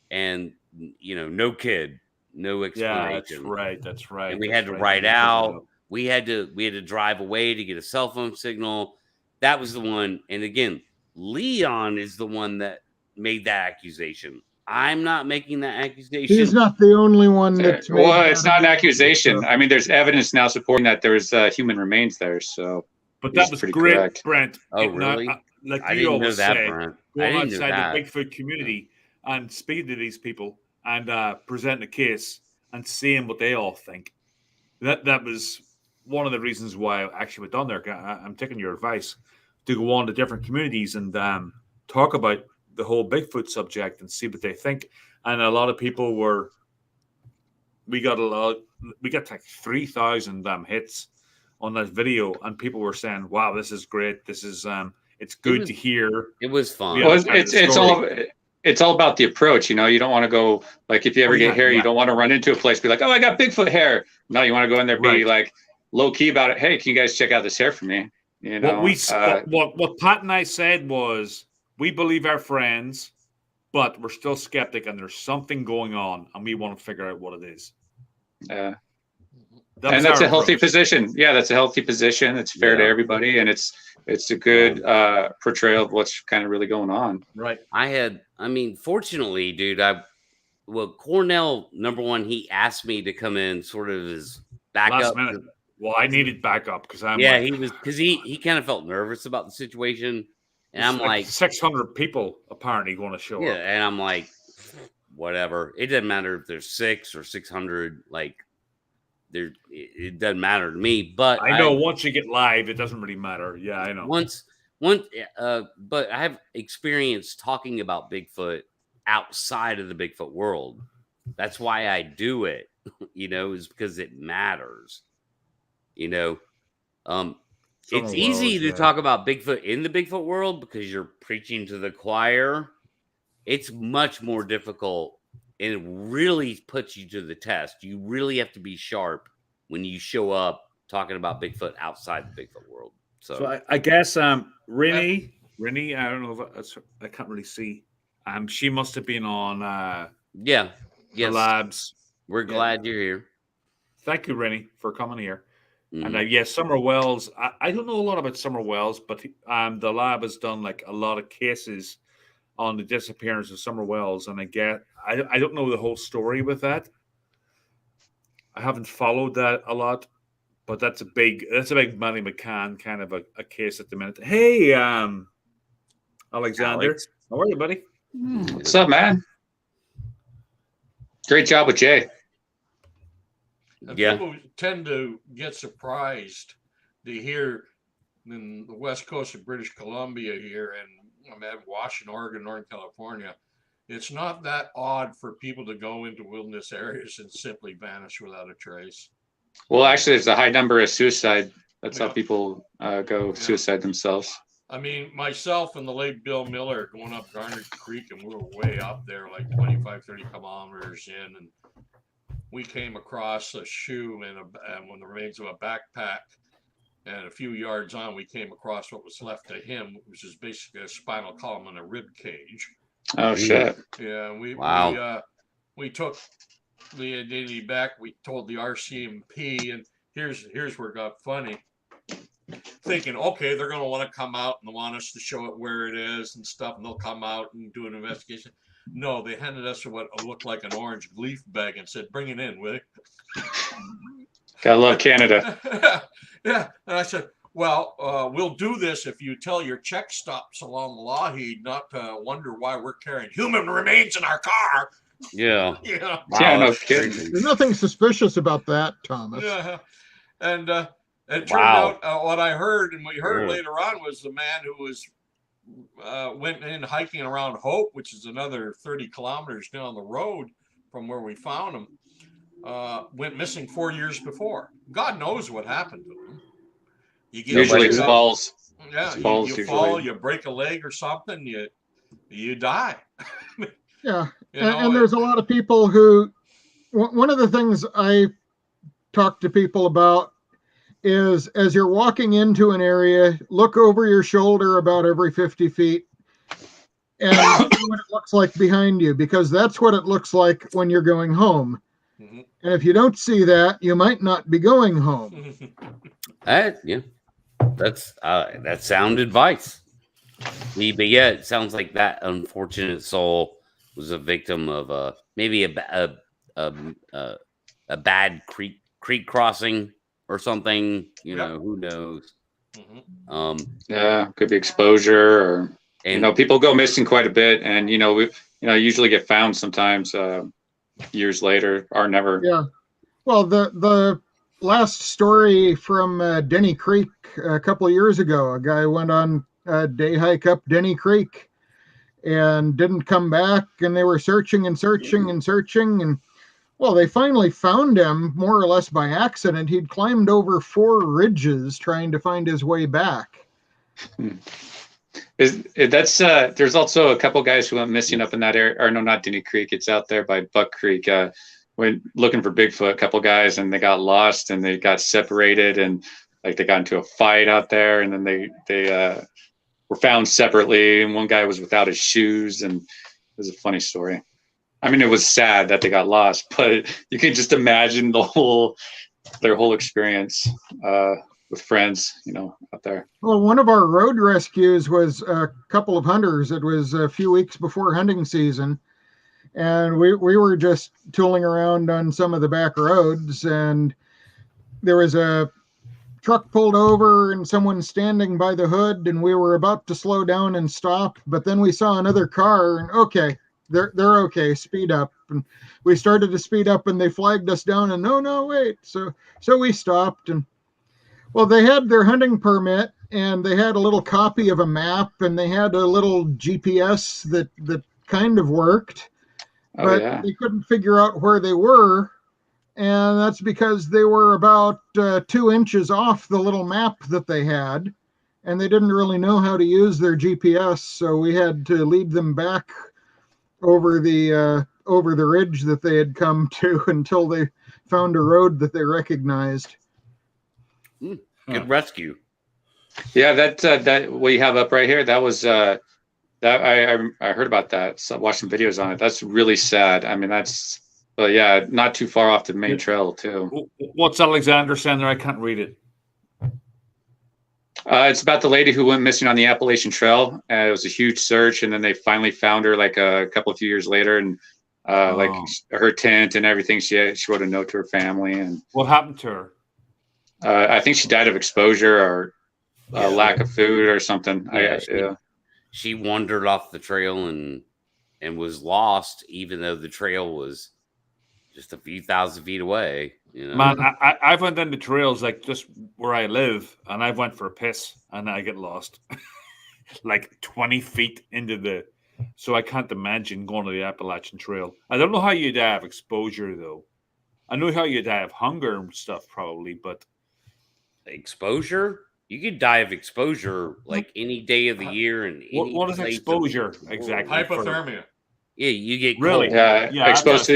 and no kid, no explanation. Yeah, that's right. And we had to ride out. We had to drive away to get a cell phone signal. That was the one. And again, Leon is the one that made that accusation. I'm not making that accusation. He's not the only one that's made it's not an accusation. I mean, there's evidence now supporting that there's human remains there. So, but that was great, correct. Brent. Oh, really? Like I you didn't always know that, say, Brent. Go outside the Bigfoot community and speak to these people and present a case and seeing what they all think. That was one of the reasons why I actually went down there. I'm taking your advice to go on to different communities and talk about the whole Bigfoot subject and see what they think. And a lot of people we got like 3,000 hits on that video, and people were saying, "Wow, this is great. This is it's good to hear." It was fun. Well, it's all about the approach. You don't want to go like, if you ever get hair, you don't want to run into a place, be like, "Oh, I got Bigfoot hair." No, you want to go in there, be like low key about it. Hey, can you guys check out this hair for me? What Pat and I said was, we believe our friends, but we're still skeptic, and there's something going on, and we want to figure out what it is. And that's a healthy position. Yeah, that's a healthy position. It's fair to everybody, and it's a good portrayal of what's kind of really going on. Right. Fortunately, dude, Cornell, number one, he asked me to come in sort of as backup. Last minute. Well, I needed backup because he kind of felt nervous about the situation. And I'm like 600 people apparently going to show up. Yeah, and I'm like, whatever. It doesn't matter if there's 6 or 600. Like, it doesn't matter to me. But I know once you get live, it doesn't really matter. Yeah, I know. But I have experience talking about Bigfoot outside of the Bigfoot world. That's why I do it. Is because it matters. It's easy to talk about Bigfoot in the Bigfoot world because you're preaching to the choir. It's much more difficult and it really puts you to the test. You really have to be sharp when you show up talking about Bigfoot outside the Bigfoot world. So I guess Rennie, I don't know if I can't really see. She must have been on yes. Labs. We're glad you're here. Thank you, Rennie, for coming here. Mm-hmm. And yes, Summer Wells. I don't know a lot about Summer Wells, but the lab has done like a lot of cases on the disappearance of Summer Wells, and I don't know the whole story with that. I haven't followed that a lot, but that's a big Matty McCann kind of a case at the minute. Hey, Alexander, Alex. How are you, buddy? What's up, man? Great job with Jay. And Yeah. people tend to get surprised to hear in the west coast of British Columbia here, and I'm at Washington, Oregon, Northern California. It's not that odd for people to go into wilderness areas and simply vanish without a trace. Well, actually, there's a high number of suicide. That's how people go suicide themselves. I mean, myself and the late Bill Miller going up Garner Creek, and we were way up there, like 25, 30 kilometers in, and we came across a shoe and one of the remains of a backpack. And a few yards on, we came across what was left of him, which is basically a spinal column and a rib cage. Oh shit! Yeah, we took the identity back. We told the RCMP, and here's where it got funny. Thinking, okay, they're going to want to come out and want us to show it where it is and stuff, and they'll come out and do an investigation. No, they handed us what looked like an orange leaf bag and said, "Bring it in, will you?" Gotta love Canada. Yeah, and I said, well, we'll do this if you tell your check stops along the Lougheed not to wonder why we're carrying human remains in our car. Yeah. Yeah. Wow, Yeah, no that's kidding. crazy. There's nothing suspicious about that, Thomas. Yeah. And it turned Wow. out what I heard and we heard Really? later on was the man who was went in hiking around Hope, which is another 30 kilometers down the road from where we found him, went missing 4 years before. God knows what happened to him. You get Usually wrecked it's up. falls. Yeah, It's falls you fall, usually. you break a leg or something, you die. Yeah, You know, and there's a lot of people who. One of the things I talk to people about is as you're walking into an area, look over your shoulder about every 50 feet and see what it looks like behind you, because that's what it looks like when you're going home. Mhm. And if you don't see that, you might not be going home. Yeah, that's sound advice. But yeah, it sounds like that unfortunate soul was a victim of maybe a bad creek crossing or something. You know, who knows? Mhm. Yeah, could be exposure, or And people go missing quite a bit, and we usually get found sometimes years later, or never. Yeah. Well, the last story from Denny Creek a couple of years ago, a guy went on a day hike up Denny Creek and didn't come back, and they were searching and searching and searching, and well, they finally found him more or less by accident. He'd climbed over 4 ridges trying to find his way back. There's also a couple guys who went missing up in that area, or no, not Denny Creek. It's out there by Buck Creek. Went looking for Bigfoot, a couple guys, and they got lost and they got separated, and like they got into a fight out there, and then they were found separately, and one guy was without his shoes, and it was a funny story. I mean, it was sad that they got lost, but you can just imagine their whole experience with friends, out there. Well, one of our road rescues was a couple of hunters. It was a few weeks before hunting season, and we were just tooling around on some of the back roads, and there was a truck pulled over and someone standing by the hood, and we were about to slow down and stop, but then we saw another car, and okay, they're okay, speed up. And we started to speed up, and they flagged us down, and no, wait. So we stopped, and well, they had their hunting permit, and they had a little copy of a map, and they had a little GPS that kind of worked, but they couldn't figure out where they were. And that's because they were about 2 inches off the little map that they had, and they didn't really know how to use their GPS. So we had to lead them back over the over the ridge that they had come to until they found a road that they recognized. Good rescue. Yeah, that what you have up right here, that was that I heard about that. So I watched some videos on it. That's really sad. I mean, but yeah, not too far off the main trail too. What's Alexander saying there? I can't read it. It's about the lady who went missing on the Appalachian Trail. It was a huge search, and then they finally found her like a few years later, and like her tent and everything. She wrote a note to her family. And what happened to her? I think she died of exposure or lack of food or something. She wandered off the trail and was lost, even though the trail was just a few thousand feet away. You know? Man, I've went down the trails like just where I live, and I went for a piss, and I get lost like 20 feet into the. So I can't imagine going to the Appalachian Trail. I don't know how you'd have exposure though. I know how you'd have hunger and stuff probably, but exposure. You could die of exposure like any day of the year. And what is exposure exactly? Hypothermia. Yeah, you get really cold. Yeah, exposed to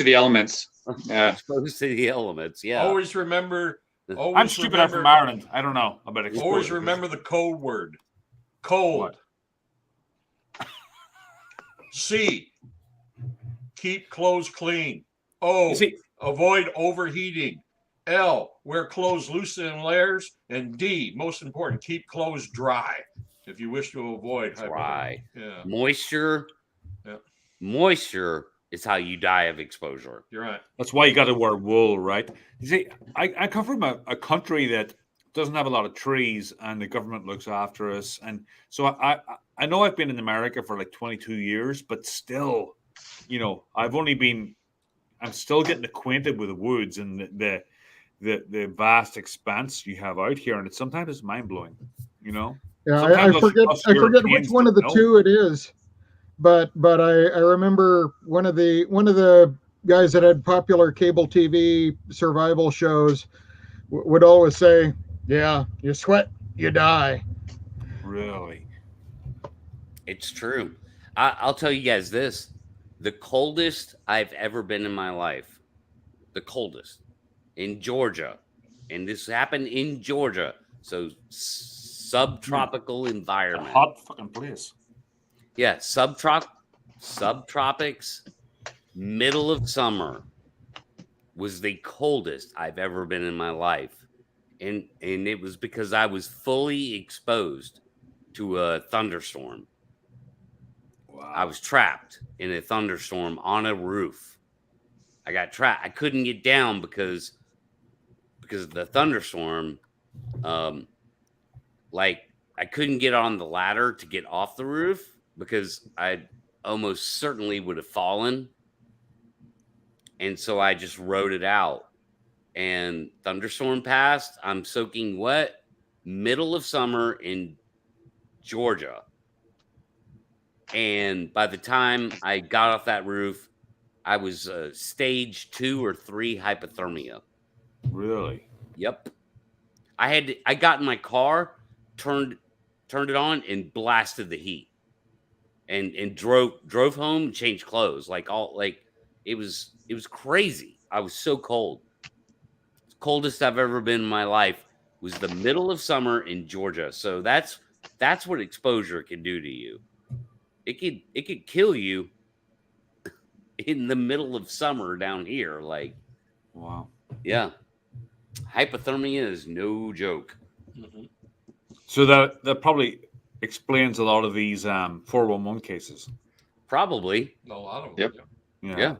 the elements. Yeah, exposed to the elements. Yeah. Always remember. I'm stupid. I'm from Ireland. I don't know about exposure. Always remember the code word. Cold. What? C. Keep clothes clean. O. Avoid overheating. L. Wear clothes loose in layers. And D. Most important, keep clothes dry if you wish to avoid dry. Yeah. Moisture. Yeah. Moisture is how you die of exposure. You're right. That's why you got to wear wool, right? You see, I come from a country that doesn't have a lot of trees, and the government looks after us. And so I know I've been in America for like 22 years, but still, you know, I'm still getting acquainted with the woods and the vast expanse you have out here, and sometimes it's mind blowing. You know. Yeah, I forget which one of the two it is. But I remember one of the guys that had popular cable TV survival shows would always say, "Yeah, you sweat, you die." Really, it's true. I'll tell you guys this: the coldest I've ever been in my life, the coldest in Georgia, and this happened in Georgia, so subtropical environment, hot fucking place. Yeah, subtropics, middle of summer was the coldest I've ever been in my life. And it was because I was fully exposed to a thunderstorm. Wow. I was trapped in a thunderstorm on a roof. I got trapped. I couldn't get down because of the thunderstorm. Like I couldn't get on the ladder to get off the roof, because I almost certainly would have fallen. And so I just rode it out. And thunderstorm passed. I'm soaking wet. Middle of summer in Georgia. And by the time I got off that roof, I was stage 2 or 3 hypothermia. Really? Yep. I got in my car, turned it on, and blasted the heat. And drove home and changed clothes. It was crazy. I was so cold. The coldest I've ever been in my life was the middle of summer in Georgia. So that's what exposure can do to you. It could kill you in the middle of summer down here. Like, wow. Yeah. Hypothermia is no joke. Mm-hmm. So that probably explains a lot of these 411 cases. Probably. A lot of them. Yep. Yeah.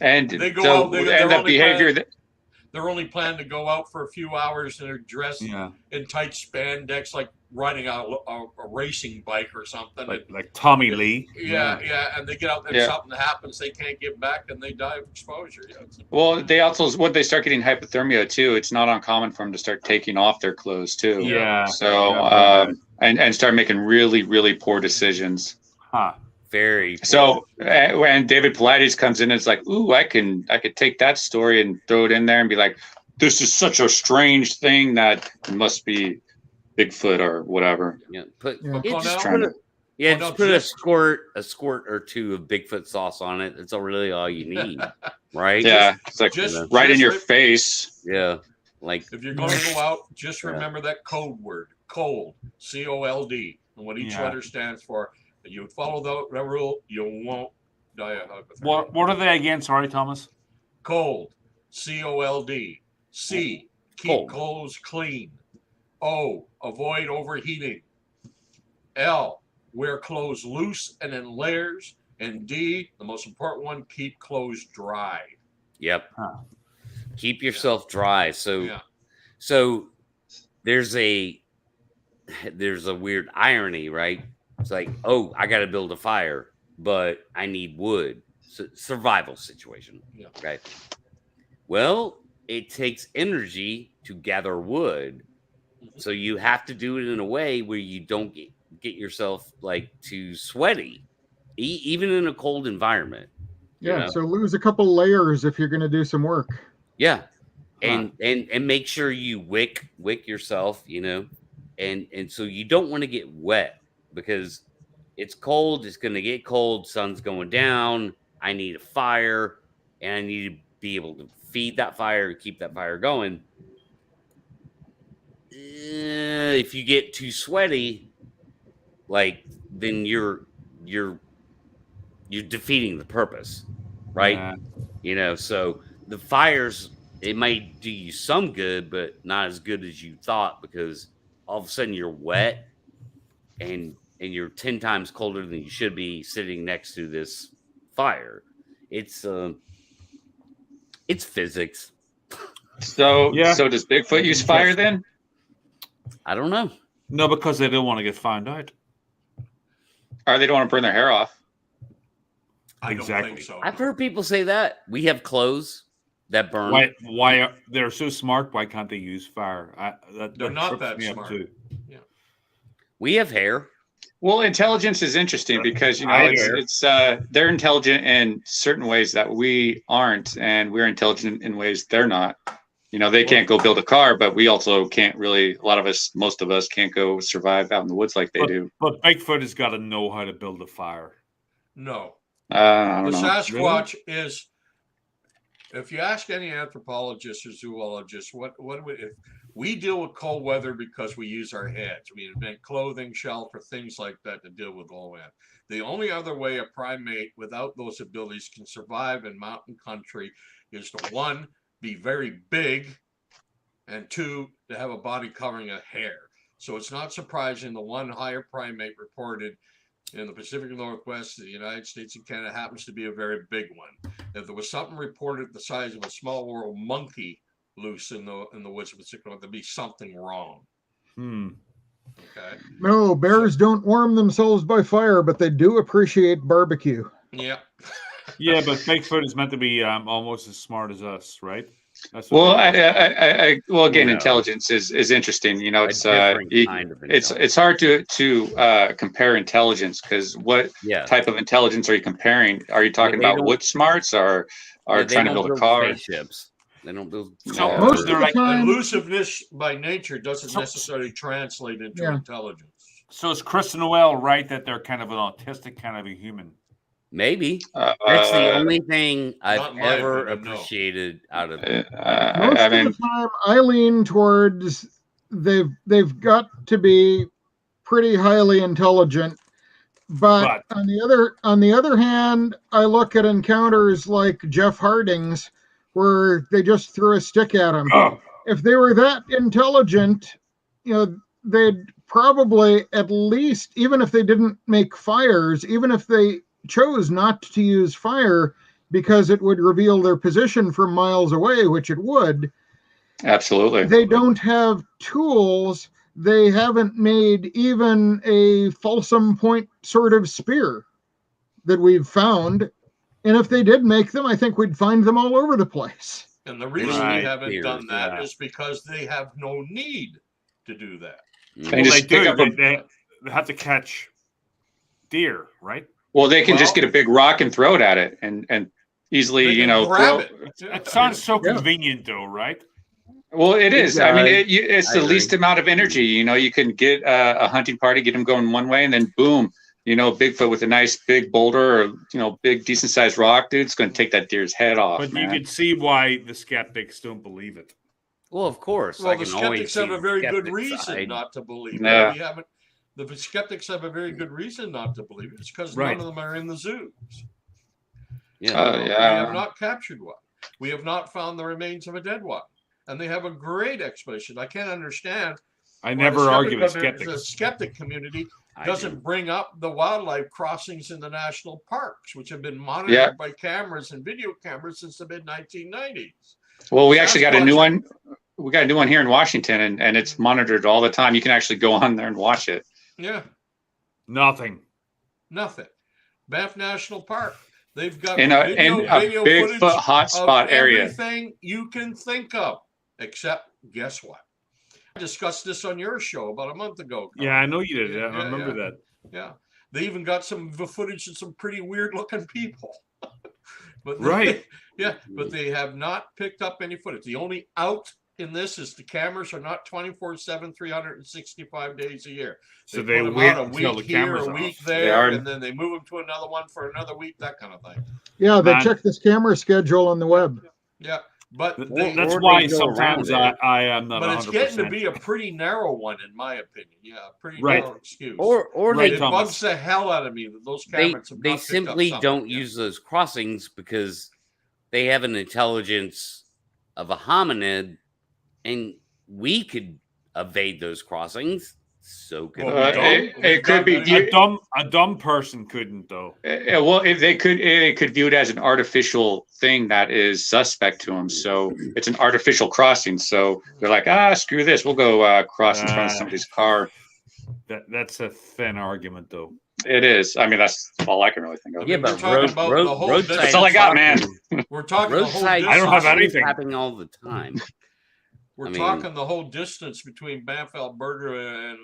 And they go out. That behavior. They're only planning to go out for a few hours, and they're dressed in tight spandex, like riding a racing bike or something. Like Tommy Lee. Yeah, and they get out there, something happens, they can't get back, and they die of exposure. Well, they also, when they start getting hypothermia too, it's not uncommon for them to start taking off their clothes too. Yeah. So and start making really, really poor decisions. Huh. Very poor. So when David Pilates comes in, it's like, ooh, I could take that story and throw it in there and be like, this is such a strange thing that it must be Bigfoot or whatever. Yeah, Yeah, Oh, no, just put a squirt or two of Bigfoot sauce on it. That's really all you need, right? Yeah, it's like just right in your face. Yeah, like if you're going to go out, just Yeah. remember that code word, cold, COLD, and what each Yeah. letter stands for. If you follow that rule, you won't die of hypothermia. What are they again? Sorry, Thomas. Cold, COLD. C, keep Cold. clothes clean. O, avoid overheating. L, wear clothes loose and in layers. And D, the most important one, keep clothes dry. Yep. Huh. Keep yourself dry. So, Yeah. so there's a weird irony, right? It's like, oh, I got to build a fire, but I need wood. Survival situation. Yeah. Right. Well, it takes energy to gather wood, so you have to do it in a way where you don't get yourself like too sweaty, even in a cold environment. Yeah, You know? so lose a couple layers if you're going to do some work. Yeah, and make sure you wick yourself, and so you don't want to get wet because it's cold. It's going to get cold. Sun's going down. I need a fire, and I need to be able to feed that fire and keep that fire going. If you get too sweaty, like then you're defeating the purpose, right? Yeah. So the fires, it might do you some good, but not as good as you thought, because all of a sudden you're wet and you're 10 times colder than you should be sitting next to this fire. It's physics. So Yeah. so does Bigfoot use fire then? I don't know. No, because they don't want to get found out. Or they don't want to burn their hair off? I don't Exactly. think so. I've heard people say that. We have clothes that burn. Why they're so smart? Why can't they use fire? They're not trips that me up smart. too. We have hair. Well, intelligence is interesting because it's they're intelligent in certain ways that we aren't, and we're intelligent in ways they're not. They can't go build a car, but we also can't really. A lot of us, most of us, can't go survive out in the woods like they do. But Bigfoot has got to know how to build a fire. No. I The don't know. Sasquatch is, if you ask any anthropologist or zoologist, if we deal with cold weather because we use our heads. We invent clothing, shelter, things like that to deal with low end. The only other way a primate without those abilities can survive in mountain country is to, one, be very big, and two, to have a body covering of hair. So it's not surprising the one higher primate reported in the Pacific Northwest of the United States and Canada happens to be a very big one. If there was something reported the size of a small world monkey loose in the woods of the Pacific Northwest, there'd be something wrong. Okay. No, bears don't warm themselves by fire, but they do appreciate barbecue. Yeah. Yeah, but Bigfoot is meant to be almost as smart as us, right? That's Well, what again, intelligence is interesting. It's different kind of it's hard to compare intelligence because what type of intelligence are you comparing? Are you talking about wood smarts or trying to build a car? Spaceships. They don't build. Most of the time, Elusiveness by nature doesn't necessarily translate into intelligence. So is Chris Noel right that they're kind of an autistic kind of a human? Maybe that's the only thing I've not my ever opinion, no. appreciated out of it. most of the time, I lean towards they've got to be pretty highly intelligent. But on the other hand, I look at encounters like Jeff Harding's, where they just threw a stick at him. If they were that intelligent, they'd probably at least, even if they didn't make fires, even if they chose not to use fire because it would reveal their position from miles away, which it would. Absolutely. They don't have tools. They haven't made even a fulsome point sort of spear that we've found. And if they did make them, I think we'd find them all over the place. And the reason we haven't done that is because they have no need to do that. Well, they do. They have to catch deer, right? Well, they can just get a big rock and throw it at it and easily, grab it. It sounds so convenient, though, right? Well, it is. I mean, it's the least amount of energy. You can get a hunting party, get them going one way, and then boom, Bigfoot with a nice big boulder or, big decent sized rock, dude, it's going to take that deer's head off. But man. you can see why the skeptics don't believe it. Well, of course. Well, the skeptics have a very good reason not to believe it. The skeptics have a very good reason not to believe it. It's because none of them are in the zoos. Yeah. We have not captured one. We have not found the remains of a dead one. And they have a great explanation. I can't understand. I never argue with skeptics. The skeptic community doesn't bring up the wildlife crossings in the national parks, which have been monitored by cameras and video cameras since the mid-1990s. Well, we actually got a new one. We got a new one here in Washington, and it's monitored all the time. You can actually go on there and watch it. Yeah. Nothing. Banff National Park. They've got in a Bigfoot hotspot area. Everything you can think of, except guess what? I discussed this on your show about a month ago. Yeah, I know you did. I remember that. Yeah. They even got some footage of some pretty weird looking people. But but they have not picked up any footage. The only out in this is the cameras are not 24/7, 365 days a year. So they put wait them out a until week the here, cameras a week off. there, and then they move them to another one for another week, that kind of thing. Yeah, they check this camera schedule on the web. Yeah, but that's why sometimes I am not. But it's 100%. getting to be a pretty narrow one, in my opinion. Yeah, pretty narrow excuse. Or it bugs the hell out of me that those cameras. They simply don't use those crossings because they have an intelligence of a hominid, and we could evade those crossings. So could it could be a dumb person couldn't though. Well, if they could view it as an artificial thing that is suspect to them. So it's an artificial crossing. So they're like, screw this, we'll go cross in front of somebody's car. That's a thin argument, though. It is. I mean, that's all I can really think of. Yeah, but roadside. That's all I got, man. We're talking roadside. I don't have anything happening all the time. We're talking the whole distance between Banff, Alberta, and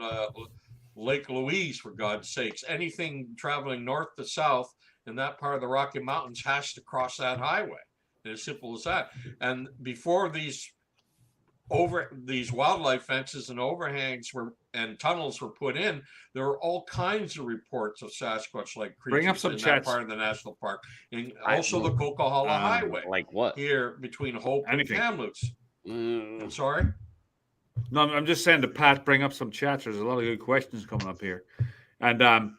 Lake Louise, for God's sakes. Anything traveling north to south in that part of the Rocky Mountains has to cross that highway. As simple as that. And before these wildlife fences and overhangs and tunnels were put in, there were all kinds of reports of Sasquatch-like creatures in that part of the national park, and also the Coquihalla Highway. Like what? Here between Hope and Kamloops. I'm sorry. No, I'm just saying to Pat, bring up some chats. There's a lot of good questions coming up here, and I'm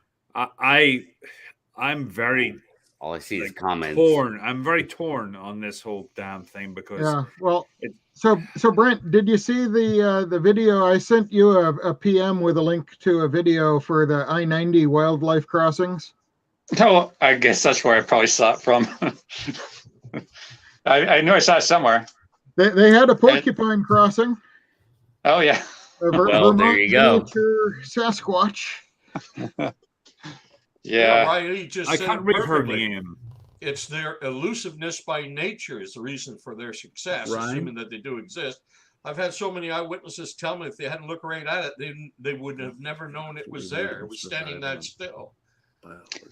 very. All I see is comments. Torn. I'm very torn on this whole damn thing because. So Brent, did you see the video? I sent you a PM with a link to a video for the I-90 wildlife crossings. No, I guess that's where I probably saw it from. I know I saw it somewhere. They had a porcupine crossing. Oh yeah. Well, there you go. Sasquatch. Yeah. Riley just I said can't read her name. It's their elusiveness by nature is the reason for their success, assuming that they do exist. I've had so many eyewitnesses tell me if they hadn't looked right at it, they would have never known it was there. It was standing that still.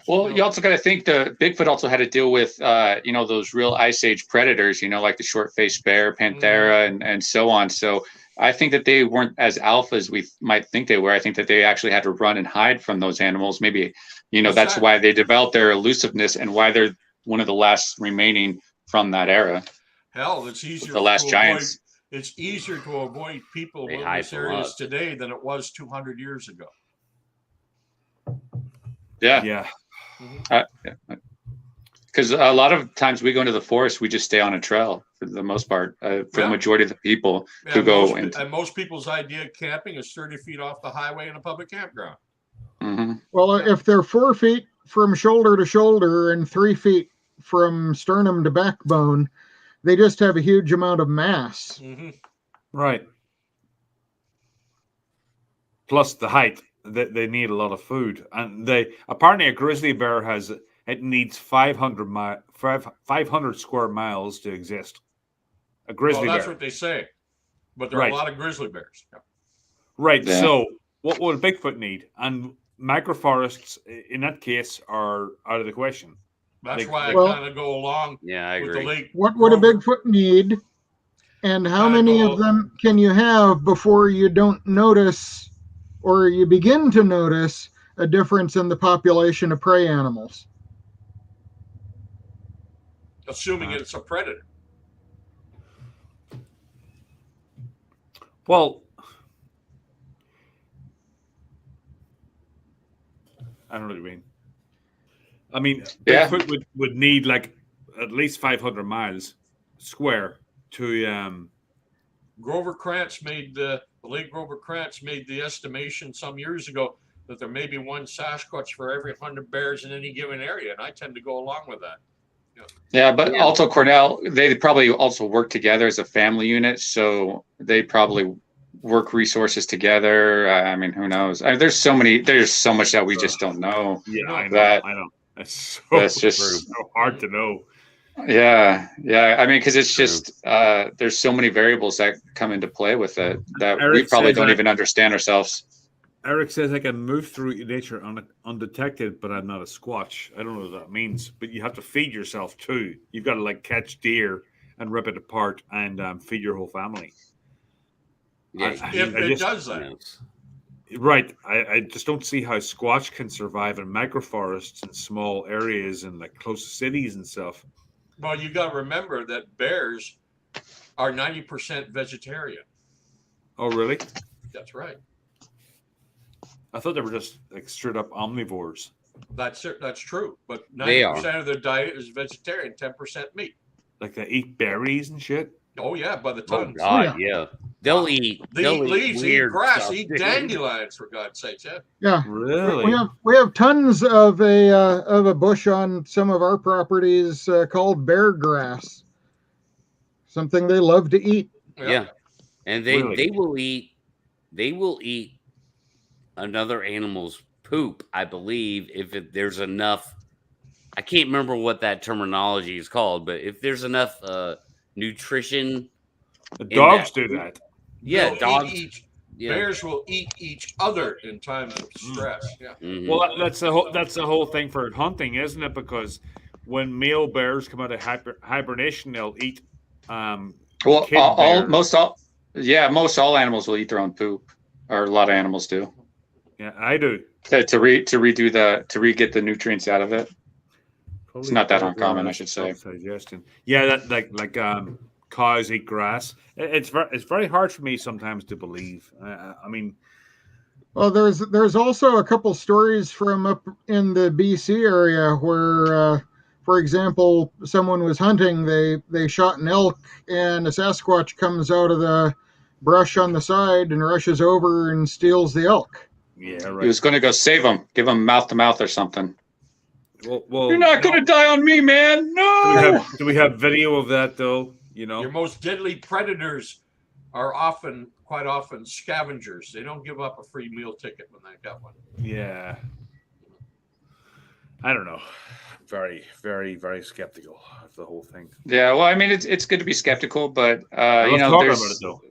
Well, you also got to think the Bigfoot also had to deal with, those real Ice Age predators, like the short-faced bear, Panthera, and so on. So I think that they weren't as alpha as we might think they were. I think that they actually had to run and hide from those animals. Maybe, that's why they developed their elusiveness and why they're one of the last remaining from that era. Hell, it's easier. The last giants. It's easier to avoid people in these areas today than it was 200 years ago. Yeah. Because a lot of times we go into the forest, we just stay on a trail for the most part. For the majority of the people who go. And most people's idea of camping is 30 feet off the highway in a public campground. Mm-hmm. Well, if they're 4 feet from shoulder to shoulder and 3 feet from sternum to backbone, they just have a huge amount of mass. Mm-hmm. Right. Plus the height. They need a lot of food, and apparently a grizzly bear needs 500 square miles to exist. A grizzly bear. That's what they say, but there are a lot of grizzly bears. Yeah. Right. Yeah. So what will Bigfoot need? And microforests in that case are out of the question. That's why I kind of go along. Yeah, I agree. The lake. What would a Bigfoot need, and how many of them can you have before you don't notice? Or you begin to notice a difference in the population of prey animals. Assuming it's a predator. Well, I don't know what you mean. I mean, Bigfoot would need like at least 500 miles square to. Grover Krantz the late Grover Krantz made the estimation some years ago that there may be one Sasquatch for every 100 bears in any given area, and I tend to go along with that. Yeah, but also Cornell, they probably also work together as a family unit, so they probably work resources together. I mean, who knows? There's so much that we just don't know. Yeah, I know. That's just so hard to know. Yeah. I mean, because it's just there's so many variables that come into play with it that we probably don't even understand ourselves. Eric says I can move through nature undetected, but I'm not a Squatch. I don't know what that means, but you have to feed yourself too. You've got to like catch deer and rip it apart and feed your whole family. Yeah, if it does that. Right. I just don't see how Squatch can survive in microforests and small areas and like close to cities and stuff. Well, you got to remember that bears are 90% vegetarian. Oh, really? That's right. I thought they were just like straight up omnivores. That's true. But 90% of their diet is vegetarian, 10% meat. Like they eat berries and shit? Oh, yeah, by the tons. Oh, God, yeah. They'll eat leaves, eat grass, stuff. eat dandelions, for God's sakes. Yeah. Yeah, really. We have tons of a bush on some of our properties called bear grass. Something they love to eat. Yeah, and they will eat another animal's poop, I believe, if there's enough. I can't remember what that terminology is called, but if there's enough nutrition. The dogs do that. Yeah, dogs. Bears will eat each other in times of stress. Yeah. Mm-hmm. Well, that's the whole thing for hunting, isn't it? Because when male bears come out of hibernation, they'll eat. Most all animals will eat their own poop, or a lot of animals do. Yeah, I do. To re-get the nutrients out of it. Probably it's not that uncommon, I should say. Digestion. Yeah, that like cows eat grass. It's very hard for me sometimes to believe. I mean, well, there's also a couple stories from up in the BC area where, for example, someone was hunting. They shot an elk, and a Sasquatch comes out of the brush on the side and rushes over and steals the elk. Yeah, right. He was going to go save him, give him mouth to mouth or something. Well, you're not going to die on me, man. No. Do we have video of that though? You know, your most deadly predators are quite often scavengers. They don't give up a free meal ticket when they got one. Yeah. I don't know. Very, very, very skeptical of the whole thing. Yeah, well, I mean, it's good to be skeptical, but you know, there's. About it, though.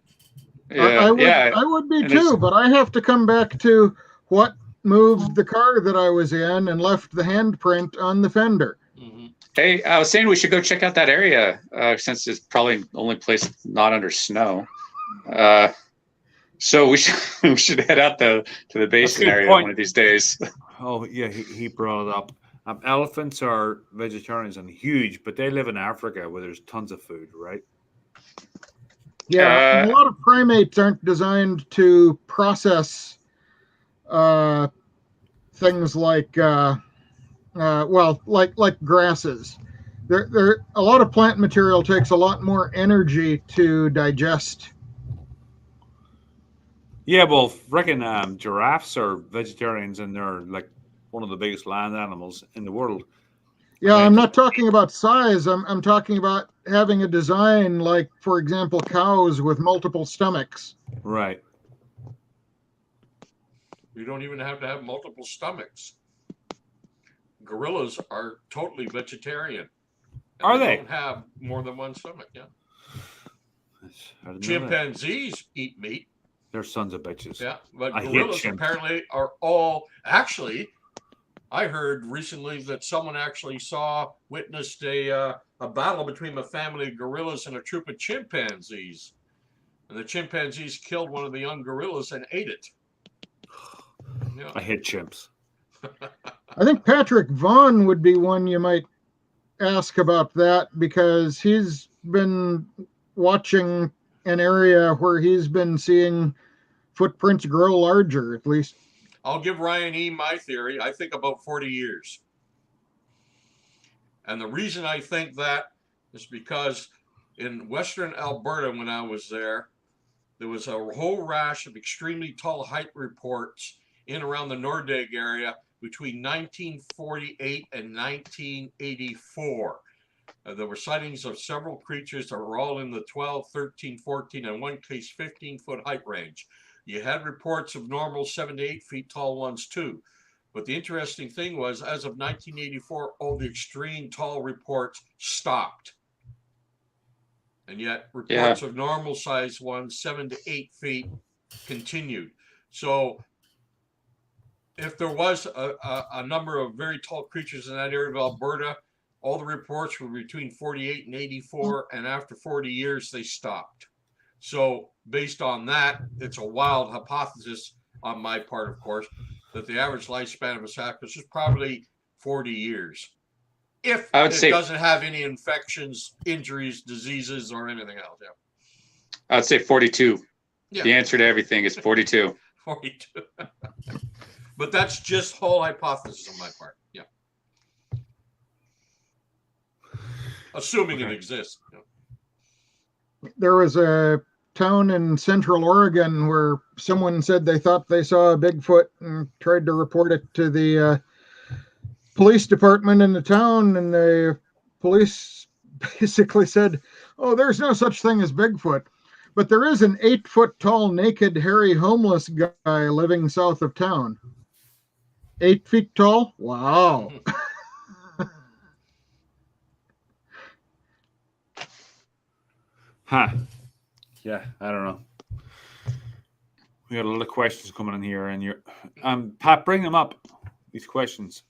I would be too, but I have to come back to what moved the car that I was in and left the handprint on the fender. Mm-hmm. Hey, I was saying we should go check out that area since it's probably the only place not under snow. So we should head out to the basin area one of these days. Oh yeah, he brought it up. Elephants are vegetarians and huge, but they live in Africa where there's tons of food, right? Yeah, a lot of primates aren't designed to process things like like grasses. There a lot of plant material takes a lot more energy to digest. Yeah, well, freaking giraffes are vegetarians, and they're like one of the biggest land animals in the world. Yeah, I'm not talking about size. I'm talking about having a design like, for example, cows with multiple stomachs. Right. You don't even have to have multiple stomachs. Gorillas are totally vegetarian. Are they? Don't have more than one stomach, yeah. Chimpanzees eat meat. They're sons of bitches. Yeah, but gorillas apparently are all... Actually, I heard recently that someone actually witnessed a battle between a family of gorillas and a troop of chimpanzees. And the chimpanzees killed one of the young gorillas and ate it. Yeah. I hate chimps. I think Patrick Vaughn would be one you might ask about that, because he's been watching an area where he's been seeing footprints grow larger, at least. I'll give Ryan E. my theory. I think about 40 years. And the reason I think that is because in Western Alberta, when I was there was a whole rash of extremely tall height reports in around the Nordegg area between 1948 and 1984. There were sightings of several creatures that were all in the 12, 13, 14, and in one case 15-foot height range. You had reports of normal 7 to 8 feet tall ones too. But the interesting thing was, as of 1984, all the extreme tall reports stopped. And yet reports of normal size ones, 7 to 8 feet, continued. So if there was a number of very tall creatures in that area of Alberta, all the reports were between 48 and 84, and after 40 years, they stopped. So based on that, it's a wild hypothesis on my part, of course, that the average lifespan of a Sasquatch is probably 40 years. If it doesn't have any infections, injuries, diseases, or anything else. Yeah. I'd say 42. Yeah. The answer to everything is 42. 42. But that's just whole hypothesis on my part. Yeah. Assuming it exists. Yeah. There was a town in Central Oregon where someone said they thought they saw a Bigfoot and tried to report it to the police department in the town, and the police basically said, oh, there's no such thing as Bigfoot, but there is an 8-foot tall, naked, hairy, homeless guy living south of town. 8 feet tall? Wow. Huh. Yeah, I don't know. We got a lot of questions coming in here, and you're Pat, bring them up, these questions.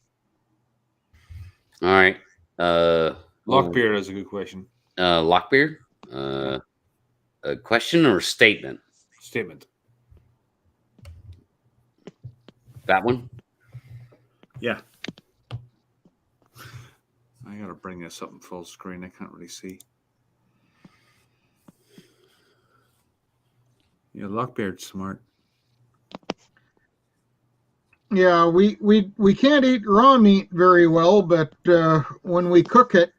All right. Lockbeard is a good question. Lockbeard? A question or a statement? Statement. That one? Yeah. I gotta bring this up in full screen. I can't really see. Yeah, Lockbeard's smart. Yeah, we can't eat raw meat very well, but when we cook it,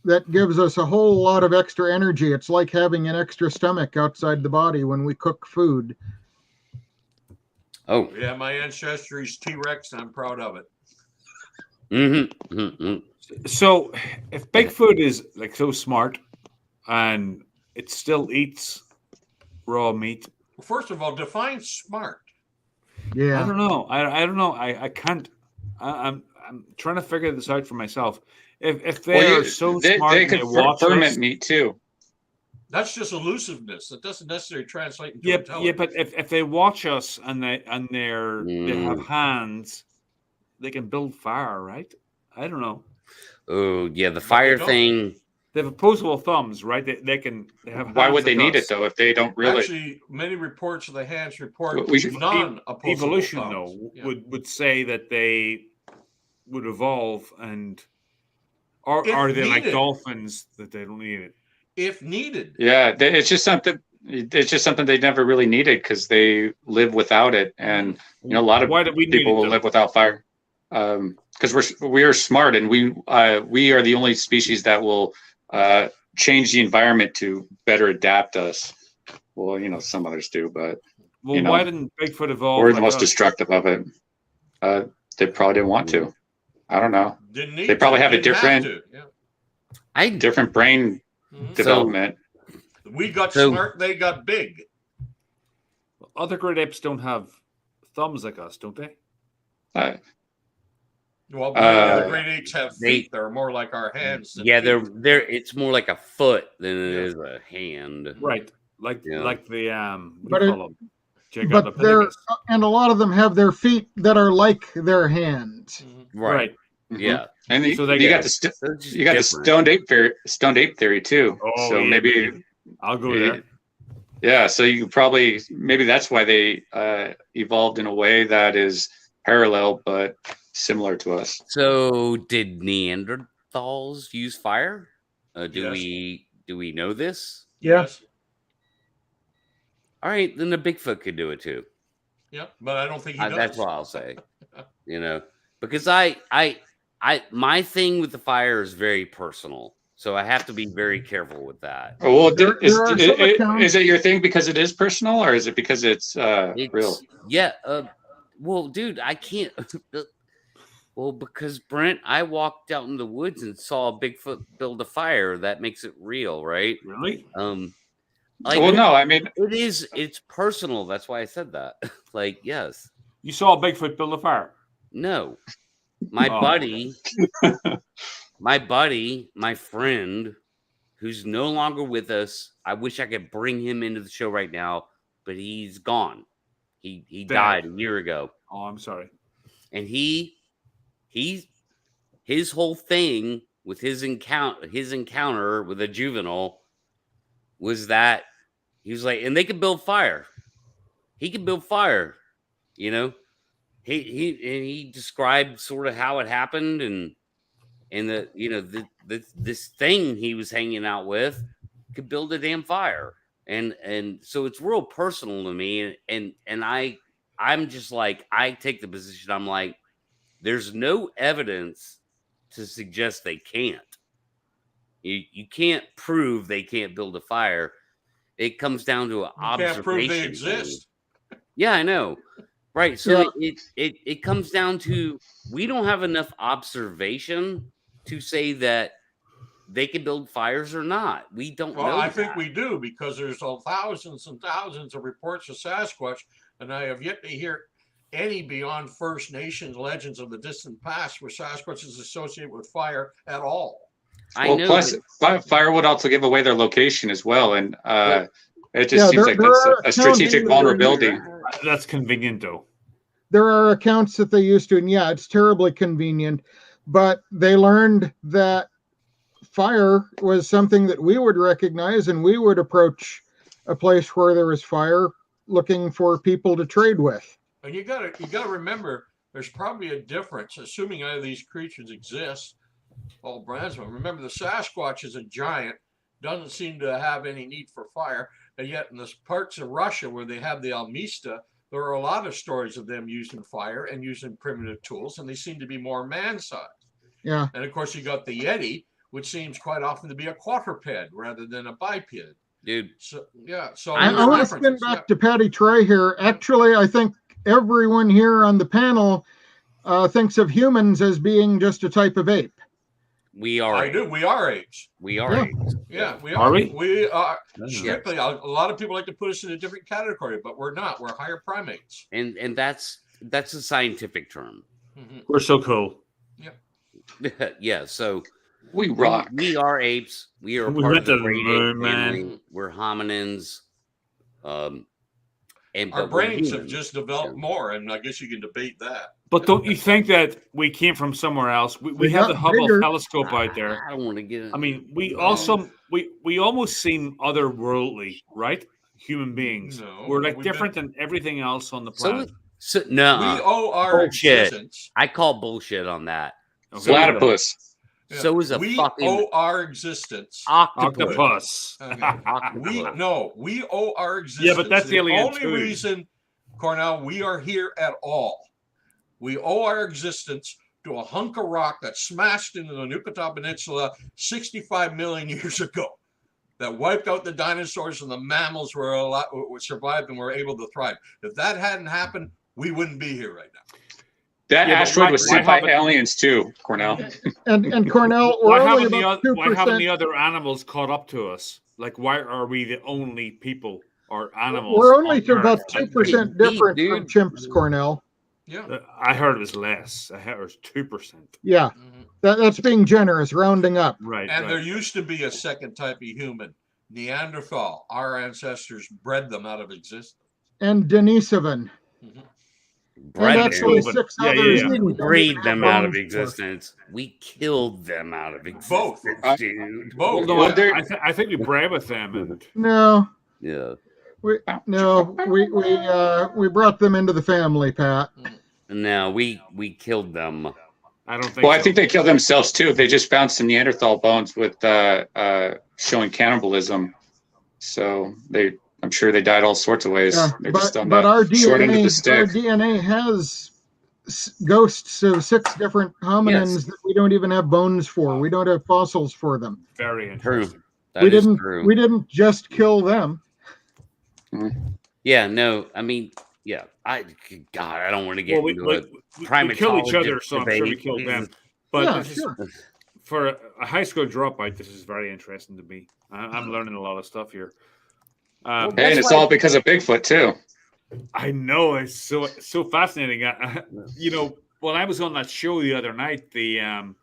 that gives us a whole lot of extra energy. It's like having an extra stomach outside the body when we cook food. Oh. Yeah, my ancestry is T-Rex, and I'm proud of it. Mm-hmm. Mm-hmm. So, if Bigfoot is like so smart and it still eats raw meat. Well, first of all, define smart. Yeah, I don't know. I don't know. I can't. I'm trying to figure this out for myself. If they are so smart, they could ferment meat too. That's just elusiveness. That doesn't necessarily translate into intelligence. Yeah, but if they watch us and they have hands, they can build fire, right? I don't know. Oh yeah, the fire thing. They have opposable thumbs, right? They have. Why would they need it though if they don't really? Actually, many reports of the hands report non-opposable evolution thumbs. though would say that they would evolve, and or are they like dolphins that they don't need it? If needed. Yeah, it's just something. It's just something they never really needed because they live without it, and a lot of people will live without fire. Because we are smart, and we are the only species that will change the environment to better adapt us. Well, some others do, but why didn't Bigfoot evolve? We're the most destructive of it. They probably didn't want to. I don't know. They probably have a different brain development. So, we got smart, they got big. Other great apes don't have thumbs like us, don't they? Well, the great apes have feet. They're more like our hands. Yeah, they're. It's more like a foot than it is a hand. Right, like the but they're and a lot of them have their feet that are like their hands. Right. Mm-hmm. Yeah. And you got the stoned ape theory too. Oh, so maybe I'll go there. Yeah, so you probably maybe that's why they evolved in a way that is parallel, but similar to us. So, did Neanderthals use fire? Do Yes. we know this? Yeah. Yes. All right, then the Bigfoot could do it too. Yep. But I don't think he does. That's what I'll say. Because my thing with the fire is very personal, so I have to be very careful with that. Well, There are some accounts- is it your thing because it is personal, or is it because it's real? Yeah. Well, dude, I can't. Well, because Brent, I walked out in the woods and saw a Bigfoot build a fire. That makes it real, right? Really? Well, no, I mean, it's personal. That's why I said that. Like, yes. You saw a Bigfoot build a fire? No. My buddy, my friend, who's no longer with us. I wish I could bring him into the show right now, but he's gone. He died a year ago. Oh, I'm sorry. And his whole thing with his encounter with a juvenile was that he was like, and they could build fire. He could build fire, He described sort of how it happened, and this thing he was hanging out with could build a damn fire, and so it's real personal to me, and I'm just like, I take the position, I'm like, there's no evidence to suggest they can't. You can't prove they can't build a fire. It comes down to an observation. Can't prove they exist. Yeah, I know. Right. So it comes down to, we don't have enough observation to say that they can build fires or not. We don't know. Well, I think we do, because there's thousands and thousands of reports of Sasquatch, and I have yet to hear any beyond First Nations legends of the distant past where Sasquatch is associated with fire at all. I know. Plus, fire would also give away their location as well, and it just seems like that's a strategic vulnerability. That's convenient, though. There are accounts that they used to, and yeah, it's terribly convenient, but they learned that fire was something that we would recognize, and we would approach a place where there was fire looking for people to trade with. And you gotta remember, there's probably a difference, assuming any of these creatures exist. All brands of them. Remember, the Sasquatch is a giant, doesn't seem to have any need for fire, and yet in the parts of Russia where they have the Almista, there are a lot of stories of them using fire and using primitive tools, and they seem to be more man-sized. Yeah. And of course, you got the Yeti, which seems quite often to be a quadruped rather than a biped. Dude. So yeah. So I want to spin back to Patty Trey here. Actually, I think everyone here on the panel thinks of humans as being just a type of ape. We are. I do. We are apes. We are apes. Yeah, we are. Are we? We are. Yes. Strictly, a lot of people like to put us in a different category, but we're not. We're higher primates. And that's a scientific term. Mm-hmm. We're so cool. Yeah. Yeah. So we rock. We are apes. We are We part went of the to the great moon, ape man. family. We're hominins. And Our but we're brains have humans. just developed more, and I guess you can debate that. But don't you think that we came from somewhere else? We We have got the Hubble bigger. telescope out there. I don't want to get it. I mean, we also we almost seem otherworldly, right? Human beings. No, We're like we've different than everything else on the so, planet. no. We owe our bullshit. existence. I call bullshit on that. Okay. Platypus. Yeah. So is a we fucking owe our existence. Octopus. Okay. We owe our existence. Yeah, but that's the alien only too. reason, Cornell, we are here at all. We owe our existence to a hunk of rock that smashed into the Yucatan Peninsula 65 million years ago, that wiped out the dinosaurs, and the mammals were survived and were able to thrive. If that hadn't happened, we wouldn't be here right now. That Yeah, but asteroid why- was why sent by haven't- aliens too, Cornell. And Cornell, we're Why only haven't, about why haven't the 2%. other animals caught up to us? Like, why are we the only people or animals? We're only on to about Earth? 2% different from chimps, Cornell. Yeah. I heard it was less. I heard it was 2%. Yeah, Mhm. that's being generous, rounding up. Right. And right. there used to be a second type of human, Neanderthal. Our ancestors bred them out of existence. And Denisovan. Mhm. And Bred actually them. 6 Yeah, yeah, others. yeah. that we We don't breed even them have out of bones for. existence. We killed them out of existence. Both. Dude. Well, Both. no, Well, there- I think we bred with them. And No, Yeah. we brought them into the family, Pat. No, we killed them. I don't think. Well, I think they killed themselves too. They just found some Neanderthal bones with showing cannibalism. So I'm sure they died all sorts of ways. Yeah, They're just on but the our short end of the DNA, stick. our DNA has ghosts of 6 different hominins that we don't even have bones for. We don't have fossils for them. Very interesting. That is true. We didn't just kill them. Yeah, no, I mean, yeah, I don't want to get into it. We kill each other, so I'm sure we killed them. But Yeah, this sure. is, for a high school dropout, this is very interesting to me. I'm learning a lot of stuff here. And it's all because of Bigfoot too. I know, it's so fascinating. You know, when I was on that show the other night, the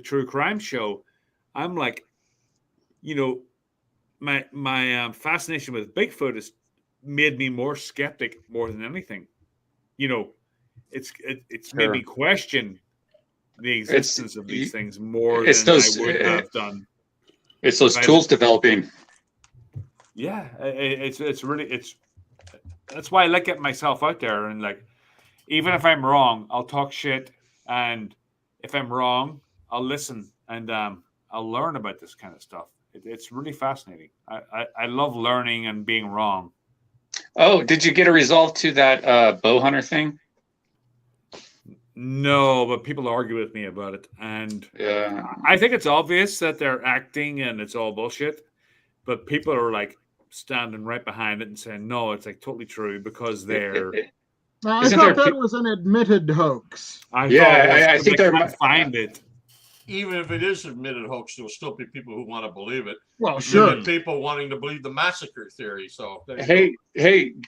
true crime show, I'm like, you know, my fascination with Bigfoot has made me more skeptic more than anything. You know, it's made me question the existence of these things more than I would have done. It's those tools developing. Yeah, it's really that's why I like getting myself out there, and like, even if I'm wrong, I'll talk shit, and if I'm wrong, I'll listen, and I'll learn about this kind of stuff. It's really fascinating. I love learning and being wrong. Oh, did you get a result to that bow hunter thing? No, but people argue with me about it, and yeah, I think it's obvious that they're acting and it's all bullshit, but people are like standing right behind it and saying, no, it's like totally true because they're. I thought that was an admitted hoax. I think they can't find it. Even if it is admitted hoax, there'll still be people who want to believe it. Well, sure. People wanting to believe the massacre theory. So hey,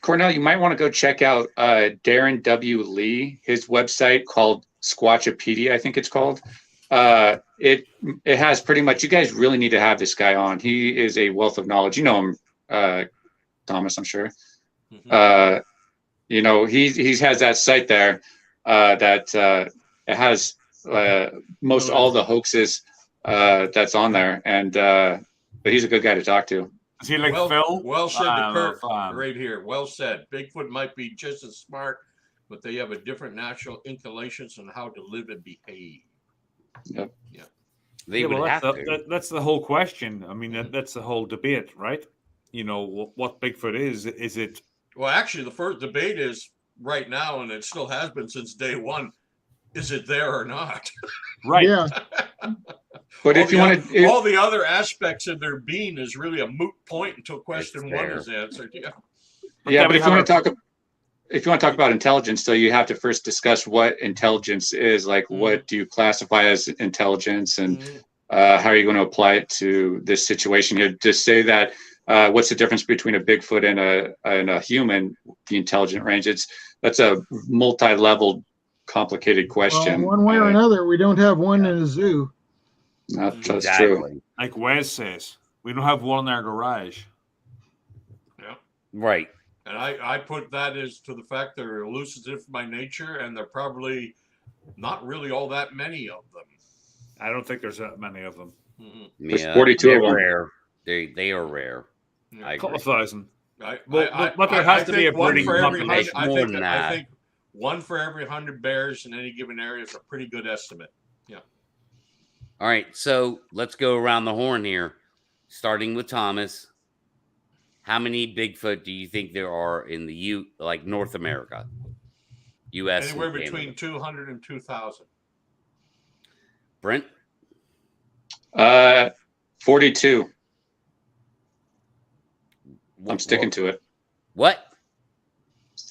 Cornell, you might want to go check out Darren W. Lee, his website called Squatchopedia, I think it's called. It has pretty much. You guys really need to have this guy on. He is a wealth of knowledge. You know him, Thomas, I'm sure. Mm-hmm. You know, he has that site there that it has most all the hoaxes that's on there, and but he's a good guy to talk to. Is he like Phil? Well said to Kurt right here. Well said. Bigfoot might be just as smart, but they have a different natural inclinations on how to live and behave. Yep. Yeah. They would have to. That's the whole question. I mean, that's the whole debate, right? You know, what Bigfoot is. Is it? Well, actually, the first debate is right now, and it still has been since day one. Is it there or not? Right. Yeah. But if you want to, all the other aspects of their being is really a moot point until question one is answered. Yeah. Yeah, but if you want to talk about intelligence, though, you have to first discuss what intelligence is. Like, what do you classify as intelligence, and how are you going to apply it to this situation here? Just say that. What's the difference between a Bigfoot and a human? The intelligent range. That's a multi-level, complicated question. Well, one way or another, we don't have one in a zoo. That's true. Like Wes says, we don't have one in our garage. Yeah. Right. And I put that as to the fact they're elusive by nature, and they're probably not really all that many of them. I don't think there's that many of them. Mm-hmm. There's 42 of them. Rare. They are rare. Yeah. A couple thousand. But there has to be a breeding population. I think one for every 100 bears in any given area is a pretty good estimate. Yeah. All right, so let's go around the horn here, starting with Thomas. How many Bigfoot do you think there are in the North America, U.S. Anywhere between 200 and 2,000. Brent? 42. I'm sticking to it. What?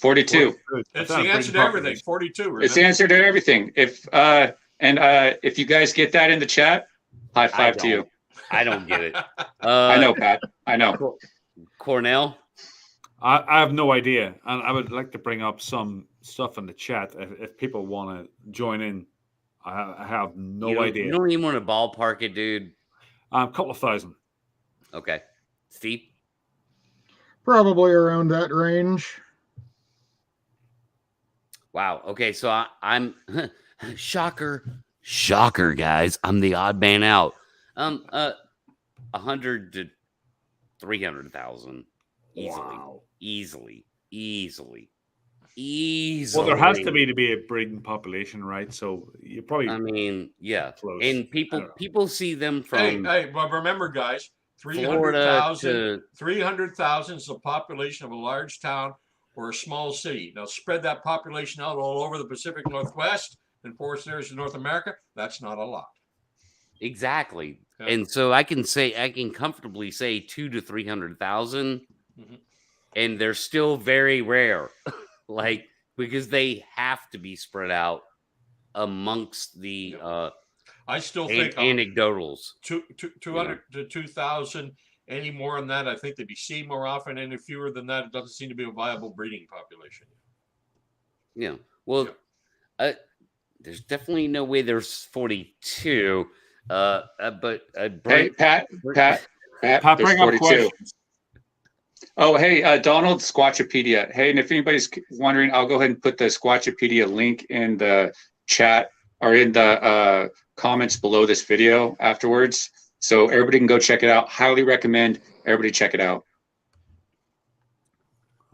42. It's the answer to everything. 42. Remember? It's the answer to everything. If you guys get that in the chat, high five to you. I don't get it. I know, Pat. I know. Cornell? I have no idea. And I would like to bring up some stuff in the chat if people want to join in. I have no idea. You don't even want to ballpark it, dude. A couple of thousand. Okay. Steve? Probably around that range. Wow. Okay, so I'm shocker, guys. I'm the odd man out. 100 to 300,000 easily. Wow. Easily. easily. Well, there has to be a breeding population, right? So you probably. I mean, yeah. Close. And people see them from. Hey, but remember, guys, 300,000 is the population of a large town or a small city. Now spread that population out all over the Pacific Northwest and forest areas of North America. That's not a lot. Exactly. Yeah. And so I can comfortably say 200,000 to 300,000, and they're still very rare, like, because they have to be spread out amongst the I still think anecdotals. 200 to 2,000. Any more than that, I think they'd be seen more often. Any fewer than that, it doesn't seem to be a viable breeding population. Yeah. Well, there's definitely no way there's 42. But hey, Pat, there's bring up 42. questions. Oh, hey, Donald, Squatchopedia. Hey, and if anybody's wondering, I'll go ahead and put the Squatchopedia link in the chat or in the comments below this video afterwards. So everybody can go check it out. Highly recommend everybody check it out.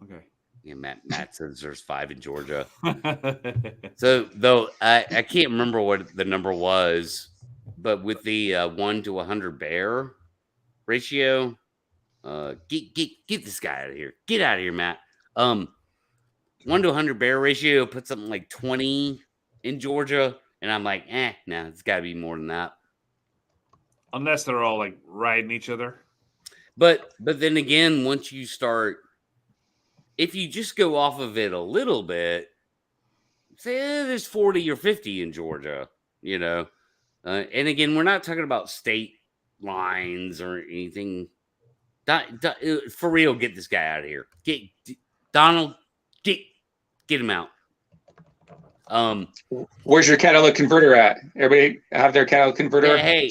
Okay. Yeah, Matt says there's 5 in Georgia. So, though, I can't remember what the number was, but with the 1 to 100 bear ratio, get this guy out of here. Get out of here, Matt. 1 to 100 bear ratio put something like 20 in Georgia, and I'm like, no, it's got to be more than that. Unless they're all like riding each other. But then again, once you start, if you just go off of it a little bit, say there's 40 or 50 in Georgia, you know. And again, we're not talking about state lines or anything. For real, get this guy out of here. Donald, get him out. Where's your catalytic converter at? Everybody have their catalytic converter? Hey.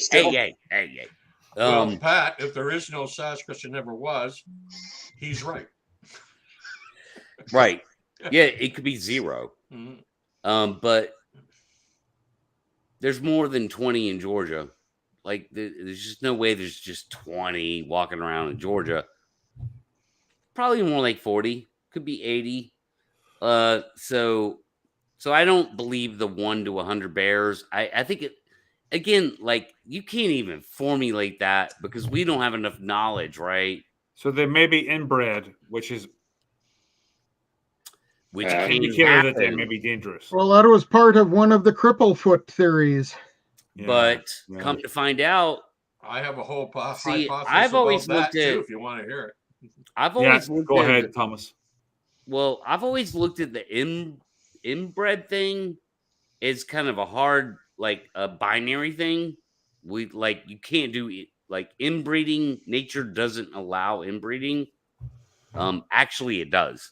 Well, Pat, if there is no Sasquatch and never was, he's right. Right. Yeah, it could be 0. But there's more than 20 in Georgia. Like, there's just no way there's just 20 walking around in Georgia. Probably more like 40. Could be 80. So I don't believe the 1 to 100 bears. I think it, again, like, you can't even formulate that because we don't have enough knowledge, right? So they may be inbred, which can indicator that they may be dangerous. Well, that was part of one of the Cripplefoot theories. Yeah, but come to find out, I have a whole hypothesis I've always about looked that at, too, if you want to hear it. I've always looked go at ahead, Thomas. Well, I've always looked at the inbred thing as kind of a hard, like, a binary thing. You can't do it, like, inbreeding. Nature doesn't allow inbreeding. Actually, it does.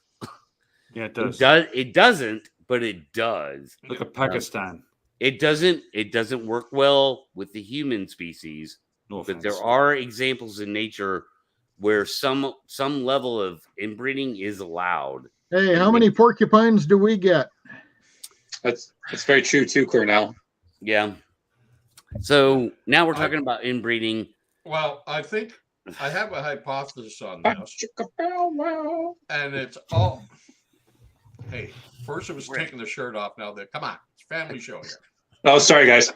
Yeah, it does. It doesn't, but it does. Look at Pakistan. It doesn't work well with the human species. No but offense. there are examples in nature where some level of inbreeding is allowed. Hey, how many porcupines do we get? That's very true too, Cornell. Yeah. So now we're talking about inbreeding. Well, I think I have a hypothesis on this. And it's all. Hey, first it was taking the shirt off. Now come on, it's a family show here. Oh, sorry, guys.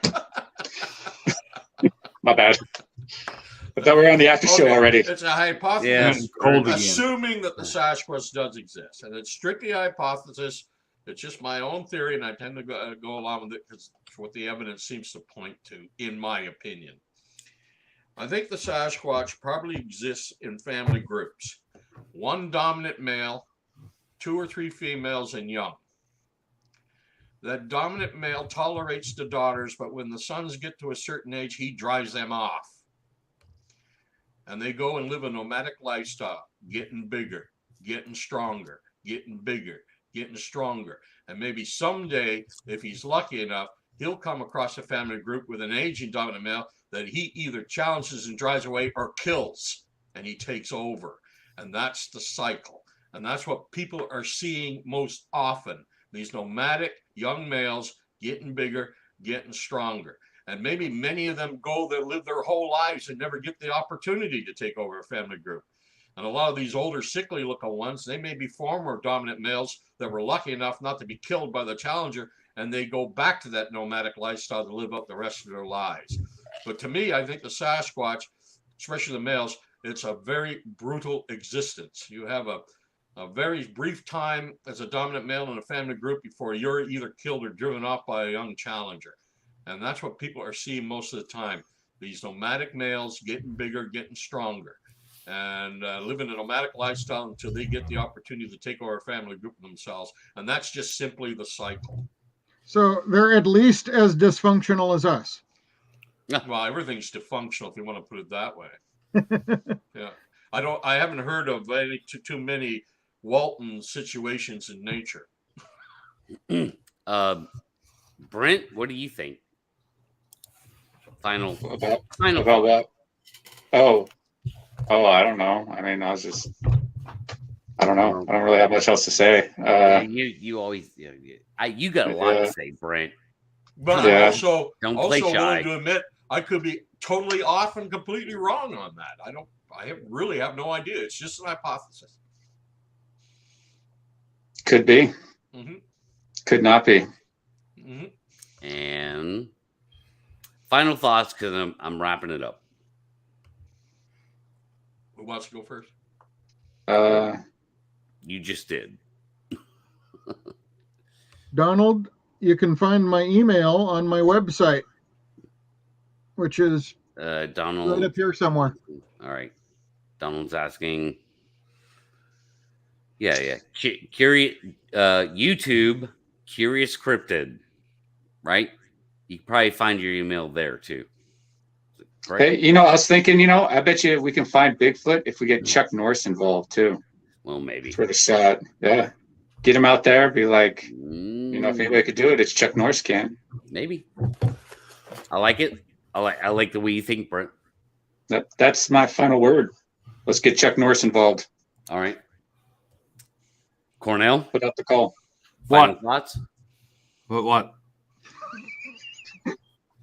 My bad. I thought we were on the after show already. It's a hypothesis, assuming that the Sasquatch does exist. And it's strictly a hypothesis. It's just my own theory, and I tend to go along with it because it's what the evidence seems to point to, in my opinion. I think the Sasquatch probably exists in family groups. One dominant male, 2 or 3 females, and young. That dominant male tolerates the daughters, but when the sons get to a certain age, he drives them off. And they go and live a nomadic lifestyle, getting bigger, getting stronger, getting bigger, getting stronger. And maybe someday, if he's lucky enough, he'll come across a family group with an aging dominant male that he either challenges and drives away or kills, and he takes over. And that's the cycle. And that's what people are seeing most often. These nomadic young males getting bigger, getting stronger. And maybe many of them live their whole lives and never get the opportunity to take over a family group. And a lot of these older, sickly looking ones, they may be far more dominant males that were lucky enough not to be killed by the challenger, and they go back to that nomadic lifestyle to live out the rest of their lives. But to me, I think the Sasquatch, especially the males, it's a very brutal existence. You have a very brief time as a dominant male in a family group before you're either killed or driven off by a young challenger. And that's what people are seeing most of the time. These nomadic males getting bigger, getting stronger, and living a nomadic lifestyle until they get the opportunity to take over a family group themselves. And that's just simply the cycle. So they're at least as dysfunctional as us. Well, everything's dysfunctional if you want to put it that way. Yeah. I haven't heard of any too many Walton situations in nature. Brent, what do you think? Final about what? Oh, I don't know. I mean, I don't know. I don't really have much else to say. You always, you got a lot to say, Brent. But Yeah. I'm also Don't play shy. willing to admit I could be totally off and completely wrong on that. I really have no idea. It's just an hypothesis. Could be. Mm-hmm. Could not be. Mm-hmm. And final thoughts, because I'm wrapping it up. Who wants to go first? You just did. Donald, you can find my email on my website, which is Donald. right up here somewhere. All right. Donald's asking. Yeah. Curious. YouTube. Curious Cryptid. Right. You can probably find your email there too. Right? Hey, I was thinking, I bet you we can find Bigfoot if we get Chuck Norris involved too. Well, maybe. For the shot. Yeah. Get him out there. Be like, if anybody could do it, it's Chuck Norris can. Maybe. I like it. I like the way you think, Brent. That's my final word. Let's get Chuck Norris involved. All right. Cornell? Put out the call. Final thoughts? What?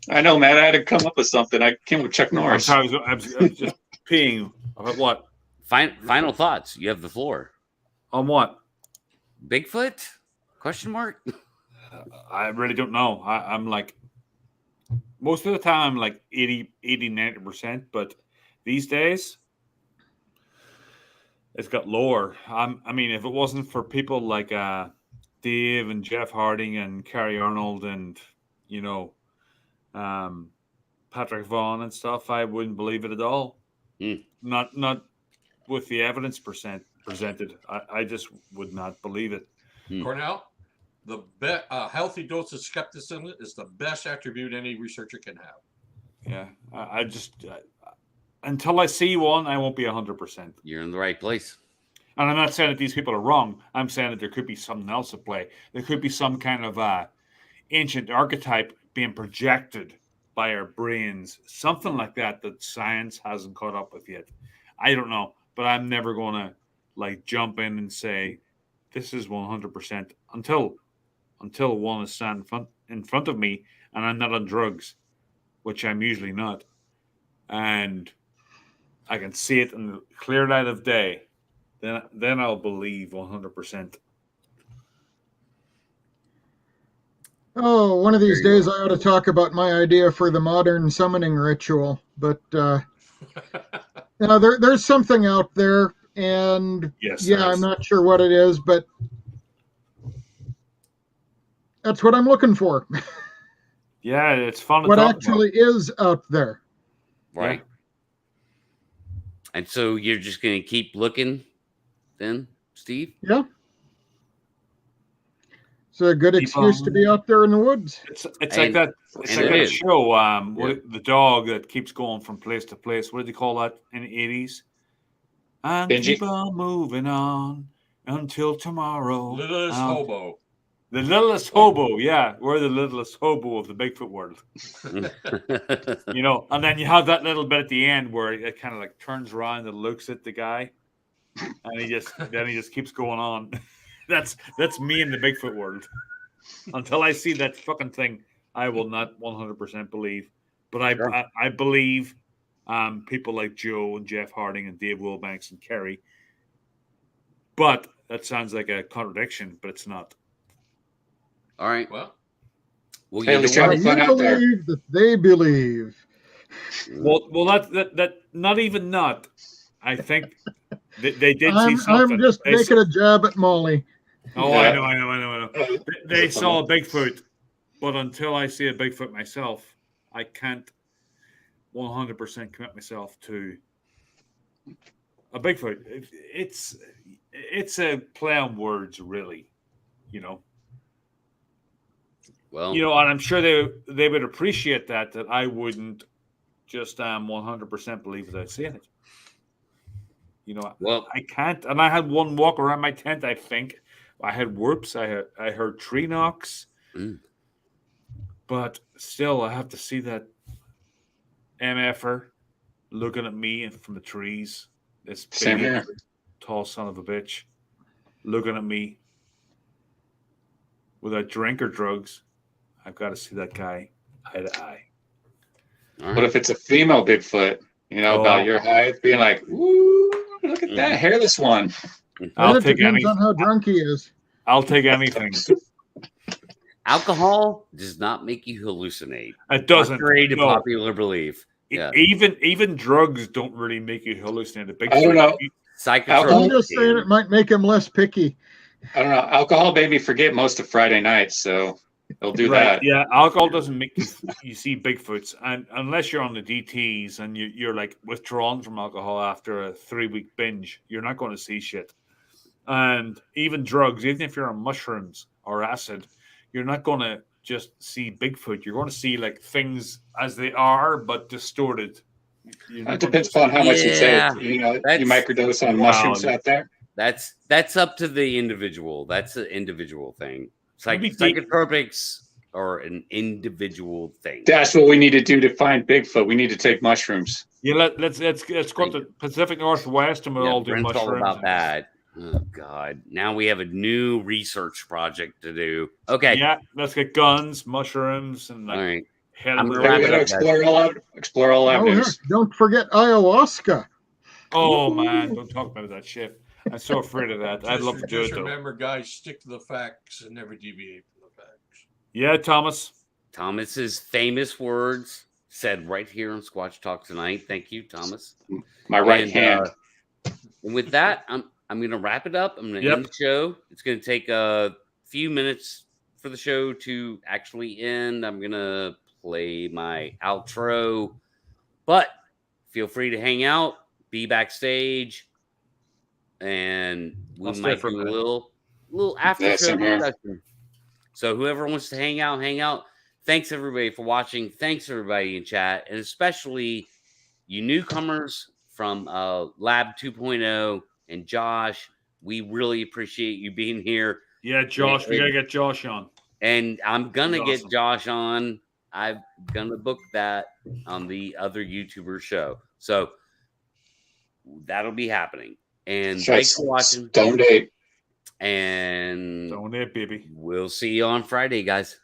I know, man. I had to come up with something. I came with Chuck Norris. I was just peeing. About what? Final thoughts. You have the floor. On what? Bigfoot? Question mark? I really don't know. I'm like, most of the time, I'm like 80, 90%. But these days, it's got lower. I mean, if it wasn't for people like Dave and Jeff Harding and Carrie Arnold and, Patrick Vaughan and stuff, I wouldn't believe it at all. Not with the evidence presented. I just would not believe it. Cornell, the healthy dose of skepticism is the best attribute any researcher can have. Yeah, I just until I see one, I won't be 100%. You're in the right place. And I'm not saying that these people are wrong. I'm saying that there could be something else at play. There could be some kind of ancient archetype being projected by our brains, something like that science hasn't caught up with yet. I don't know, but I'm never going to jump in and say this is 100% until one is stand in front of me and I'm not on drugs, which I'm usually not, and I can see it in the clear light of day. Then I'll believe 100%. Oh, one of these days I ought to talk about my idea for the modern summoning ritual. But there's something out there, and yes, I'm not sure what it is, but that's what I'm looking for. Yeah, it's fun. What actually is out there, right? Yeah. And so you're just going to keep looking, then, Steve? Yeah. It's a good excuse to be out there in the woods. It's like that. It's like that show. The dog that keeps going from place to place. What did they call that in the 80s? And Benji. Keep on moving on until tomorrow. Littlest hobo. The littlest hobo. Yeah, we're the littlest hobo of the Bigfoot world. And then you have that little bit at the end where it kind of turns around and looks at the guy, and he just keeps going on. That's me in the Bigfoot world. Until I see that fucking thing, I will not 100% believe. But I believe people like Joe and Jeff Harding and Dave Wilbanks and Kerry. But that sounds like a contradiction, but it's not. All right. Well, hey, at least you have You fun out there. believe that they believe. Well, that not even not. I think they did see I'm something. just They making a jab at Molly. Oh, Yeah. I know. They saw a Bigfoot, but until I see a Bigfoot myself, I can't 100% commit myself to a Bigfoot. It's a play on words, really. Well, And I'm sure they would appreciate that I wouldn't just 100% believe without seeing it. well, I can't. And I had one walk around my tent. I think I had whoops. I heard tree knocks, but still, I have to see that MFer looking at me from the trees. This Same big, here. tall son of a bitch looking at me without drink or drugs. I've got to see that guy eye to eye. What if it's a female Bigfoot? About your height, being like, "Ooh, look at that hairless one." I'll It take depends any. on how drunk he is. I'll take anything. alcohol does not make you hallucinate. It doesn't. Contrary to No. popular belief. Yeah. Even drugs don't really make you hallucinate. I don't know. Psychotropic. I'm just saying it might make him less picky. I don't know. Alcohol made me forget most of Friday night, so it'll do Right, that. yeah, alcohol doesn't make you see Bigfoots, and unless you're on the DTs and you're like withdrawn from alcohol after a 3-week binge, you're not going to see shit. And even drugs, even if you're on mushrooms or acid, you're not going to just see Bigfoot. You're going to see like things as they are, but distorted. It depends upon how much you take. You microdose on mushrooms out there. That's up to the individual. That's an individual thing. Maybe Psychotropics are an individual thing. That's what we need to do to find Bigfoot. We need to take mushrooms. Yeah, let's go to the Pacific Northwest and we'll all do Brent's all mushrooms. about that. Oh God! Now we have a new research project to do. Okay. Yeah, let's get guns, mushrooms, and All right. I'm We gotta explore all Oh, avenues. heck, don't forget ayahuasca. Oh man, don't talk about that shit. I'm so afraid of that. I'd love to do it Just though. remember, guys, stick to the facts and never deviate from the facts. Yeah, Thomas. Thomas's famous words said right here on Squatch Talk tonight. Thank you, Thomas. My right hand. And with that, I'm going to wrap it up. I'm going to end the show. It's going to take a few minutes for the show to actually end. I'm going to play my outro, but feel free to hang out, be backstage, and we might do a little after show discussion. So whoever wants to hang out. Thanks everybody for watching. Thanks everybody in chat, and especially you newcomers from Lab 2.0 and Josh. We really appreciate you being here. Yeah, Josh, we gotta get Josh on. And I'm gonna That's get awesome. Josh on. I'm gonna book that on the other YouTuber show. So that'll be happening. And thanks for watching. Don't date. And Don't date, baby. We'll see you on Friday, guys.